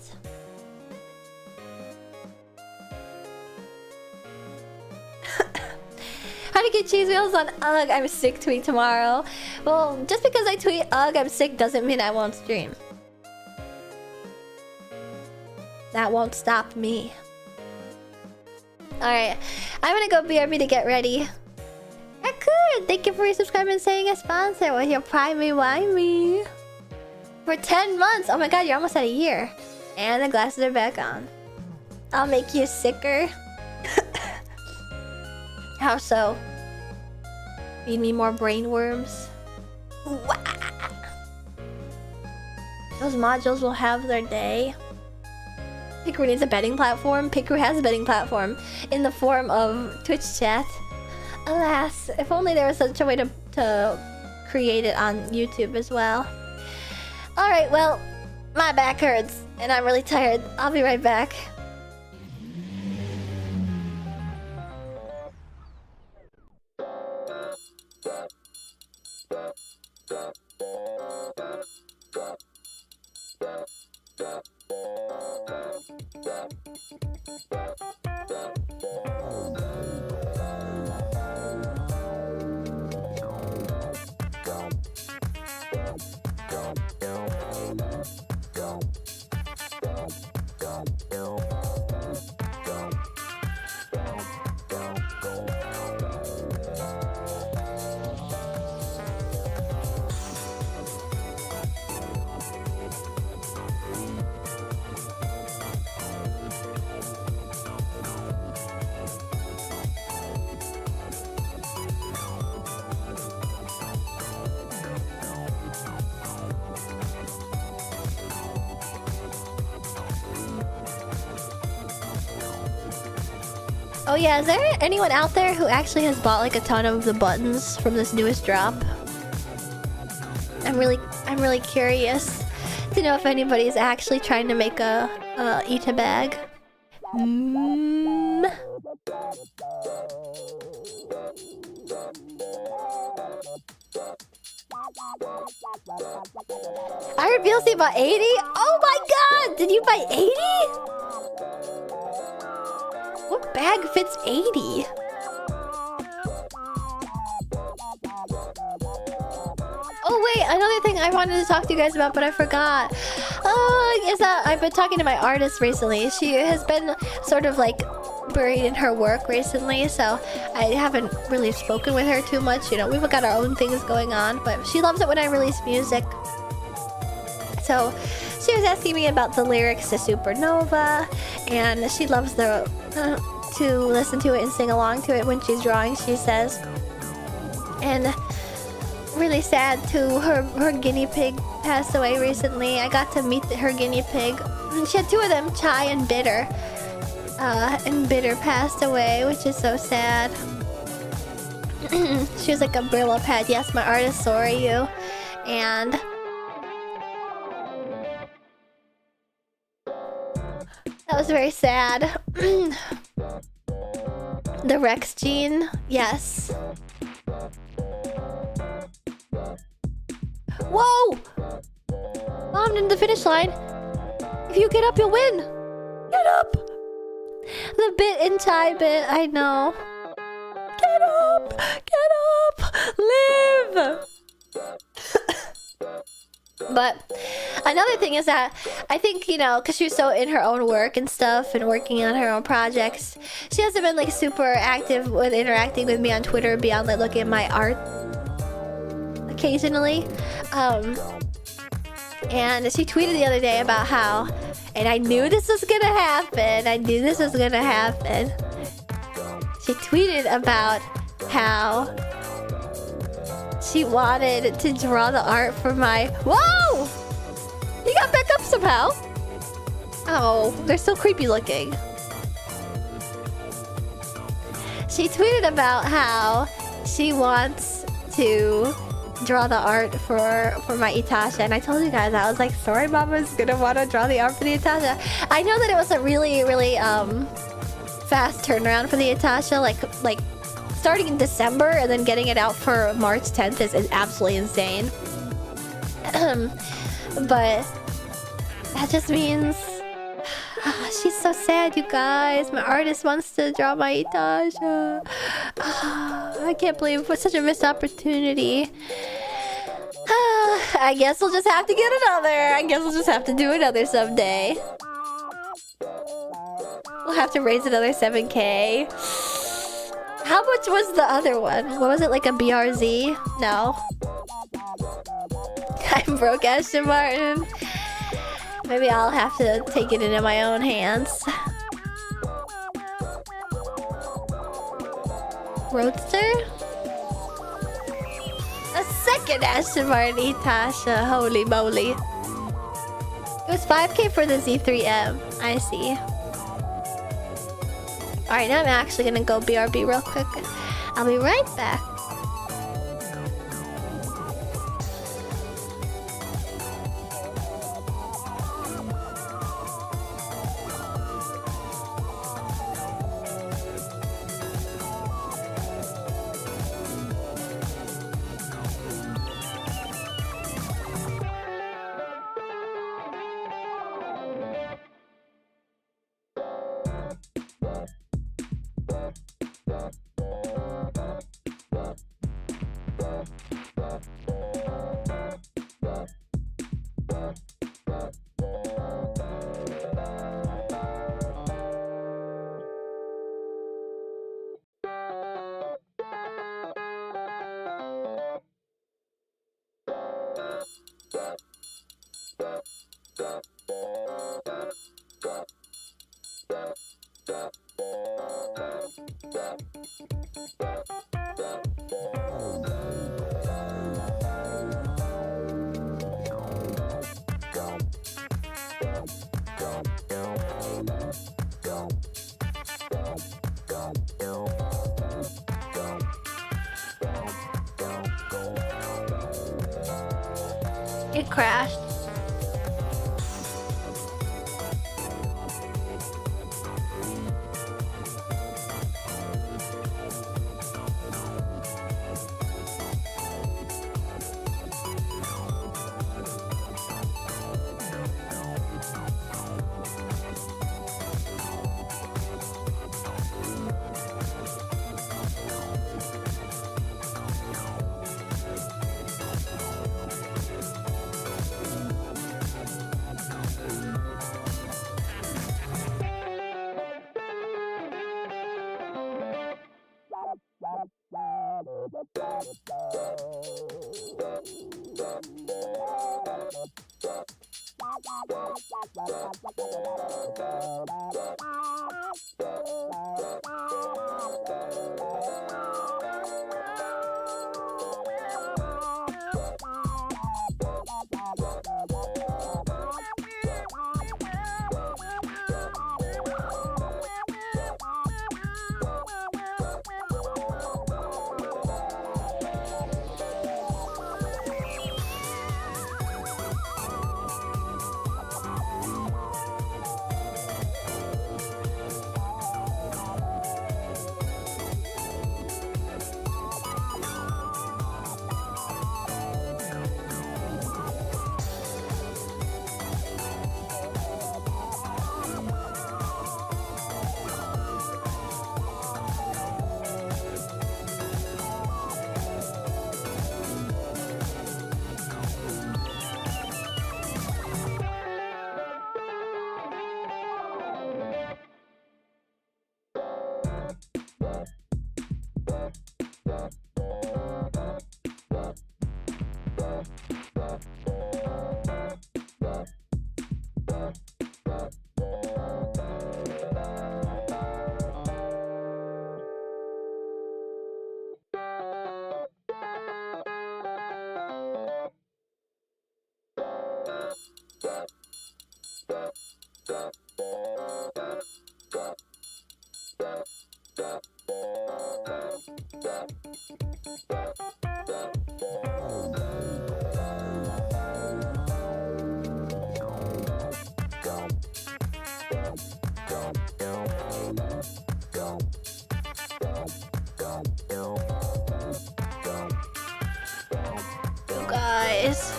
How to get cheese wheels on Ugh, I'm sick tweet tomorrow. Well, just because I tweet Ugh, I'm sick doesn't mean I won't stream. That won't stop me. Alright, I'm gonna go BRB to get ready. Good. Thank you for resubscribing and saying a sponsor with your primey wimey. For 10 months. Oh my god, you're almost at a year. And the glasses are back on. I'll make you sicker. How so? Feed me more brain worms. Those modules will have their day. Pickeroo needs a betting platform. Pickeroo has a betting platform in the form of Twitch chat. Alas, if only there was such a way to create it on YouTube as well. Alright, well, my back hurts and I'm really tired. I'll be right back. Oh yeah, is there anyone out there who actually has bought like a ton of the buttons from this newest drop? I'm really curious to know if anybody's actually trying to make a eat a bag. I heard BLC bought 80? Oh my god! Did you buy 80? What bag fits 80? Oh wait, another thing I wanted to talk to you guys about, but I forgot. Is that I've been talking to my artist recently. She has been sort of like buried in her work recently, so I haven't really spoken with her too much. You know, we've got our own things going on, but she loves it when I release music. So she was asking me about the lyrics to Supernova, and she loves the to listen to it and sing along to it when she's drawing, she says. And really sad too, her guinea pig passed away recently. I got to meet her guinea pig. She had two of them, Chai and Bitter. And Bitter passed away, which is so sad. She was like a Brillo pet. Yes, my artist Soryu. And that was very sad. The Rex gene, yes. Whoa! Mom, in the finish line. If you get up, you'll win. Get up! The bit in Chai bit, I know. Get up! Get up! Live! But another thing is that I think, you know, because she's so in her own work and stuff and working on her own projects, she hasn't been like super active with interacting with me on Twitter beyond like looking at my art occasionally. And she tweeted the other day about how, and I knew this was gonna happen. I knew this was gonna happen. She tweeted about how she wanted to draw the art for my... Whoa! You got back up somehow. Oh, they're so creepy looking. She tweeted about how she wants to draw the art for my Itasha, and I told you guys, I was like, sorry, Mama's gonna want to draw the art for the Itasha. I know that it was a really fast turnaround for the Itasha, like starting in December and then getting it out for March 10th is absolutely insane. But that just means she's so sad, you guys. My artist wants to draw my Itasha. I can't believe it was such a missed opportunity. I guess we'll just have to get another. I guess we'll just have to do another someday. We'll have to raise another 7K. How much was the other one? What was it, like a BRZ? No. I'm broke, Ashton Martin. Maybe I'll have to take it into my own hands. Roadster? A second Ashton Martin Itasha. Holy moly. It was 5K for the Z3M. I see. Alright, now I'm actually gonna go BRB real quick. I'll be right back. it crashed. Guys,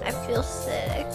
I feel sick.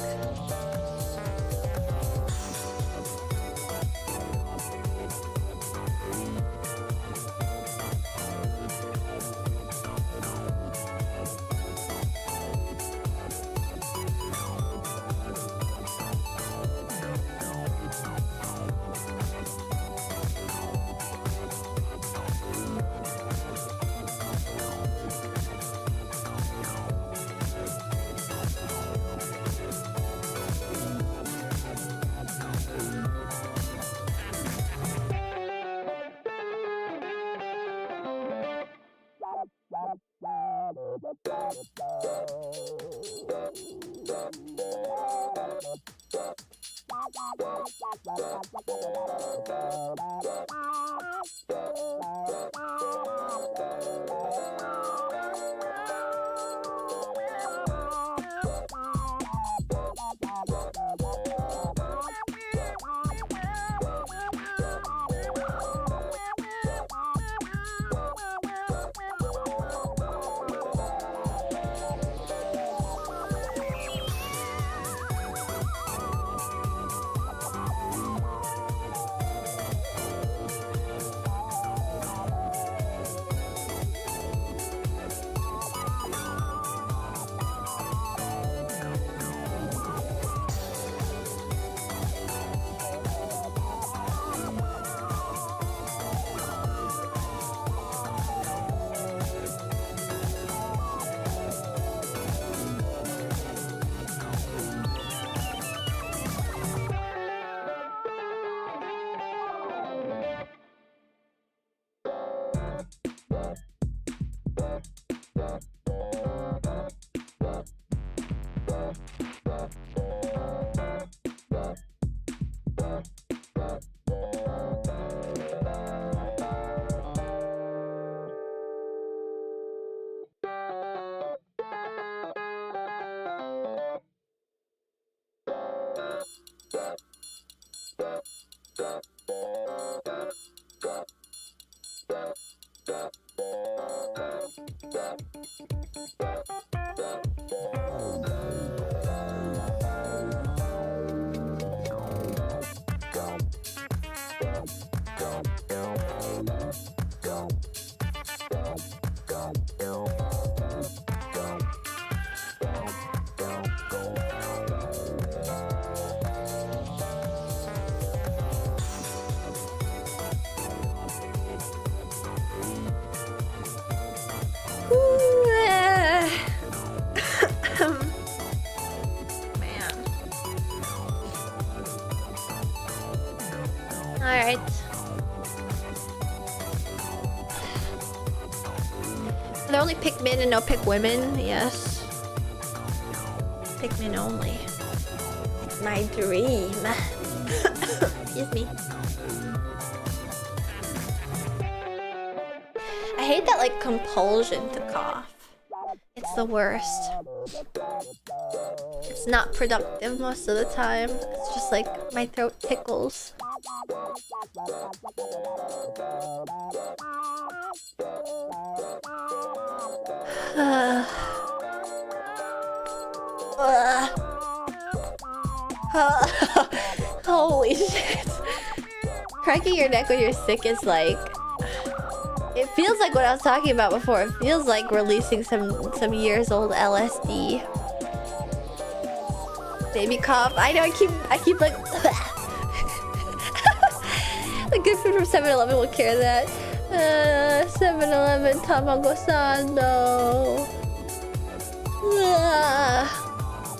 Man. Alright. Are there only Pikmin and no Pikwomen? Yes. Pikmin only. My dream. Excuse me. I hate that like compulsion to cough. It's the worst. It's not productive most of the time. It's just like my throat tickles. Holy shit. Cracking your neck when you're sick is like... It feels like what I was talking about before. It feels like releasing some years old LSD. Baby cough. I know, I keep like... The good food from 7-Eleven will cure that. 7-Eleven Tamago Sando.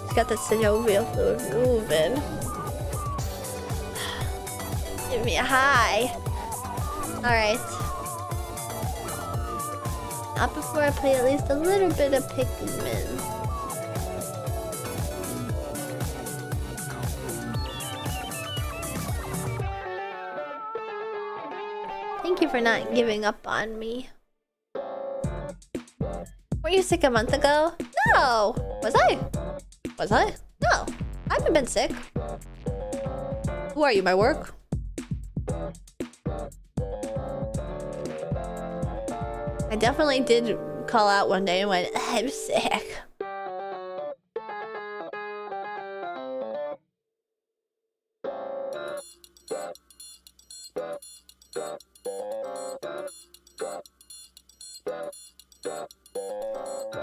She's got the synovial fluid moving. Give me a high. Alright. Not before I play at least a little bit of Pikmin. Thank you for not giving up on me. Were you sick a month ago? No! Was I? Was I? No. I haven't been sick. Who are you, my work? I definitely did call out one day and went, I'm sick.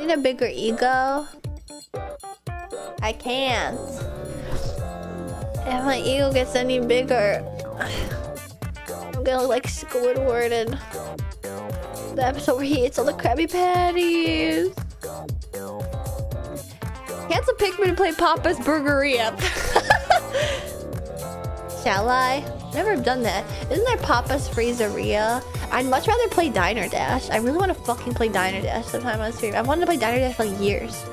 Need a bigger ego? I can't. If my ego gets any bigger, I'm gonna look like Squidward and the episode where he eats all the Krabby Patties. Cancel Pikmin and play Papa's Burgeria. Shall I? Never done that. Isn't there Papa's Freezeria? I'd much rather play Diner Dash. I really want to fucking play Diner Dash sometime on stream. I've wanted to play Diner Dash for like years.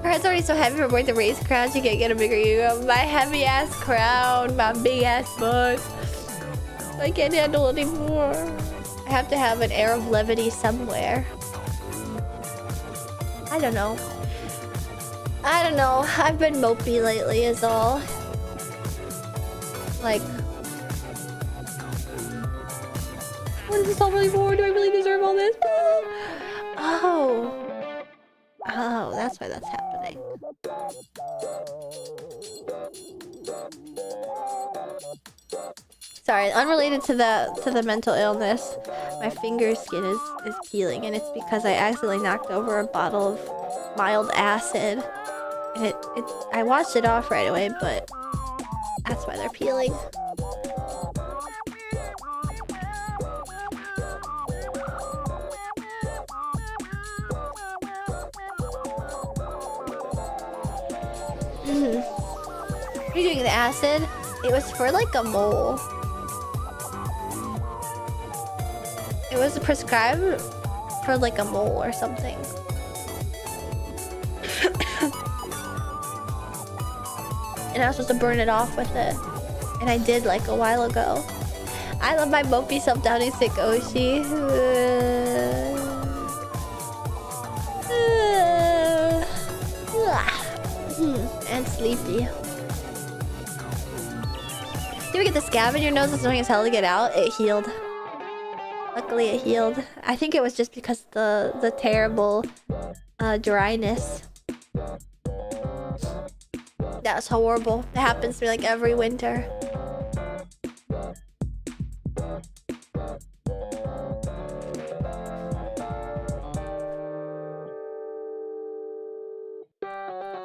Her head's already so heavy for going to raise crowns. You can't get a bigger ego. My heavy ass crown, my big ass butt. I can't handle anymore. I have to have an air of levity somewhere. I don't know. I don't know. I've been mopey lately is all. Like... What is this all really for? Do I really deserve all this? Oh. Oh, that's why that's happening. Sorry, unrelated to the mental illness. My finger skin is peeling, and it's because I accidentally knocked over a bottle of mild acid. And I washed it off right away, but that's why they're peeling. What are you doing, the acid? It was for like a mole. It was prescribed for like a mole or something. And I was supposed to burn it off with it. And I did like a while ago. I love my mopey self-doubting sick Oshi. And sleepy. You ever get the scab in your nose that's annoying as hell to get out? It healed. Luckily it healed. I think it was just because the terrible dryness. That was horrible. It happens to me like every winter.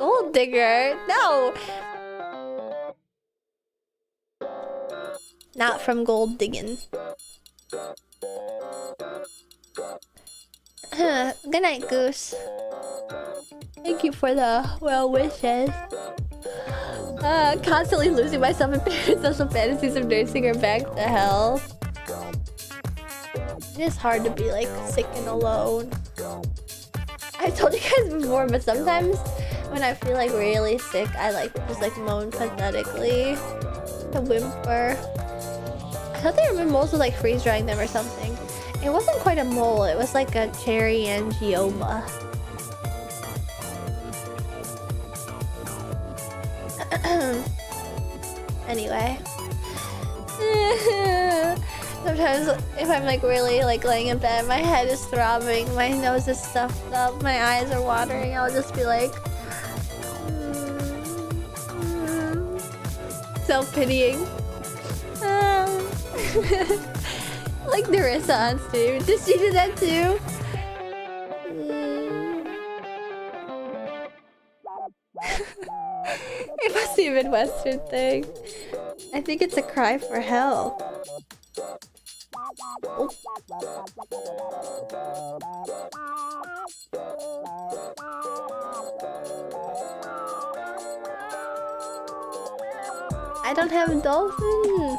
Gold digger? No! Not from gold digging. Good night, Goose. Thank you for the well wishes. Constantly losing myself in parasocial fantasies of nursing her back to health. It is hard to be like sick and alone. I told you guys before, but sometimes when I feel like really sick, I like just like moan pathetically. To whimper. I thought they were moles with like freeze drying them or something. It wasn't quite a mole, it was like a cherry angioma. Anyway. Sometimes if I'm like really like laying in bed, my head is throbbing, my nose is stuffed up, my eyes are watering, I'll just be like self-pitying. Like Narissa on stream. Did she do that too? It must be a Midwestern thing. I think it's a cry for help. Oh. I don't have a dolphin.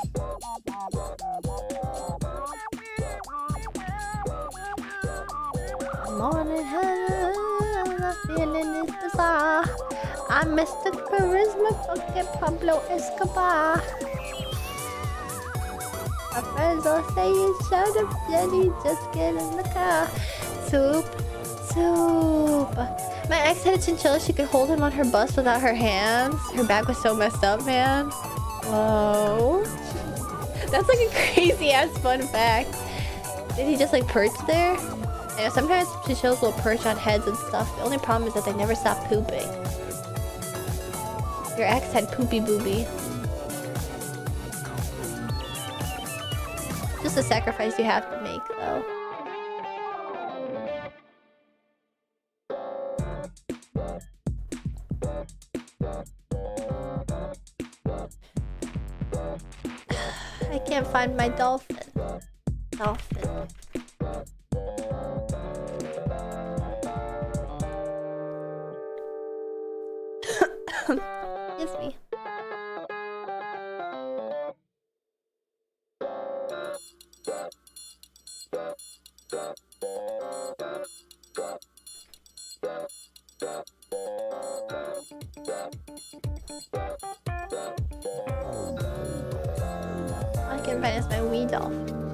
Morning, I'm feeling is bizarre. I'm Mr. Charisma, fucking Pablo Escobar. My friends all say you shut up, Jenny, just get in the car. Soup, soup. My ex had a chinchilla, she could hold him on her bus without her hands. Her back was so messed up, man. Whoa. That's like a crazy ass fun fact. Did he just like perch there? Yeah, sometimes chinchillas will perch on heads and stuff. The only problem is that they never stop pooping. Your ex had poopy booby. Just a sacrifice you have to make, though. I can't find my dolphin. Dolphin. Excuse me. I can find is my wee dolphin.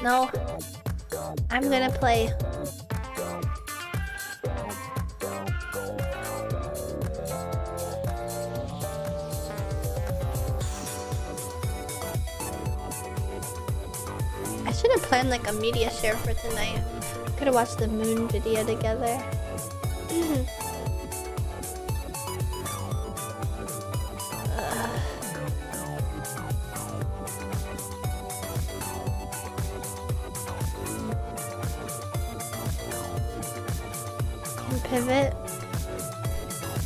No. I'm gonna play. I should have planned like a media share for tonight. Could have watched the moon video together. Pivot?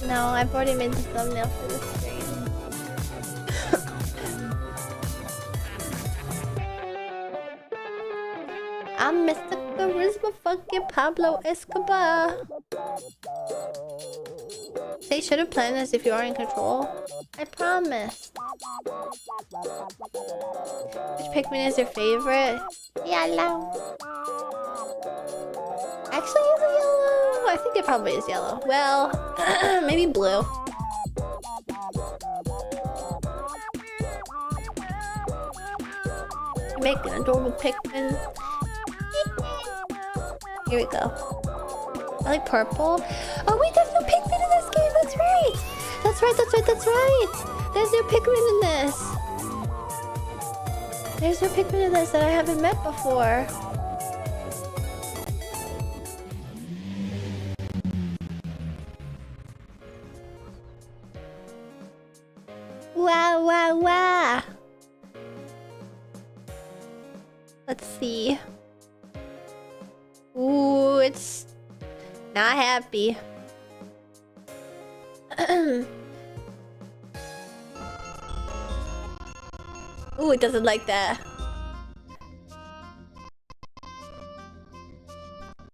No, I've already made the thumbnail for the stream. I'm Mr. Charisma fucking Pablo Escobar. They should have planned this if you are in control. I promise. Which Pikmin is your favorite? Yellow. Actually, is it yellow? I think it probably is yellow. Well, maybe blue. Make an adorable Pikmin. Here we go. I like purple. Oh wait, there's no that's right, that's right, that's right! There's new Pikmin in this! There's new Pikmin in this that I haven't met before. Wow, wow, wow! Let's see. Ooh, it's not happy. Ooh, it doesn't like that.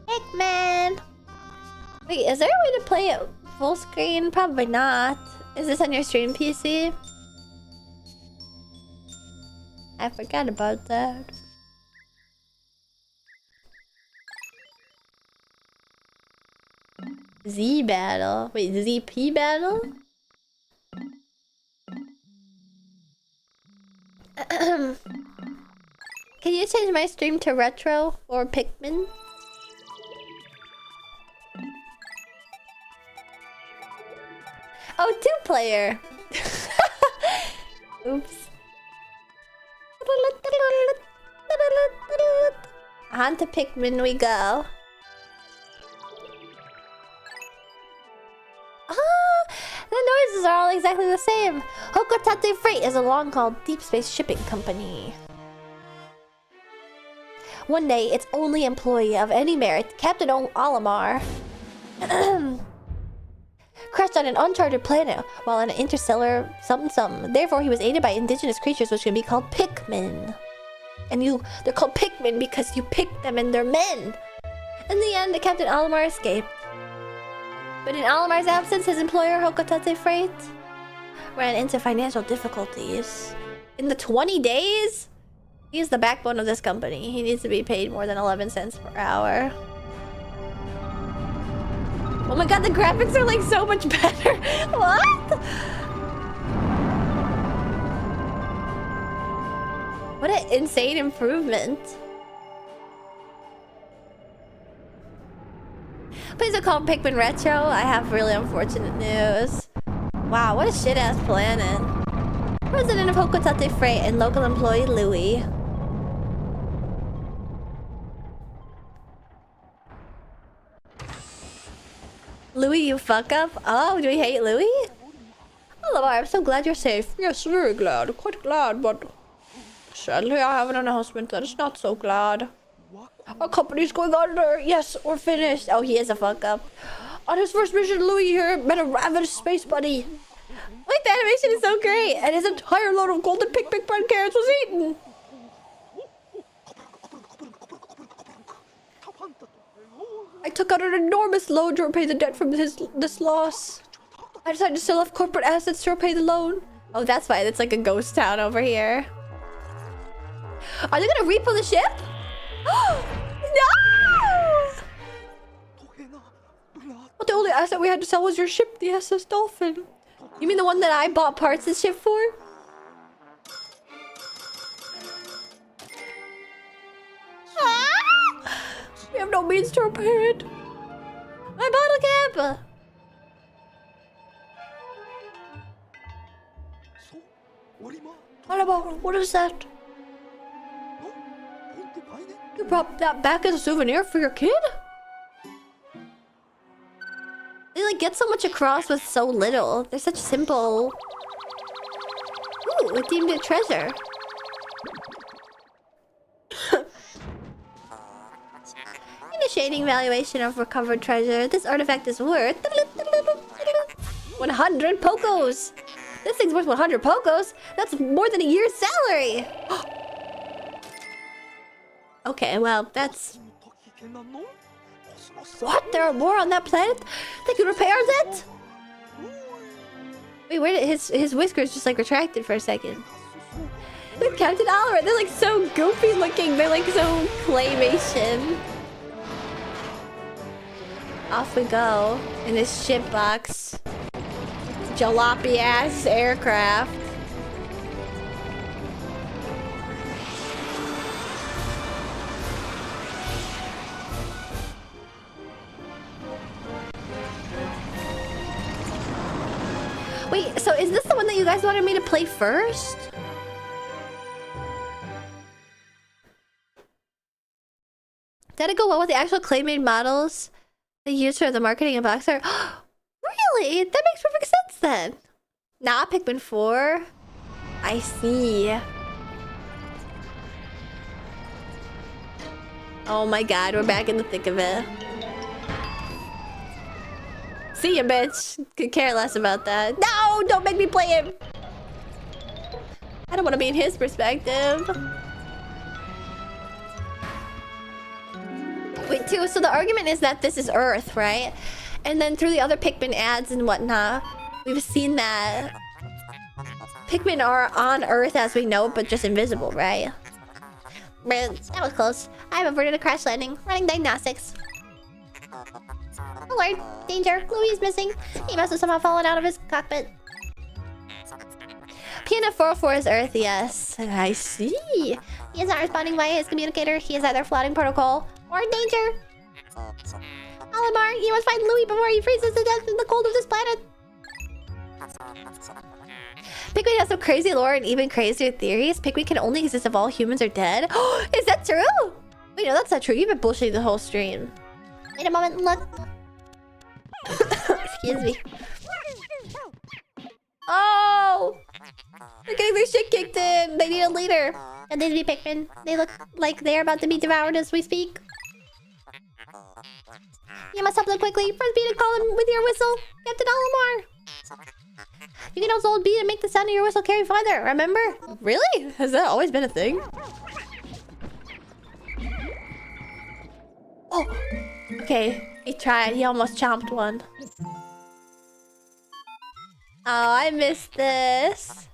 Pikmin! Wait, is there a way to play it full screen? Probably not. Is this on your stream PC? I forgot about that. Z battle? Wait, ZP battle? Can you change my stream to retro or Pikmin? Oh, 2-player! Oops. On to Pikmin we go. The noises are all exactly the same. Hokotate Freight is a long-haul deep space shipping company. One day, its only employee of any merit, Captain Olimar, crashed on an uncharted planet while on an interstellar something. Therefore, he was aided by indigenous creatures which can be called Pikmin. And they're called Pikmin because you pick them and they're men. In the end, the Captain Olimar escaped. But in Olimar's absence, his employer, Hokotate Freight, ran into financial difficulties. In the 20 days? He's the backbone of this company. He needs to be paid more than 11 cents per hour. Oh my god, the graphics are like so much better. What? What an insane improvement. Please don't call Pikmin Retro. I have really unfortunate news. Wow, what a shit-ass planet. President of Hokotate Freight and local employee Louis. Louis, you fuck up? Oh, do we hate Louis? Hello, I'm so glad you're safe. Yes, very glad. Quite glad, but sadly I have an announcement that is not so glad. Our company's going under. Yes, we're finished. Oh, he is a fuck up. On his first mission, Louis here met a ravenous space buddy. Wait, the animation is so great. And his entire load of golden Pikmin bread carrots was eaten. I took out an enormous loan to repay the debt from this loss. I decided to sell off corporate assets to repay the loan. Oh, that's why it's like a ghost town over here. Are they gonna repo the ship? No! But the only asset we had to sell was your ship, the SS Dolphin. You mean the one that I bought parts of the ship for? Ah! We have no means to repair it. My bottle cap! What is that? You brought that back as a souvenir for your kid? They like get so much across with so little. They're such simple. Ooh, we deemed it treasure. Initiating valuation of recovered treasure. This artifact is worth 100 Pokos. This thing's worth 100 Pokos? That's more than a year's salary! Okay, well, that's... What? There are more on that planet? They can repair that? Wait, where did his whiskers just like retracted for a second? With Captain Oliver, they're like so goofy looking. They're like so claymation. Off we go in this ship box. Jalopy ass aircraft. Wait, you guys wanted me to play first? Did it go well with the actual clay-made models they used for the marketing and box art? Really? That makes perfect sense then. Not Pikmin 4. I see. Oh my god, we're back in the thick of it. See ya, bitch. Could care less about that. No, don't make me play him. I don't want to be in his perspective. Wait, too, so the argument is that this is Earth, right? And then through the other Pikmin ads and whatnot, we've seen that Pikmin are on Earth as we know, but just invisible, right? Man, that was close. I've averted a crash landing. Running diagnostics. Alert! Danger! Louis is missing. He must have somehow fallen out of his cockpit. PNF 404 is Earth, yes. I see. He is not responding via his communicator. He is either flouting protocol or in danger. Alamar, you must find Louis before he freezes to death in the cold of this planet. Pikmin has some crazy lore and even crazier theories. Pikmin can only exist if all humans are dead. Is that true? Wait, no, that's not true. You've been bullshitting the whole stream. Wait a moment, look. Excuse me. Oh! They're getting their shit kicked in. They need a leader. And these be Pikmin. They look like they're about to be devoured as we speak. You must help them quickly. Press B to call him with your whistle. Captain Alamar. You can also hold B to make the sound of your whistle carry farther, remember? Really? Has that always been a thing? Oh! Okay, he tried. He almost chomped one. Oh, I missed this.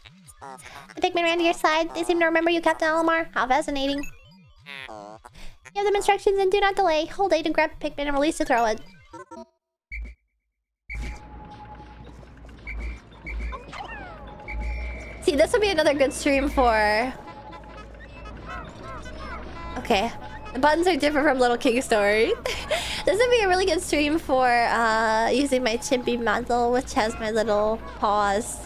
The Pikmin ran to your side. They seem to remember you, Captain Alamar. How fascinating. Give them instructions and do not delay. Hold A to grab Pikmin and release to throw it. See, this would be another good stream for... Okay. The buttons are different from Little King Story. This would be a really good stream for using my chimpy muzzle, which has my little paws.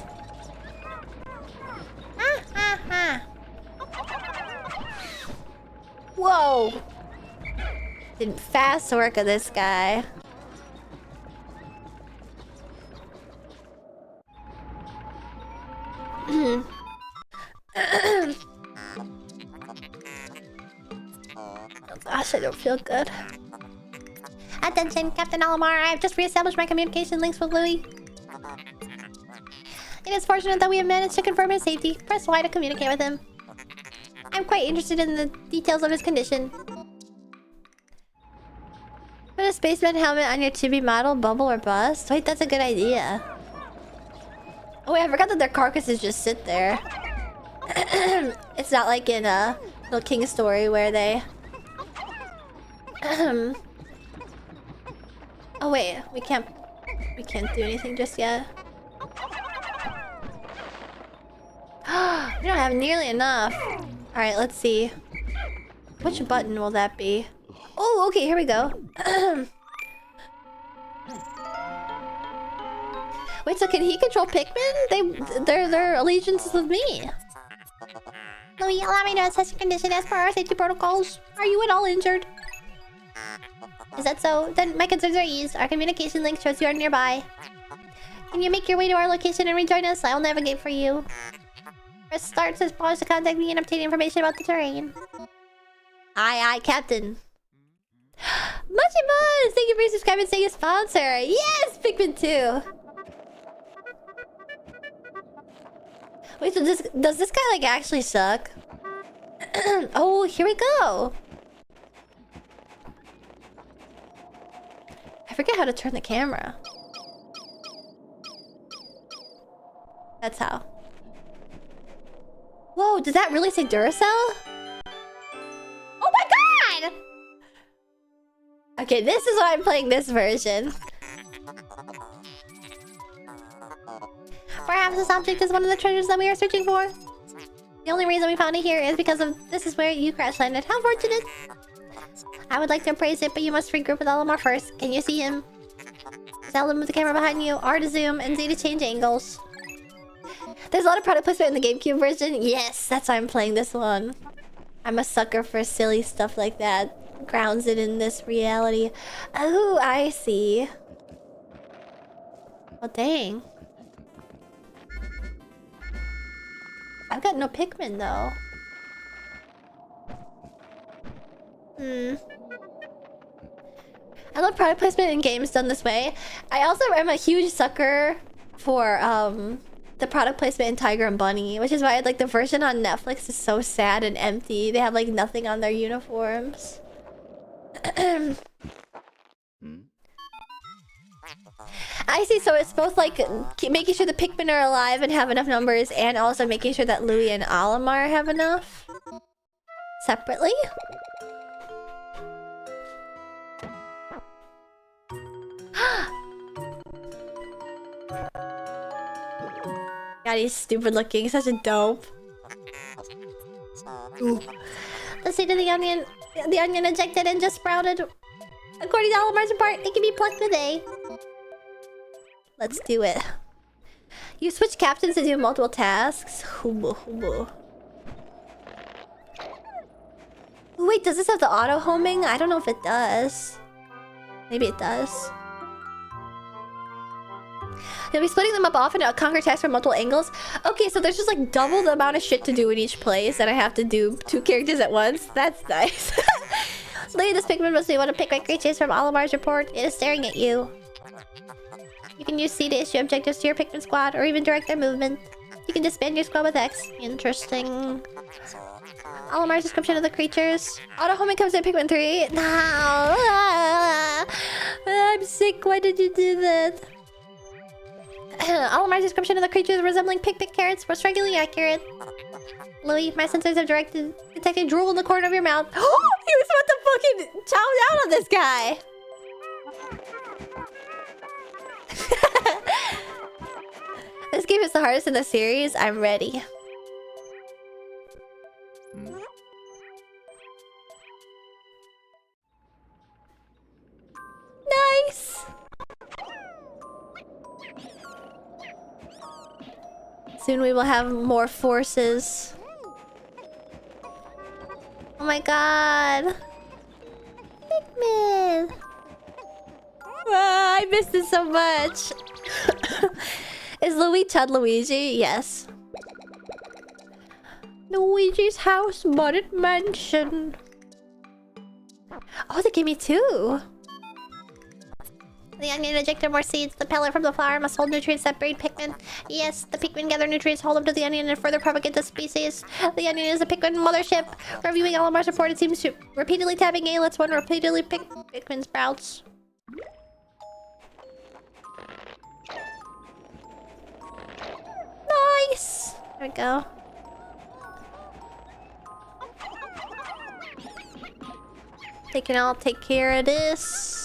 Ah, ah, ah. Whoa! Did fast work of this guy. Oh gosh, I don't feel good. Attention, Captain Alamar. I have just re-established my communication links with Louis. It is fortunate that we have managed to confirm his safety. Press Y to communicate with him. I'm quite interested in the details of his condition. Put a spaceman helmet on your chibi model, bubble or bust? Wait, that's a good idea. Oh wait, I forgot that their carcasses just sit there. It's not like in a Little King Story where they... Oh wait, we can't do anything just yet. We don't have nearly enough. Alright, let's see. Which button will that be? Oh, okay, here we go. Wait, so can he control Pikmin? Their allegiance is with me. Louis, allow me to assess your condition as per our safety protocols. Are you at all injured? Is that so? Then my concerns are eased. Our communication link shows you are nearby. Can you make your way to our location and rejoin us? I will navigate for you. Press start to pause to contact me and obtain information about the terrain. Aye, Captain. Muchy Buzz! Thank you for subscribing and saying a sponsor. Yes! Pikmin 2. Wait, so does this guy like actually suck? Oh, here we go. I forget how to turn the camera. That's how. Whoa, does that really say Duracell? Oh my god! Okay, this is why I'm playing this version. Perhaps this object is one of the treasures that we are searching for. The only reason we found it here is because of this is where you crash landed. How fortunate! I would like to appraise it, but you must regroup with Alamar first. Can you see him? Tell him with the camera behind you, R to zoom, and Z to change angles. There's a lot of product placement in the GameCube version. Yes, that's why I'm playing this one. I'm a sucker for silly stuff like that. Grounds it in this reality. Oh, I see. Oh, dang. I've got no Pikmin, though. I love product placement in games done this way. I also am a huge sucker for the product placement in Tiger and Bunny, which is why like the version on Netflix is so sad and empty. They have like nothing on their uniforms. I see, so it's both like making sure the Pikmin are alive and have enough numbers, and also making sure that Louie and Olimar have enough separately. God, he's stupid looking. Such a dope. Ooh. The seed of the onion ejected and just sprouted. According to Olimar's report, it can be plucked today. Let's do it. You switch captains to do multiple tasks. Hubo, hubo. Ooh, wait, does this have the auto homing? I don't know if it does. Maybe it does. You'll be splitting them up often to conquer tasks from multiple angles. Okay, so there's just like double the amount of shit to do in each place, and I have to do 2 characters at once. That's nice. Lady, this Pikmin must be one of Pikmin creatures from Olimar's report. It is staring at you. You can use C to issue objectives to your Pikmin squad, or even direct their movement. You can disband your squad with X. Interesting. Olimar's description of the creatures. Auto homing comes in Pikmin 3. No. I'm sick. Why did you do that? Olimar's description of the creatures resembling Pikmin carrots was strikingly accurate. Louis, my sensors have detected drool in the corner of your mouth. Oh, he was about to fucking chow down on this guy. This game is the hardest in the series. I'm ready. Nice. Soon we will have more forces. Oh my god. Pikmin. Ah, I missed it so much. Is Louis Chud Luigi? Yes. Luigi's house, modded mansion. Oh, they gave me 2. The onion ejected more seeds. The pellet from the flower must hold nutrients that breed Pikmin. Yes, the Pikmin gather nutrients, hold them to the onion, and further propagate the species. The onion is a Pikmin mothership. Reviewing Olimar's report, it seems to repeatedly tapping A lets one repeatedly pick Pikmin sprouts. Nice! There we go. They can all take care of this.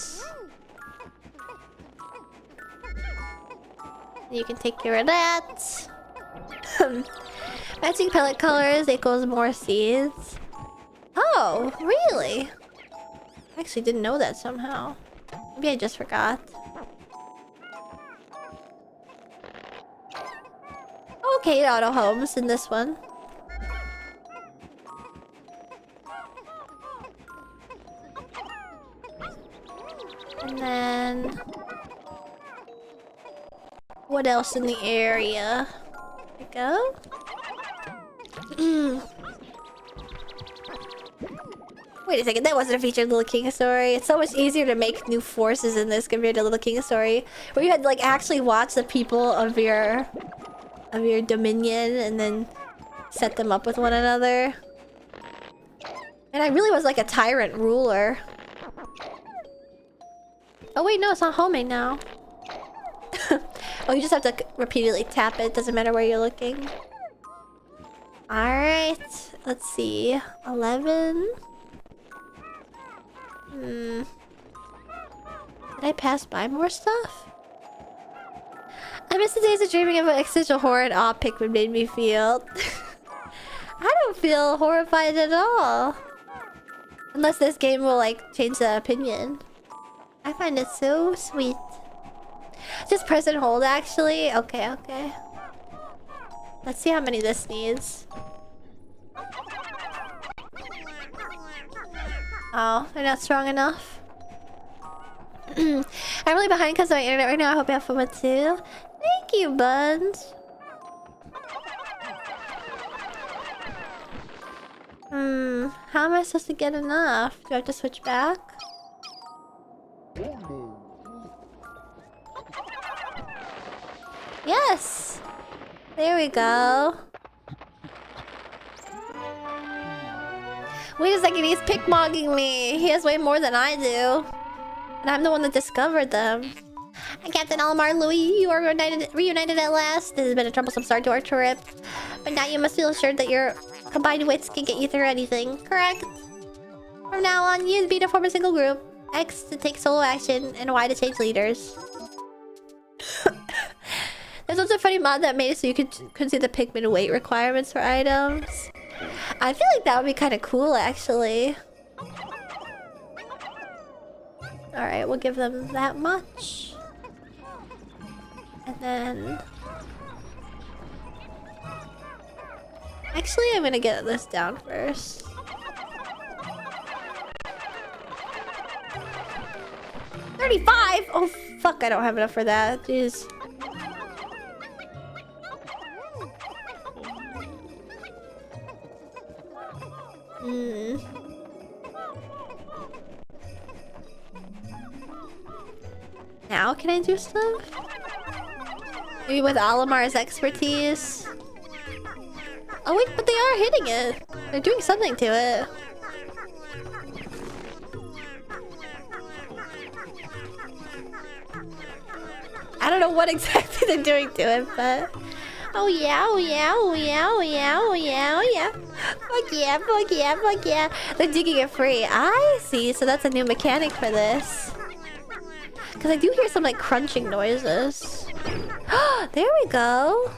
You can take care of that. Matching pellet colors equals more seeds. Oh, really? I actually didn't know that somehow. Maybe I just forgot. Okay, auto homes in this one. And then... what else in the area? There we go. Wait a second, that wasn't a feature of Little King Story. It's so much easier to make new forces in this compared to Little King Story, where you had to like actually watch the people of your dominion and then set them up with one another. And I really was like a tyrant ruler. Oh wait, no, it's not homemade now. Oh, you just have to repeatedly tap it. Doesn't matter where you're looking. Alright. Let's see. 11. Did I pass by more stuff? I miss the days of dreaming of an existential horror and awe Pikmin made me feel. I don't feel horrified at all. Unless this game will like change the opinion. I find it so sweet. Just press and hold, actually. Okay, okay. Let's see how many this needs. Oh, they're not strong enough. I'm really behind because of my internet right now. I hope you have fun with it too. Thank you, buds. How am I supposed to get enough? Do I have to switch back? Yes! There we go. Wait a second, he's pickmogging me. He has way more than I do. And I'm the one that discovered them. Captain Alamar, Louis, you are reunited at last. This has been a troublesome start to our trip. But now you must feel assured that your combined wits can get you through anything. Correct? From now on, use B to form a single group. X to take solo action, and Y to change leaders. There's also a funny mod that made it so you could see the Pikmin weight requirements for items. I feel like that would be kind of cool, actually. Alright, we'll give them that much. And then... Actually, I'm gonna get this down first. $35! Oh, fuck, I don't have enough for that. Jeez. Now can I do stuff? Maybe with Alamar's expertise? Oh wait, but they are hitting it. They're doing something to it. I don't know what exactly they're doing to it, but... Oh yeah, oh yeah, oh yeah, oh yeah, oh yeah, oh yeah. Fuck yeah, fuck yeah, fuck yeah. They're digging it free. I see, so that's a new mechanic for this. Because I do hear some like crunching noises. There we go.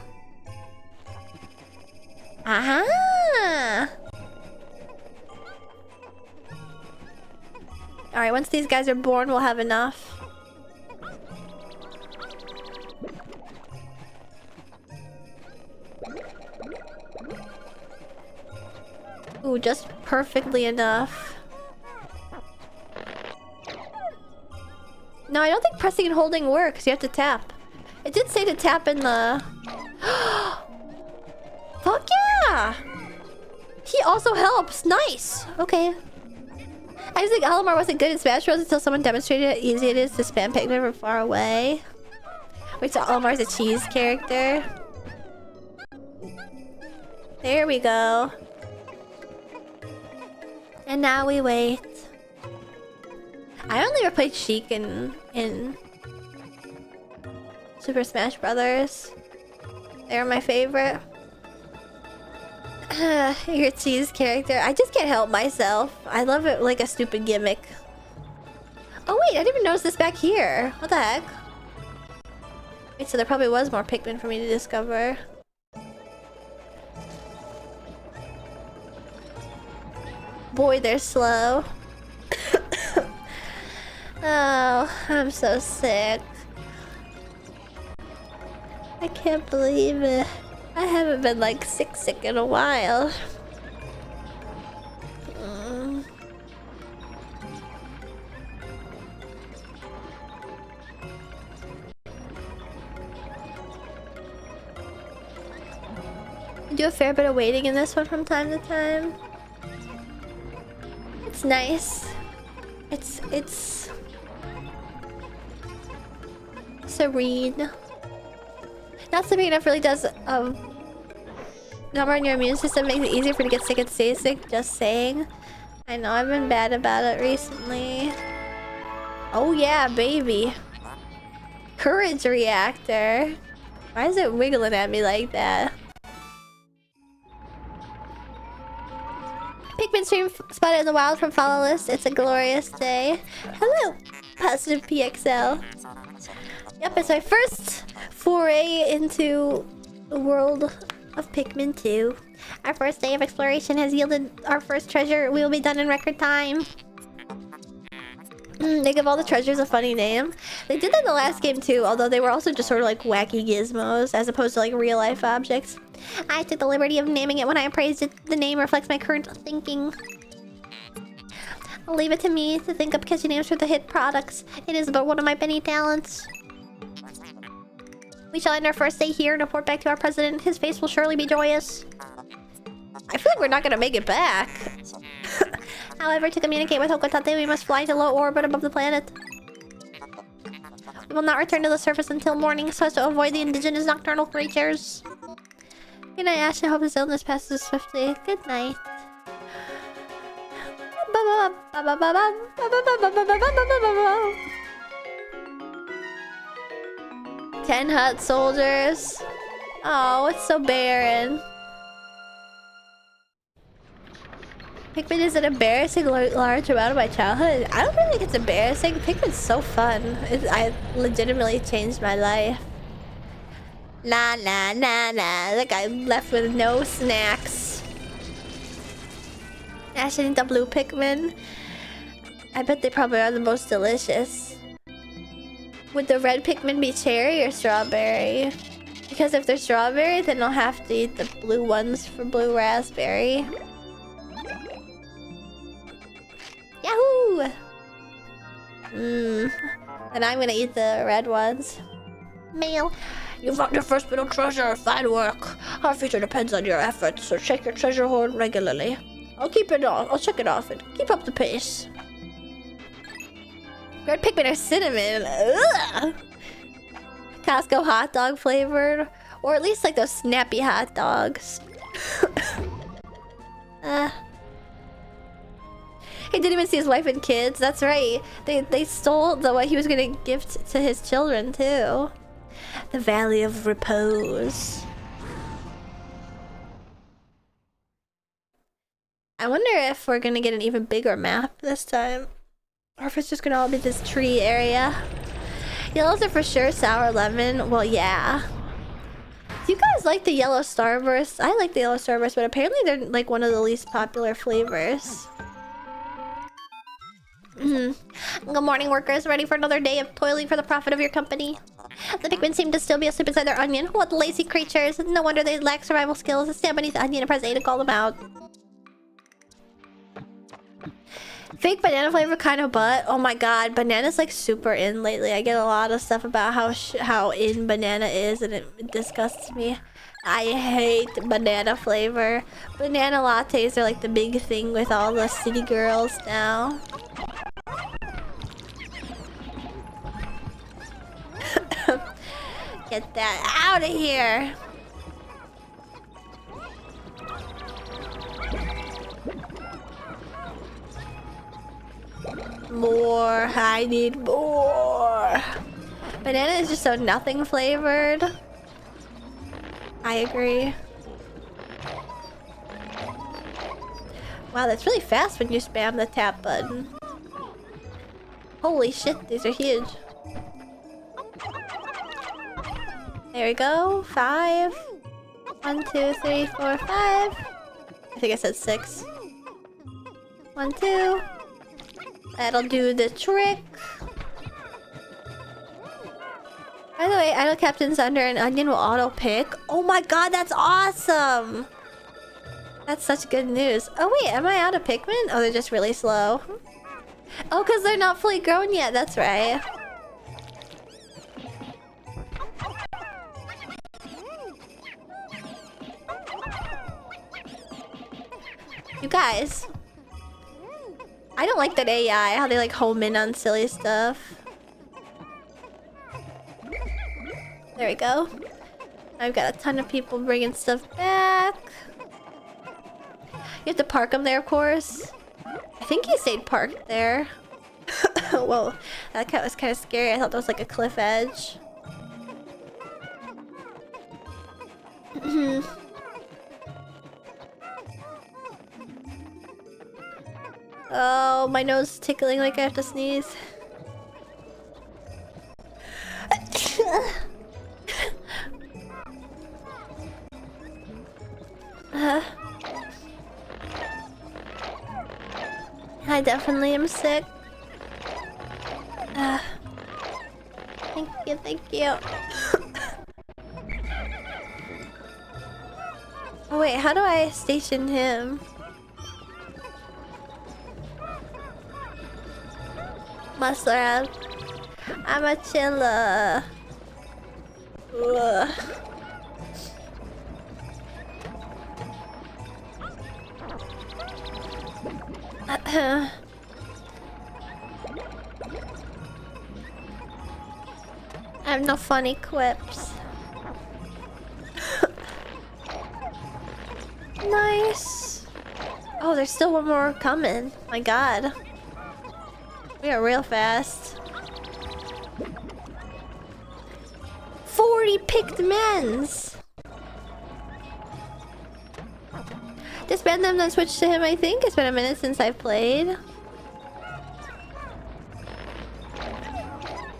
Aha! Alright, once these guys are born, we'll have enough. Ooh, just perfectly enough. No, I don't think pressing and holding works. You have to tap. It did say to tap in the... Fuck yeah! He also helps. Nice. Okay. I just think Alamar wasn't good at Smash Bros. Until someone demonstrated how easy it is to spam Pikmin from far away. Wait, so Alamar's a cheese character? There we go. And now we wait. I only ever played Sheik in Super Smash Brothers. They're my favorite. Your cheese character. I just can't help myself. I love it like a stupid gimmick. Oh wait, I didn't even notice this back here. What the heck? Wait, so there probably was more Pikmin for me to discover. Boy, they're slow. Oh, I'm so sick. I can't believe it. I haven't been like sick in a while. I do a fair bit of waiting in this one from time to time. It's nice. It's serene. Not sleeping enough really does number on your immune system makes it easier for you to get sick and stay sick, just saying. I know I've been bad about it recently. Oh yeah, baby. Courage reactor. Why is it wiggling at me like that? Pikmin stream spotted in the wild from follow list. It's a glorious day. Hello, Positive PXL. Yep, it's my first foray into the world of Pikmin 2. Our first day of exploration has yielded our first treasure. We will be done in record time. They give all the treasures a funny name. They did that in the last game too, although they were also just sort of like wacky gizmos as opposed to like real life objects. I took the liberty of naming it when I appraised it. The name reflects my current thinking. I'll leave it to me to think up catchy names for the hit products. It is but one of my many talents. We shall end our first day here and report back to our president. His face will surely be joyous. I feel like we're not gonna make it back. However, to communicate with Hokotate, we must fly to low orbit above the planet. We will not return to the surface until morning so as to avoid the indigenous nocturnal creatures. Good night, Ash. I hope this illness passes swiftly. Good night. 10 hot soldiers. Oh, it's so barren. Pikmin is an embarrassing large amount of my childhood. I don't really think it's embarrassing. Pikmin's so fun. I legitimately changed my life. Nah. Like I'm left with no snacks. Ash, I think the blue Pikmin. I bet they probably are the most delicious. Would the red Pikmin be cherry or strawberry? Because if they're strawberry, then I'll have to eat the blue ones for blue raspberry. Yahoo! And I'm gonna eat the red ones. Mail. You found your first bit of treasure. Fine work. Our future depends on your efforts, so check your treasure hoard regularly. I'll check it off and keep up the pace. Red Pikmin are cinnamon. Ugh. Costco hot dog flavored. Or at least like those snappy hot dogs. He didn't even see his wife and kids. That's right. They stole what he was gonna gift to his children too. The Valley of Repose. I wonder if we're gonna get an even bigger map this time. Or if it's just gonna all be this tree area. Yellows are for sure sour lemon. Well, yeah. Do you guys like the yellow starburst? I like the yellow starburst, but apparently they're like one of the least popular flavors. Good morning, workers. Ready for another day of toiling for the profit of your company. The Pikmin seem to still be asleep inside their onion. What lazy creatures. No wonder they lack survival skills. Stand beneath the onion and press A to call them out. Fake banana flavor kind of butt. Oh my god, banana's like super in lately. I get a lot of stuff about how in banana is, and it disgusts me. I hate banana flavor. Banana lattes are like the big thing with all the city girls now. Get that out of here. More. I need more. Banana is just so nothing flavored. I agree. Wow, that's really fast when you spam the tap button. Holy shit, these are huge. There we go. 5. 1, 2, 3, 4, 5. I think I said 6. 1, 2. That'll do the trick. By the way, Idle Captain's under an onion will auto pick. Oh my god, that's awesome! That's such good news. Oh wait, am I out of Pikmin? Oh, they're just really slow. Oh, because they're not fully grown yet. That's right. You guys. I don't like that AI, how they like home in on silly stuff. There we go. I've got a ton of people bringing stuff back. You have to park them there, of course. I think he stayed parked there. Whoa, that cat was kind of scary. I thought that was like a cliff edge. Oh, my nose is tickling like I have to sneeze. I definitely am sick. Thank you, thank you. wait, how do I station him? Mushroom. I'm a chiller. Ugh. I have no funny quips. Nice. Oh, there's still one more coming. My god. We are real fast. 40 picked men's. Disband them, then switch to him, I think. It's been a minute since I've played.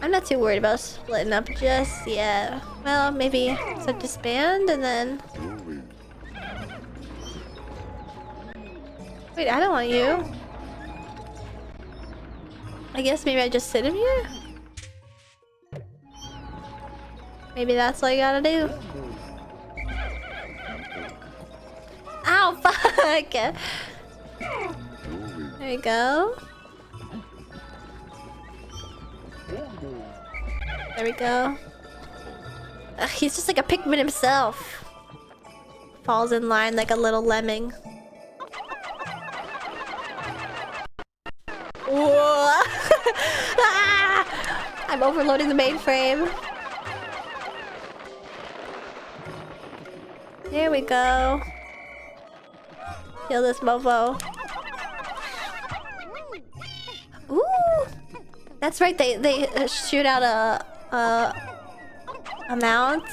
I'm not too worried about splitting up just yet. Well, maybe so disband and then... Wait, I don't want you. I guess maybe I just sit him here? Maybe that's what I gotta do. Ow, fuck! There we go. There we go. Ugh, he's just like a Pikmin himself. Falls in line like a little lemming. Whoa. Ah! I'm overloading the mainframe. There we go. Kill this mofo. Ooh! That's right, they shoot out a mount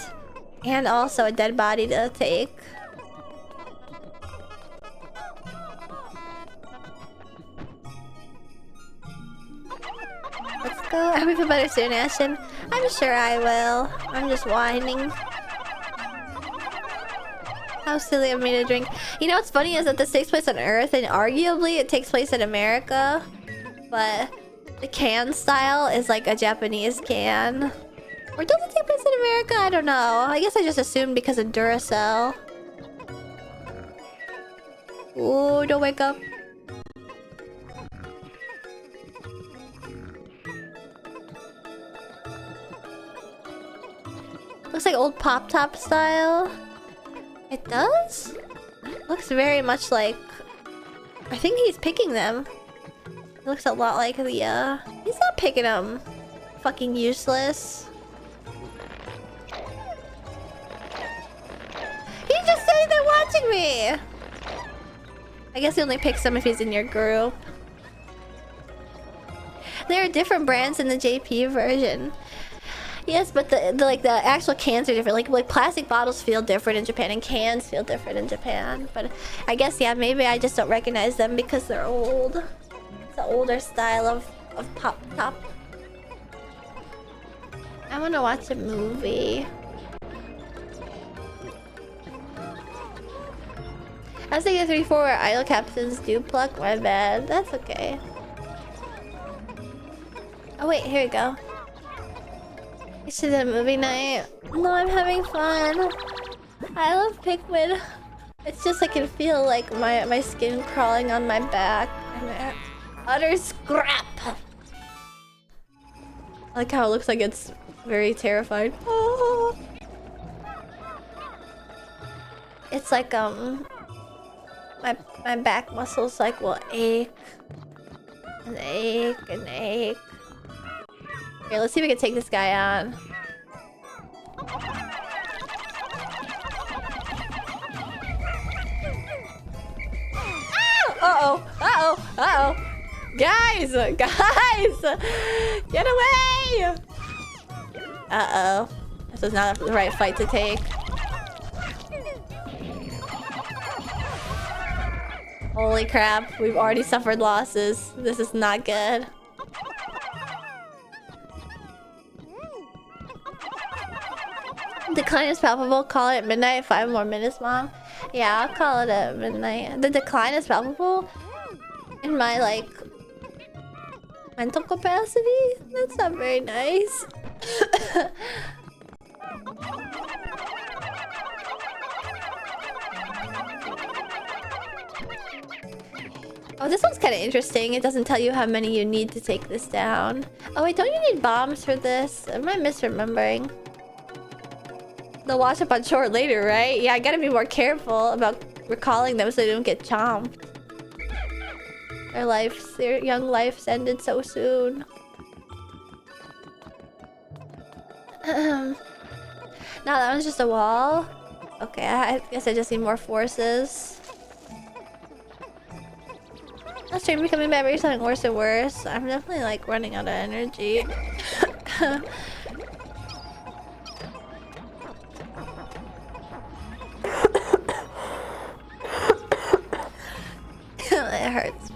and also a dead body to take. Let's go. I hope you feel better soon, Ashton. I'm sure I will. I'm just whining. How silly of me to drink. You know what's funny is that this takes place on Earth, and arguably it takes place in America, but the can style is like a Japanese can. Or does it take place in America? I don't know. I guess I just assumed because of Duracell. Ooh, don't wake up. Looks like old Pop Top style. It does? Looks very much like... I think he's picking them. It looks a lot like the, he's not picking them. Fucking useless. He's just sitting there watching me! I guess he only picks them if he's in your group. There are different brands in the JP version. Yes, but the actual cans are different. Like plastic bottles feel different in Japan and cans feel different in Japan. But I guess yeah, maybe I just don't recognize them because they're old. It's an older style of Pop Top. I want to watch a movie. I was thinking 3-4 where idle captains do pluck. My bad. That's okay. Oh wait, here we go. You should have a movie night. No, I'm having fun. I love Pikmin. It's just I can feel like my skin crawling on my back. I'm utter scrap. I like how it looks like it's very terrified. Oh. It's like my back muscles like will ache and ache and ache. Here, let's see if we can take this guy on. Uh-oh! Uh-oh! Uh-oh! Guys! Guys! Get away! Uh-oh. This is not the right fight to take. Holy crap. We've already suffered losses. This is not good. Decline is palpable. Call it at midnight. 5 more minutes, Mom. Yeah, I'll call it at midnight. The decline is palpable in my, like, mental capacity? That's not very nice. Oh, this one's kind of interesting. It doesn't tell you how many you need to take this down. Oh wait, don't you need bombs for this? Am I misremembering? They'll wash up on shore later, right? Yeah, I gotta be more careful about recalling them so they don't get chomped. Their young lives ended so soon. Now that one's just a wall. Okay, I guess I just need more forces. That stream becoming bad, but you're sounding worse and worse. I'm definitely like running out of energy. It hurts.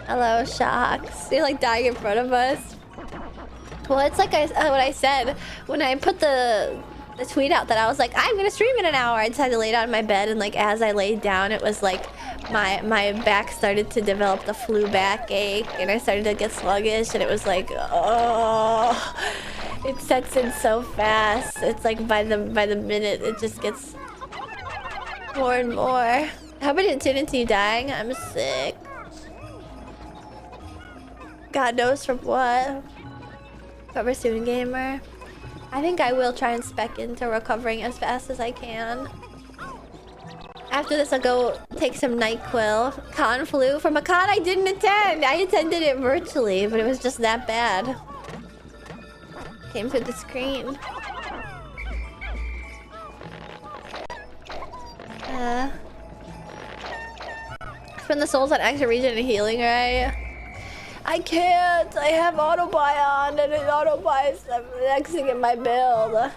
Hello, Shocks. You're like dying in front of us. Well, it's like what I said when I put the tweet out that I was like, I'm gonna stream in an hour. I decided to lay down in my bed, and like as I laid down, it was like my back started to develop the flu backache, and I started to get sluggish, and it was like, oh, it sets in so fast. It's like by the minute, it just gets more and more. I hope I didn't tune into you dying. I'm sick. God knows from what. Recover soon, gamer. I think I will try and spec into recovering as fast as I can. After this, I'll go take some NyQuil. Con flu from a con I didn't attend. I attended it virtually, but it was just that bad. Came through the screen. Spend the souls on extra region and healing, right? I can't. I have auto-buy on, and it auto-buys nexting in my build.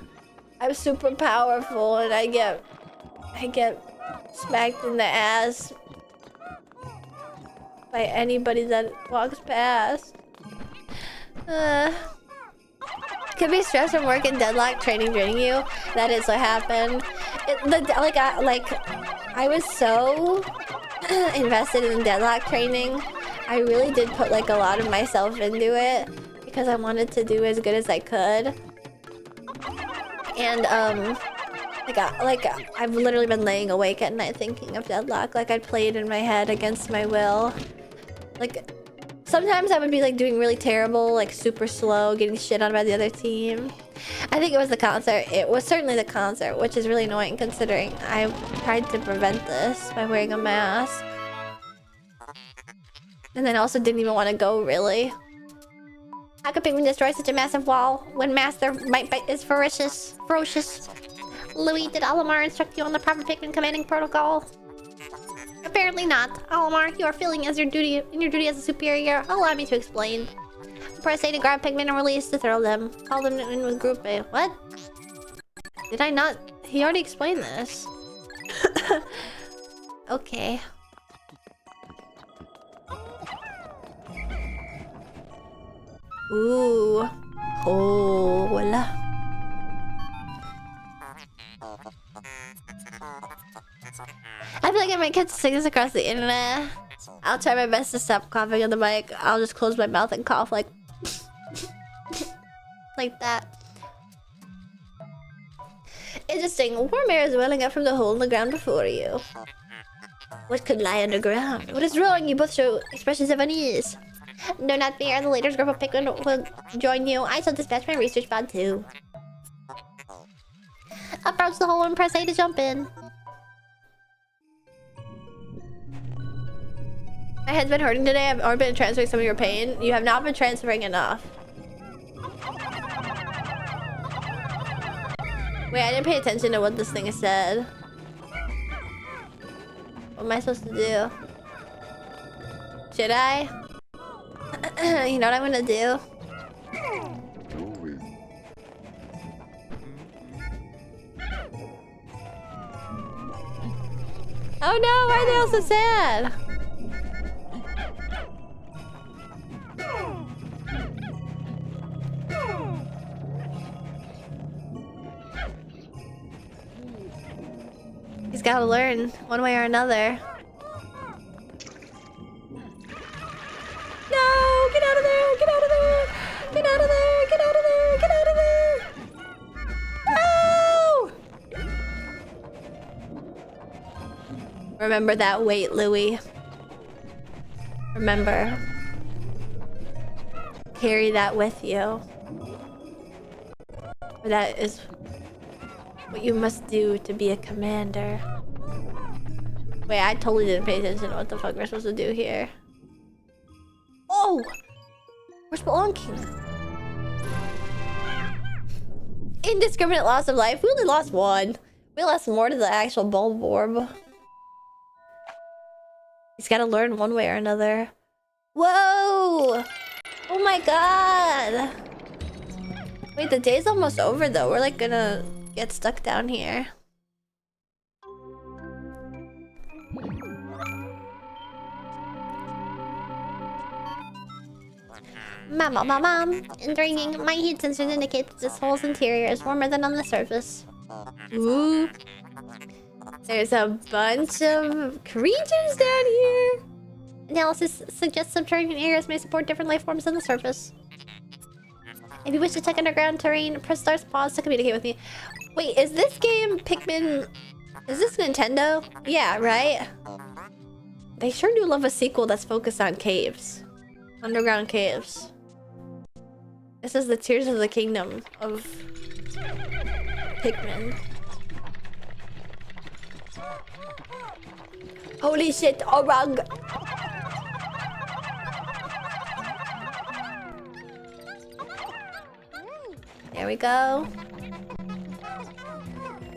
I'm super powerful, and I get smacked in the ass by anybody that walks past. Could be stress from work and deadlock training draining you. That is what happened. I was so invested in deadlock training. I really did put like a lot of myself into it because I wanted to do as good as I could. And I've literally been laying awake at night thinking of deadlock. Like I'd play it in my head against my will. Like sometimes I would be like doing really terrible, like super slow, getting shit on by the other team. I think it was the concert. It was certainly the concert, which is really annoying considering I tried to prevent this by wearing a mask. And then I also didn't even want to go, really. How could Pikmin destroy such a massive wall when Master Might Bite is ferocious? Louis, did Olimar instruct you on the proper Pikmin commanding protocol? Apparently not. Olimar, you are failing in your duty as a superior. Allow me to explain. Press A to grab Pikmin and release to throw them. Call them in with Group A. What? Did I not? He already explained this. Okay. Ooh. Oh, voila. I feel like I might catch sickness across the internet. I'll try my best to stop coughing on the mic. I'll just close my mouth and cough like... like that. Interesting. Warm air is welling up from the hole in the ground before you. What could lie underground? What is wrong? You both show expressions of unease. Do not fear, the latest group of Pikmin will join you. I shall dispatch my research pod too. Approach the hole and press A to jump in. My head's been hurting today. I've already been transferring some of your pain. You have not been transferring enough. Wait, I didn't pay attention to what this thing said. What am I supposed to do? Should I? You know what I'm gonna do? Oh no, why are they all so sad? He's gotta learn one way or another. No! Get out of there! Get out of there! Get out of there! Get out of there! Get out of there! No! Remember that weight, Louis. Remember. Carry that with you. That is what you must do to be a commander. Wait, I totally didn't pay attention to what the fuck we're supposed to do here. Oh! We're spelunking. Indiscriminate loss of life. We only lost one. We lost more to the actual bulb orb. He's gotta learn one way or another. Whoa! Oh my god! Wait, the day's almost over though. We're like gonna get stuck down here. Mom. Draining. My heat sensors indicate that this hole's interior is warmer than on the surface. Ooh. There's a bunch of creatures down here. Analysis suggests subterranean areas may support different life forms than the surface. If you wish to check underground terrain, press start pause to communicate with me. Wait, is this game Pikmin? Is this Nintendo? Yeah, right? They sure do love a sequel that's focused on caves. Underground caves. This is the Tears of the Kingdom of Pikmin. Holy shit, orang! There we go.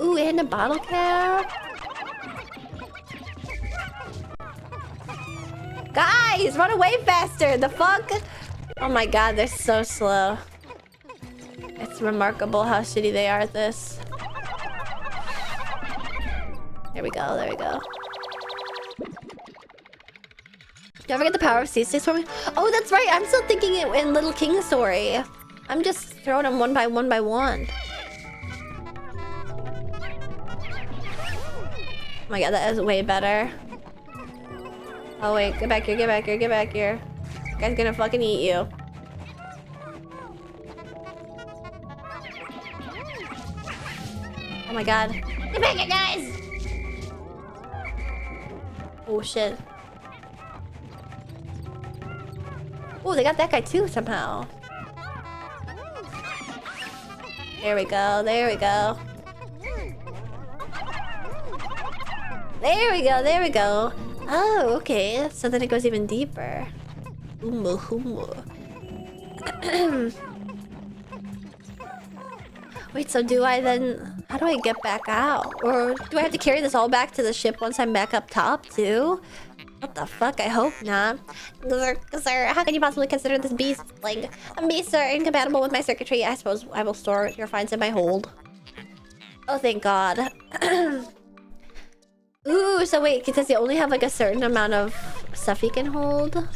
Ooh, and a bottle cap. Guys, run away faster! The fuck? Oh my god, they're so slow. It's remarkable how shitty they are at this. There we go, there we go. Don't forget the power of C6 for me. Oh, that's right. I'm still thinking it in Little King's story. I'm just throwing them one by one by one. Oh my god, that is way better. Oh wait, get back here, get back here, get back here. This guy's gonna fucking eat you. Oh my god. Get back here, guys! Oh shit. Oh, they got that guy too somehow. There we go, there we go. There we go, there we go. Oh, okay. So then it goes even deeper. Humu, humu. Wait, so do I then... How do I get back out? Or do I have to carry this all back to the ship once I'm back up top too? What the fuck? I hope not. Sir, how can you possibly consider this beast like a beast are incompatible with my circuitry? I suppose I will store your finds in my hold. Oh, thank God. Ooh, so wait, does he only have like a certain amount of stuff he can hold?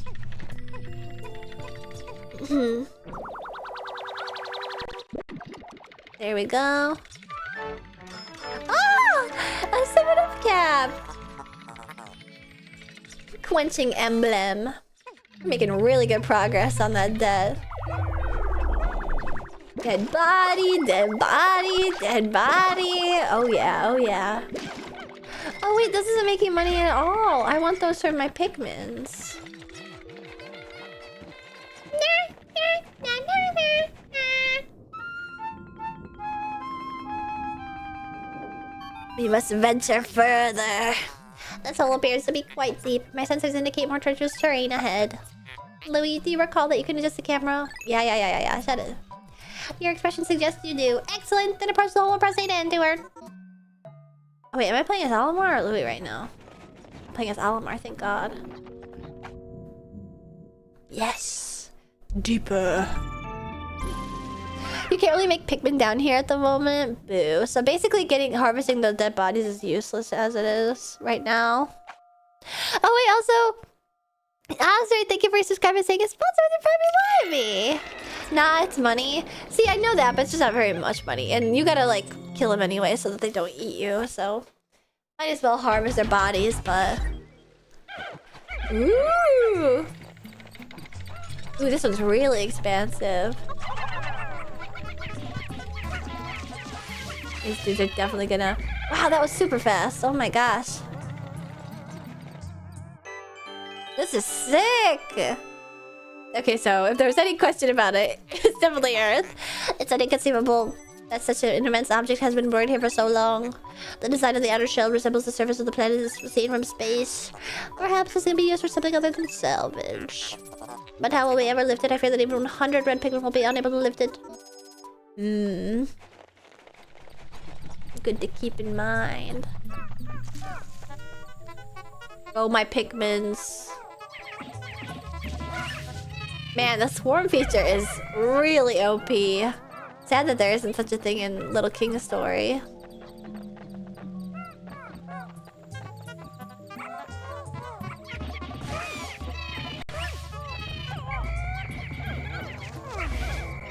There we go. Oh! A 7-Up cap! Quenching emblem. We're making really good progress on that dead. Dead body, dead body, dead body. Oh yeah, oh yeah. Oh wait, this isn't making money at all. I want those for my Pikmins. We must venture further. This hole appears to be quite deep. My sensors indicate more treacherous terrain ahead. Louis, do you recall that you can adjust the camera? Yeah. I said it. Your expression suggests you do. Excellent. Then approach the hole and press A to enter her. Oh wait, am I playing as Alamar or Louis right now? I'm playing as Alamar, thank God. Yes. Deeper. You can't really make Pikmin down here at the moment. Boo. So basically harvesting the dead bodies is useless as it is right now. Oh wait, also... Azure, thank you for subscribing and saying it's sponsored with your Prime. Nah, it's money. See, I know that, but it's just not very much money. And you gotta, like, kill them anyway so that they don't eat you, so... Might as well harvest their bodies, but... Ooh! Ooh, this one's really expansive. These dudes are definitely gonna... Wow, that was super fast. Oh my gosh. This is sick! Okay, so if there's any question about it, it's definitely Earth. It's inconceivable that such an immense object has been buried here for so long. The design of the outer shell resembles the surface of the planet as seen from space. Perhaps this can be used for something other than salvage. But how will we ever lift it? I fear that even 100 red Pikmin will be unable to lift it. Good to keep in mind. Oh, my Pikmins. Man, the swarm feature is really OP. Sad that there isn't such a thing in Little King's story.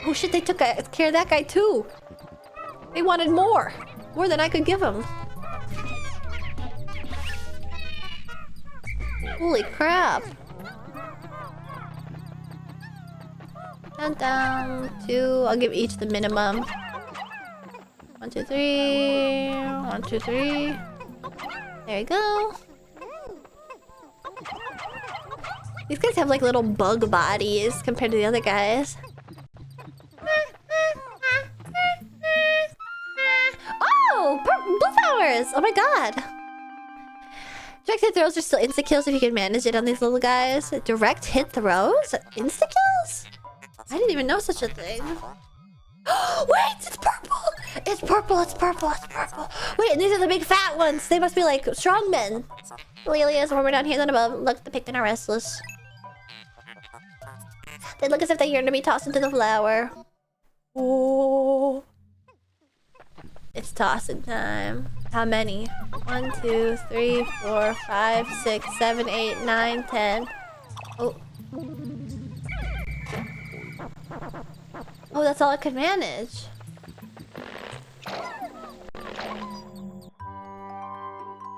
Oh shit, they took care of that guy too. They wanted more. More than I could give them. Holy crap. Down 2. I'll give each the minimum. 1, 2, 3. 1, 2, 3. There you go. These guys have like little bug bodies compared to the other guys. Oh! Blue flowers! Oh my god! Direct hit throws are still insta-kills if you can manage it on these little guys. Direct hit throws? Insta-kills? I didn't even know such a thing. Wait! It's purple! It's purple, it's purple, it's purple. Wait, and these are the big fat ones. They must be like strong men. Lelia's warmer down here than above. Look, the Pikmin are restless. They look as if they yearn to be tossed into the flower. Oh. It's tossing time. How many? 1, 2, 3, 4, 5, 6, 7, 8, 9, 10. Oh. Oh, that's all I could manage.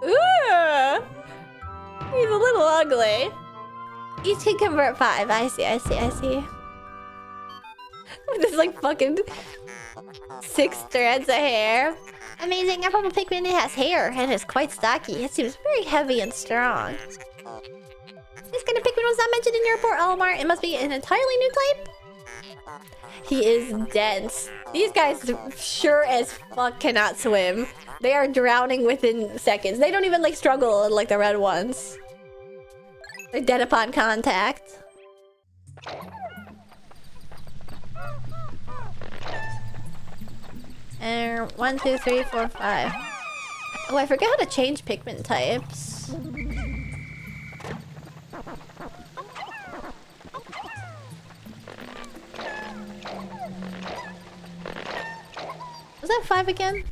Ooh! He's a little ugly. Each can convert 5. I see, I see, I see. This is like fucking 6 strands of hair. Amazing, our purple Pikmin has hair and is quite stocky. It seems very heavy and strong. This kind of Pikmin was not mentioned in your report, Olimar. It must be an entirely new type. He is dense. These guys sure as fuck cannot swim. They are drowning within seconds. They don't even like struggle like the red ones. They're dead upon contact. And 1, 2, 3, 4, 5. Oh, I forgot how to change Pikmin types. Was that 5 again?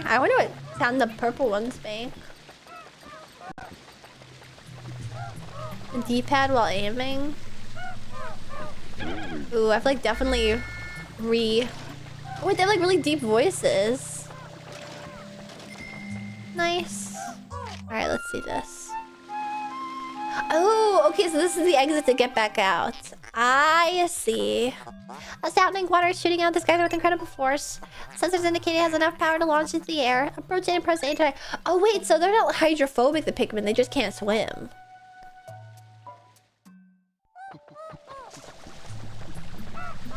I wonder what sound the purple ones make. The D-pad while aiming. Ooh, I've like definitely Oh wait, they have like really deep voices. Nice. Alright, let's see this. Oh, okay, so this is the exit to get back out. I see. Astounding water shooting out this guy with incredible force. Sensors indicate it has enough power to launch into the air. Approach it and press A. Oh wait, so they're not hydrophobic, the Pikmin, they just can't swim.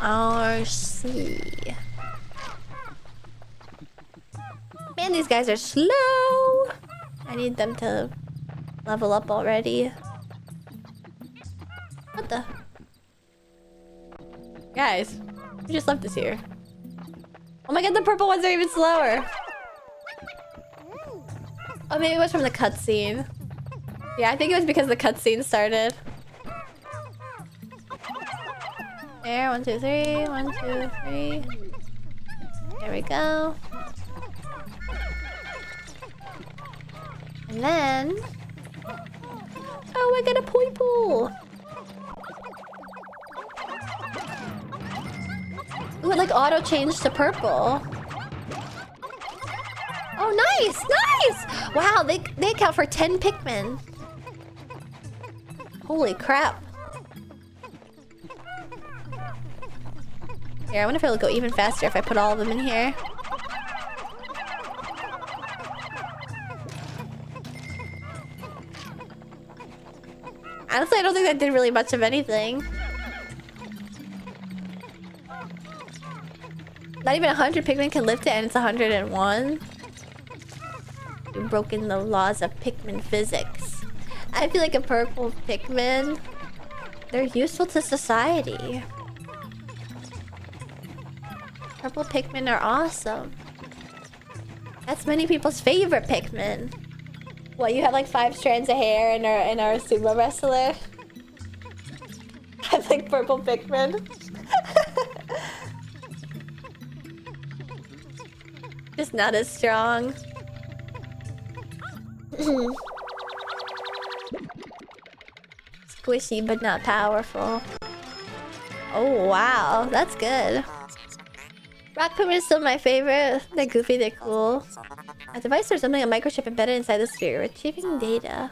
I see. Man, these guys are slow. I need them to level up already. What the? Guys, we just left this here. Oh my god, the purple ones are even slower. Oh, maybe it was from the cutscene. Yeah, I think it was because the cutscene started. There, 1, 2, 3, 1, 2, 3. There we go. And then... Oh, I got a purple! Ooh, it like auto-changed to purple. Oh, nice! Nice! Wow, they account for 10 Pikmin. Holy crap. Here, I wonder if it'll go even faster if I put all of them in here. think that did really much of anything. Not even 100 Pikmin can lift it, and it's 101. You've broken the laws of Pikmin physics. I feel like a purple Pikmin, they're useful to society. Purple Pikmin are awesome. That's many people's favorite Pikmin. What, you have like 5 strands of hair and are a sumo wrestler? I like purple Pikmin. Just not as strong. Squishy but not powerful. Oh wow, that's good. Rock Pikmin is still my favorite. They're goofy, they're cool. A device or something, a microchip embedded inside the sphere, retrieving data.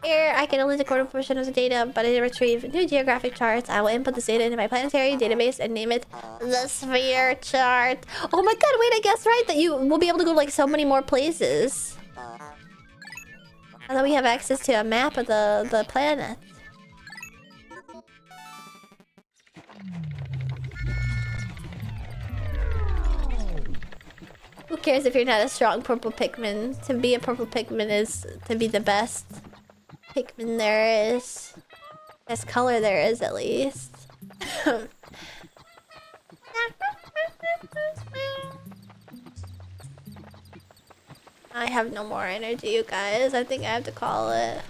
Here, I can only decode a portion of the data, but I retrieve new geographic charts. I will input this data into my planetary database and name it the sphere chart. Oh my god, wait, I guess right that you will be able to go like so many more places. Now that we have access to a map of the planet. Who cares if you're not a strong purple Pikmin? To be a purple Pikmin is to be the best Pikmin there is. Best color there is, at least. I have no more energy, you guys. I think I have to call it.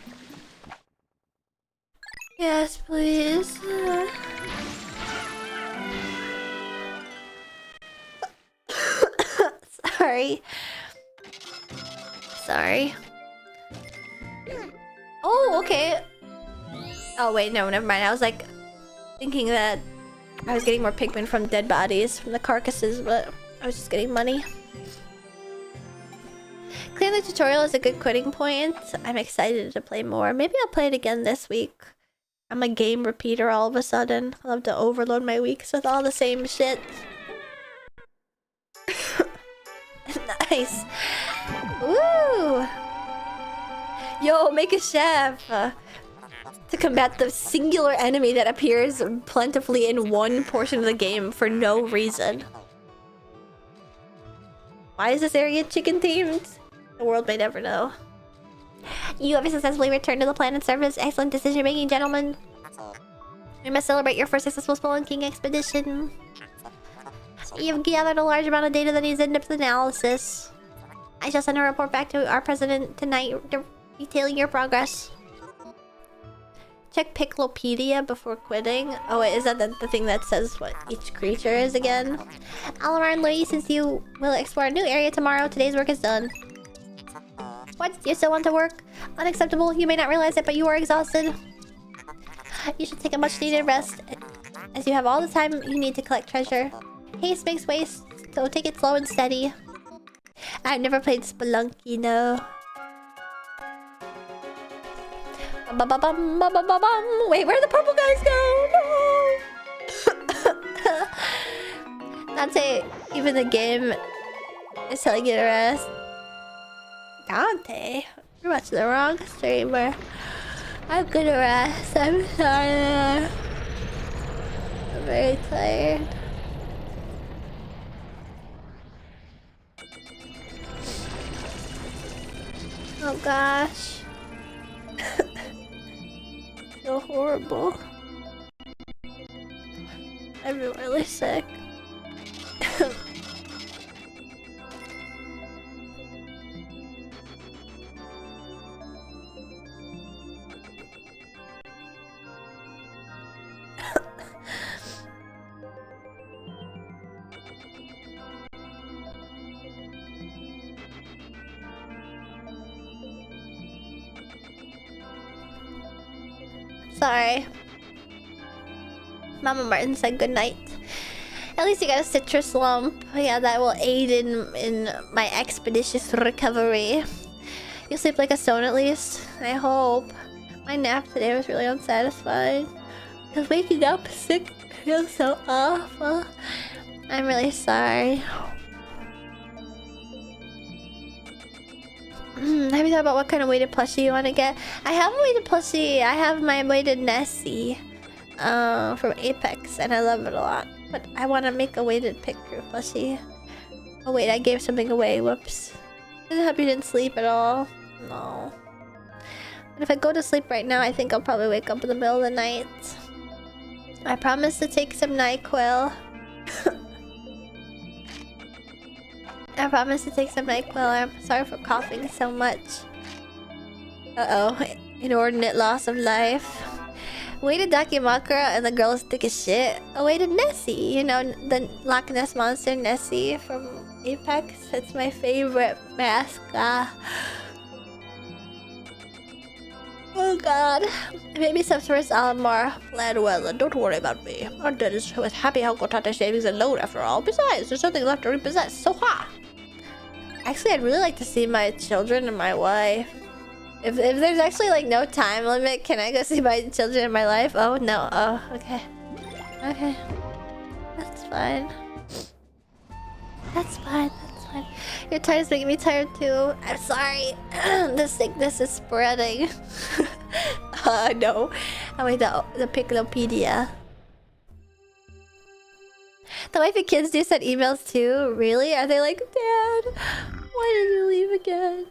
Yes, please. Sorry. Sorry. Oh, okay. Oh, wait, no, never mind. I was like thinking that I was getting more Pikmin from dead bodies, from the carcasses, but I was just getting money. Clearing the tutorial is a good quitting point. I'm excited to play more. Maybe I'll play it again this week. I'm a game repeater all of a sudden. I love to overload my weeks with all the same shit. Nice. Ooh. Yo, make a chef. To combat the singular enemy that appears plentifully in one portion of the game for no reason. Why is this area chicken themed? The world may never know. You have successfully returned to the planet's surface. Excellent decision making, gentlemen. We must celebrate your first successful spelunking expedition. You've gathered a large amount of data that needs in-depth analysis. I shall send a report back to our president tonight detailing your progress. Check Piclopedia before quitting. Oh wait, is that the thing that says what each creature is again? Alaran Louis, since you will explore a new area tomorrow, today's work is done. What? You still want to work? Unacceptable. You may not realize it, but you are exhausted. You should take a much needed rest, as you have all the time you need to collect treasure. Haste makes waste, so take it slow and steady. I've never played Spelunky, no. Wait, where'd the purple guys go? No! Not say even the game is telling you to rest. Dante, you're watching the wrong streamer. I'm gonna rest. I'm sorry. I'm very tired. Oh gosh. So horrible. I'm really sick. Sorry. Mama Martin said good night. At least you got a citrus lump. Yeah, that will aid in my expeditious recovery. You'll sleep like a stone at least. I hope. My nap today was really unsatisfying. Because waking up sick feels so awful. I'm really sorry. Have you thought about what kind of weighted plushie you want to get? I have a weighted plushie. I have my weighted Nessie from Apex, and I love it a lot. But I want to make a weighted Pit Crew plushie. Oh wait, I gave something away. Whoops. I hope you didn't sleep at all. No. But if I go to sleep right now, I think I'll probably wake up in the middle of the night. I promise to take some NyQuil. I promise to take some NyQuil. I'm sorry for coughing so much. Uh-oh. Inordinate loss of life. Weighted Dakimakura and the girl is thick as shit. A weighted Nessie. You know, the Loch Ness Monster Nessie from Apex. It's my favorite mask. Oh god. Maybe some first Alamar. Well, don't worry about me. Our dead is with happy Hokotate savings and load after all. Besides, there's nothing left to repossess. So ha! Actually, I'd really like to see my children and my wife. If there's actually like no time limit, can I go see my children in my life? Oh no. Oh, okay. Okay. That's fine. That's fine. That's fine. Your tired's making me tired too. I'm sorry. The sickness is spreading. No. I mean the Piclopedia. The wife and kids do send emails too? Really? Are they like, Dad, why did you leave again?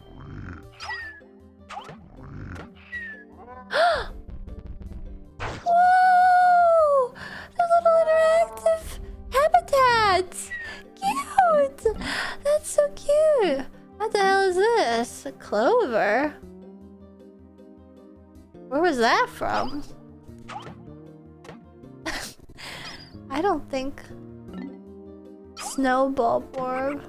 Whoa! The little interactive habitats! Cute! That's so cute! What the hell is this? A clover? Where was that from? I don't think... Snowball orb.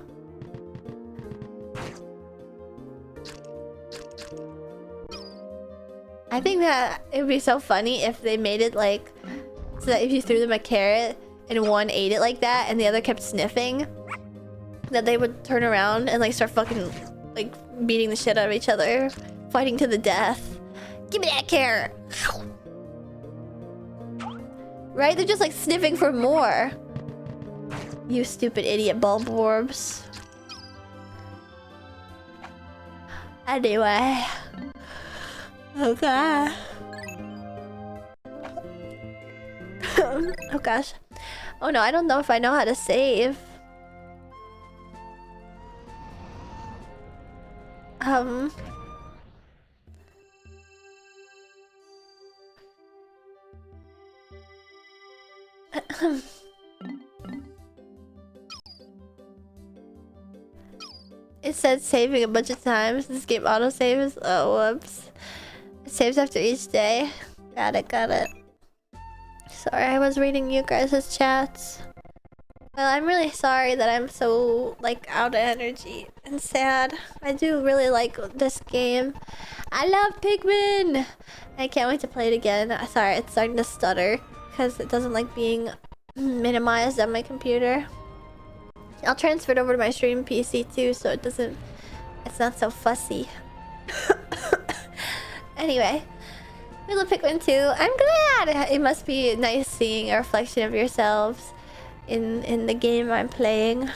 I think that it would be so funny if they made it like so that if you threw them a carrot and one ate it like that and the other kept sniffing, that they would turn around and like start fucking like beating the shit out of each other, fighting to the death. Give me that carrot! Right? They're just like sniffing for more. You stupid idiot bulb orbs. Anyway. Okay. Oh gosh. Oh no, I don't know if I know how to save. It said saving a bunch of times. This game autosaves. Oh, whoops. It saves after each day. Got it, got it. Sorry, I was reading you guys' chats. Well, I'm really sorry that I'm so, like, out of energy and sad. I do really like this game. I love Pikmin! I can't wait to play it again. Sorry, it's starting to stutter because it doesn't like being minimized on my computer. I'll transfer it over to my stream PC too, so it doesn't... It's not so fussy. Anyway, we love Pikmin 2. I'm glad! It must be nice seeing a reflection of yourselves in the game I'm playing.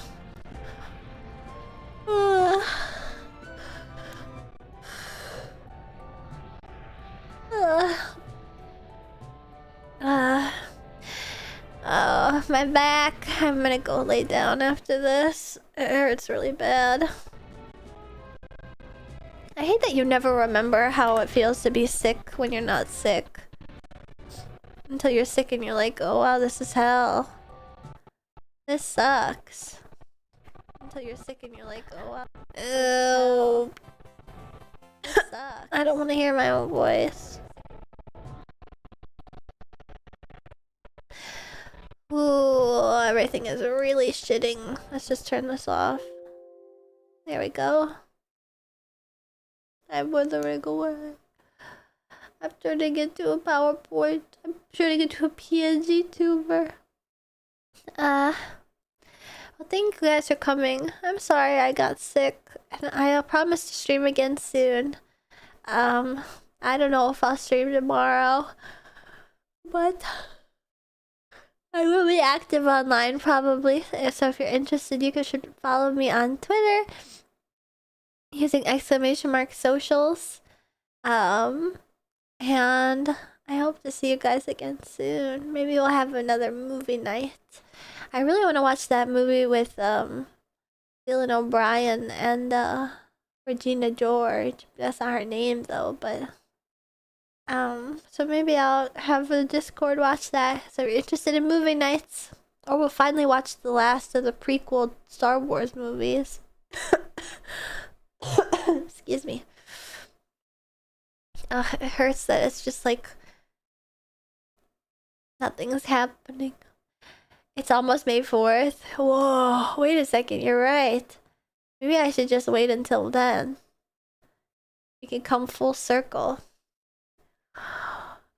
Oh, my back. I'm gonna go lay down after this. It hurts really bad. I hate that you never remember how it feels to be sick when you're not sick. Until you're sick and you're like, oh wow, this is hell. This sucks. Until you're sick and you're like, oh wow. Ew. This sucks. I don't want to hear my own voice. Ooh, everything is really shitting. Let's just turn this off. There we go. I'm withering away. I'm turning into a PowerPoint. I'm turning into a PNG tuber. Well, thank you guys for coming. I'm sorry I got sick. And I'll promise to stream again soon. I don't know if I'll stream tomorrow. But... I will be active online probably, so if you're interested, you should follow me on Twitter using exclamation mark socials. And I hope to see you guys again soon. Maybe we'll have another movie night. I really want to watch that movie with Dylan O'Brien and Regina George. That's not her name though, but so maybe I'll have the Discord watch that. So if you're interested in movie nights, or we'll finally watch the last of the prequel Star Wars movies. Excuse me. It hurts that it's just like nothing's happening. It's almost May 4th. Whoa, wait a second, you're right. Maybe I should just wait until then. We can come full circle.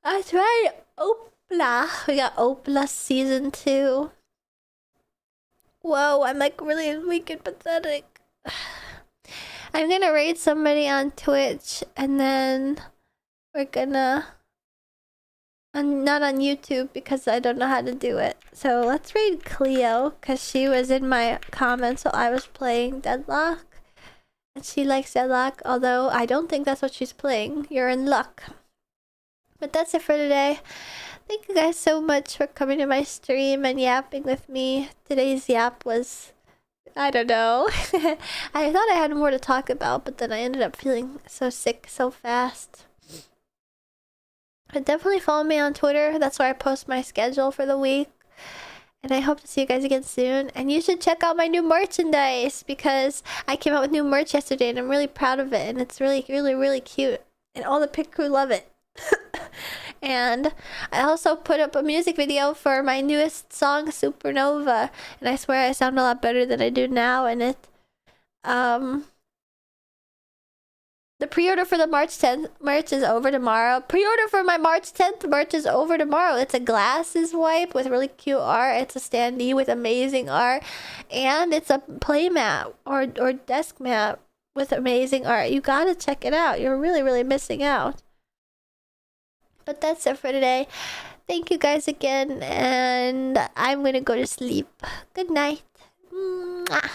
That's right, Opla. We got Opla season 2. Whoa, I'm like really weak and pathetic. I'm gonna raid somebody on Twitch and then we're gonna... I'm not on YouTube because I don't know how to do it. So let's raid Cleo because she was in my comments while I was playing Deadlock. And she likes Deadlock, although I don't think that's what she's playing. You're in luck. But that's it for today. Thank you guys so much for coming to my stream and yapping with me. Today's yap was... I don't know. I thought I had more to talk about, but then I ended up feeling so sick so fast. But definitely follow me on Twitter. That's where I post my schedule for the week. And I hope to see you guys again soon. And you should check out my new merchandise because I came out with new merch yesterday and I'm really proud of it. And it's really, really, really cute. And all the pit crew love it. And I also put up a music video for my newest song, Supernova. And I swear I sound a lot better than I do now. And it, the pre-order for the March 10th merch is over tomorrow. Pre-order for my March 10th merch is over tomorrow. It's a glasses wipe with really cute art. It's a standee with amazing art. And it's a playmat or desk mat with amazing art. You gotta check it out. You're really, really missing out. But that's it for today. Thank you guys again. And I'm gonna go to sleep. Good night. Mwah.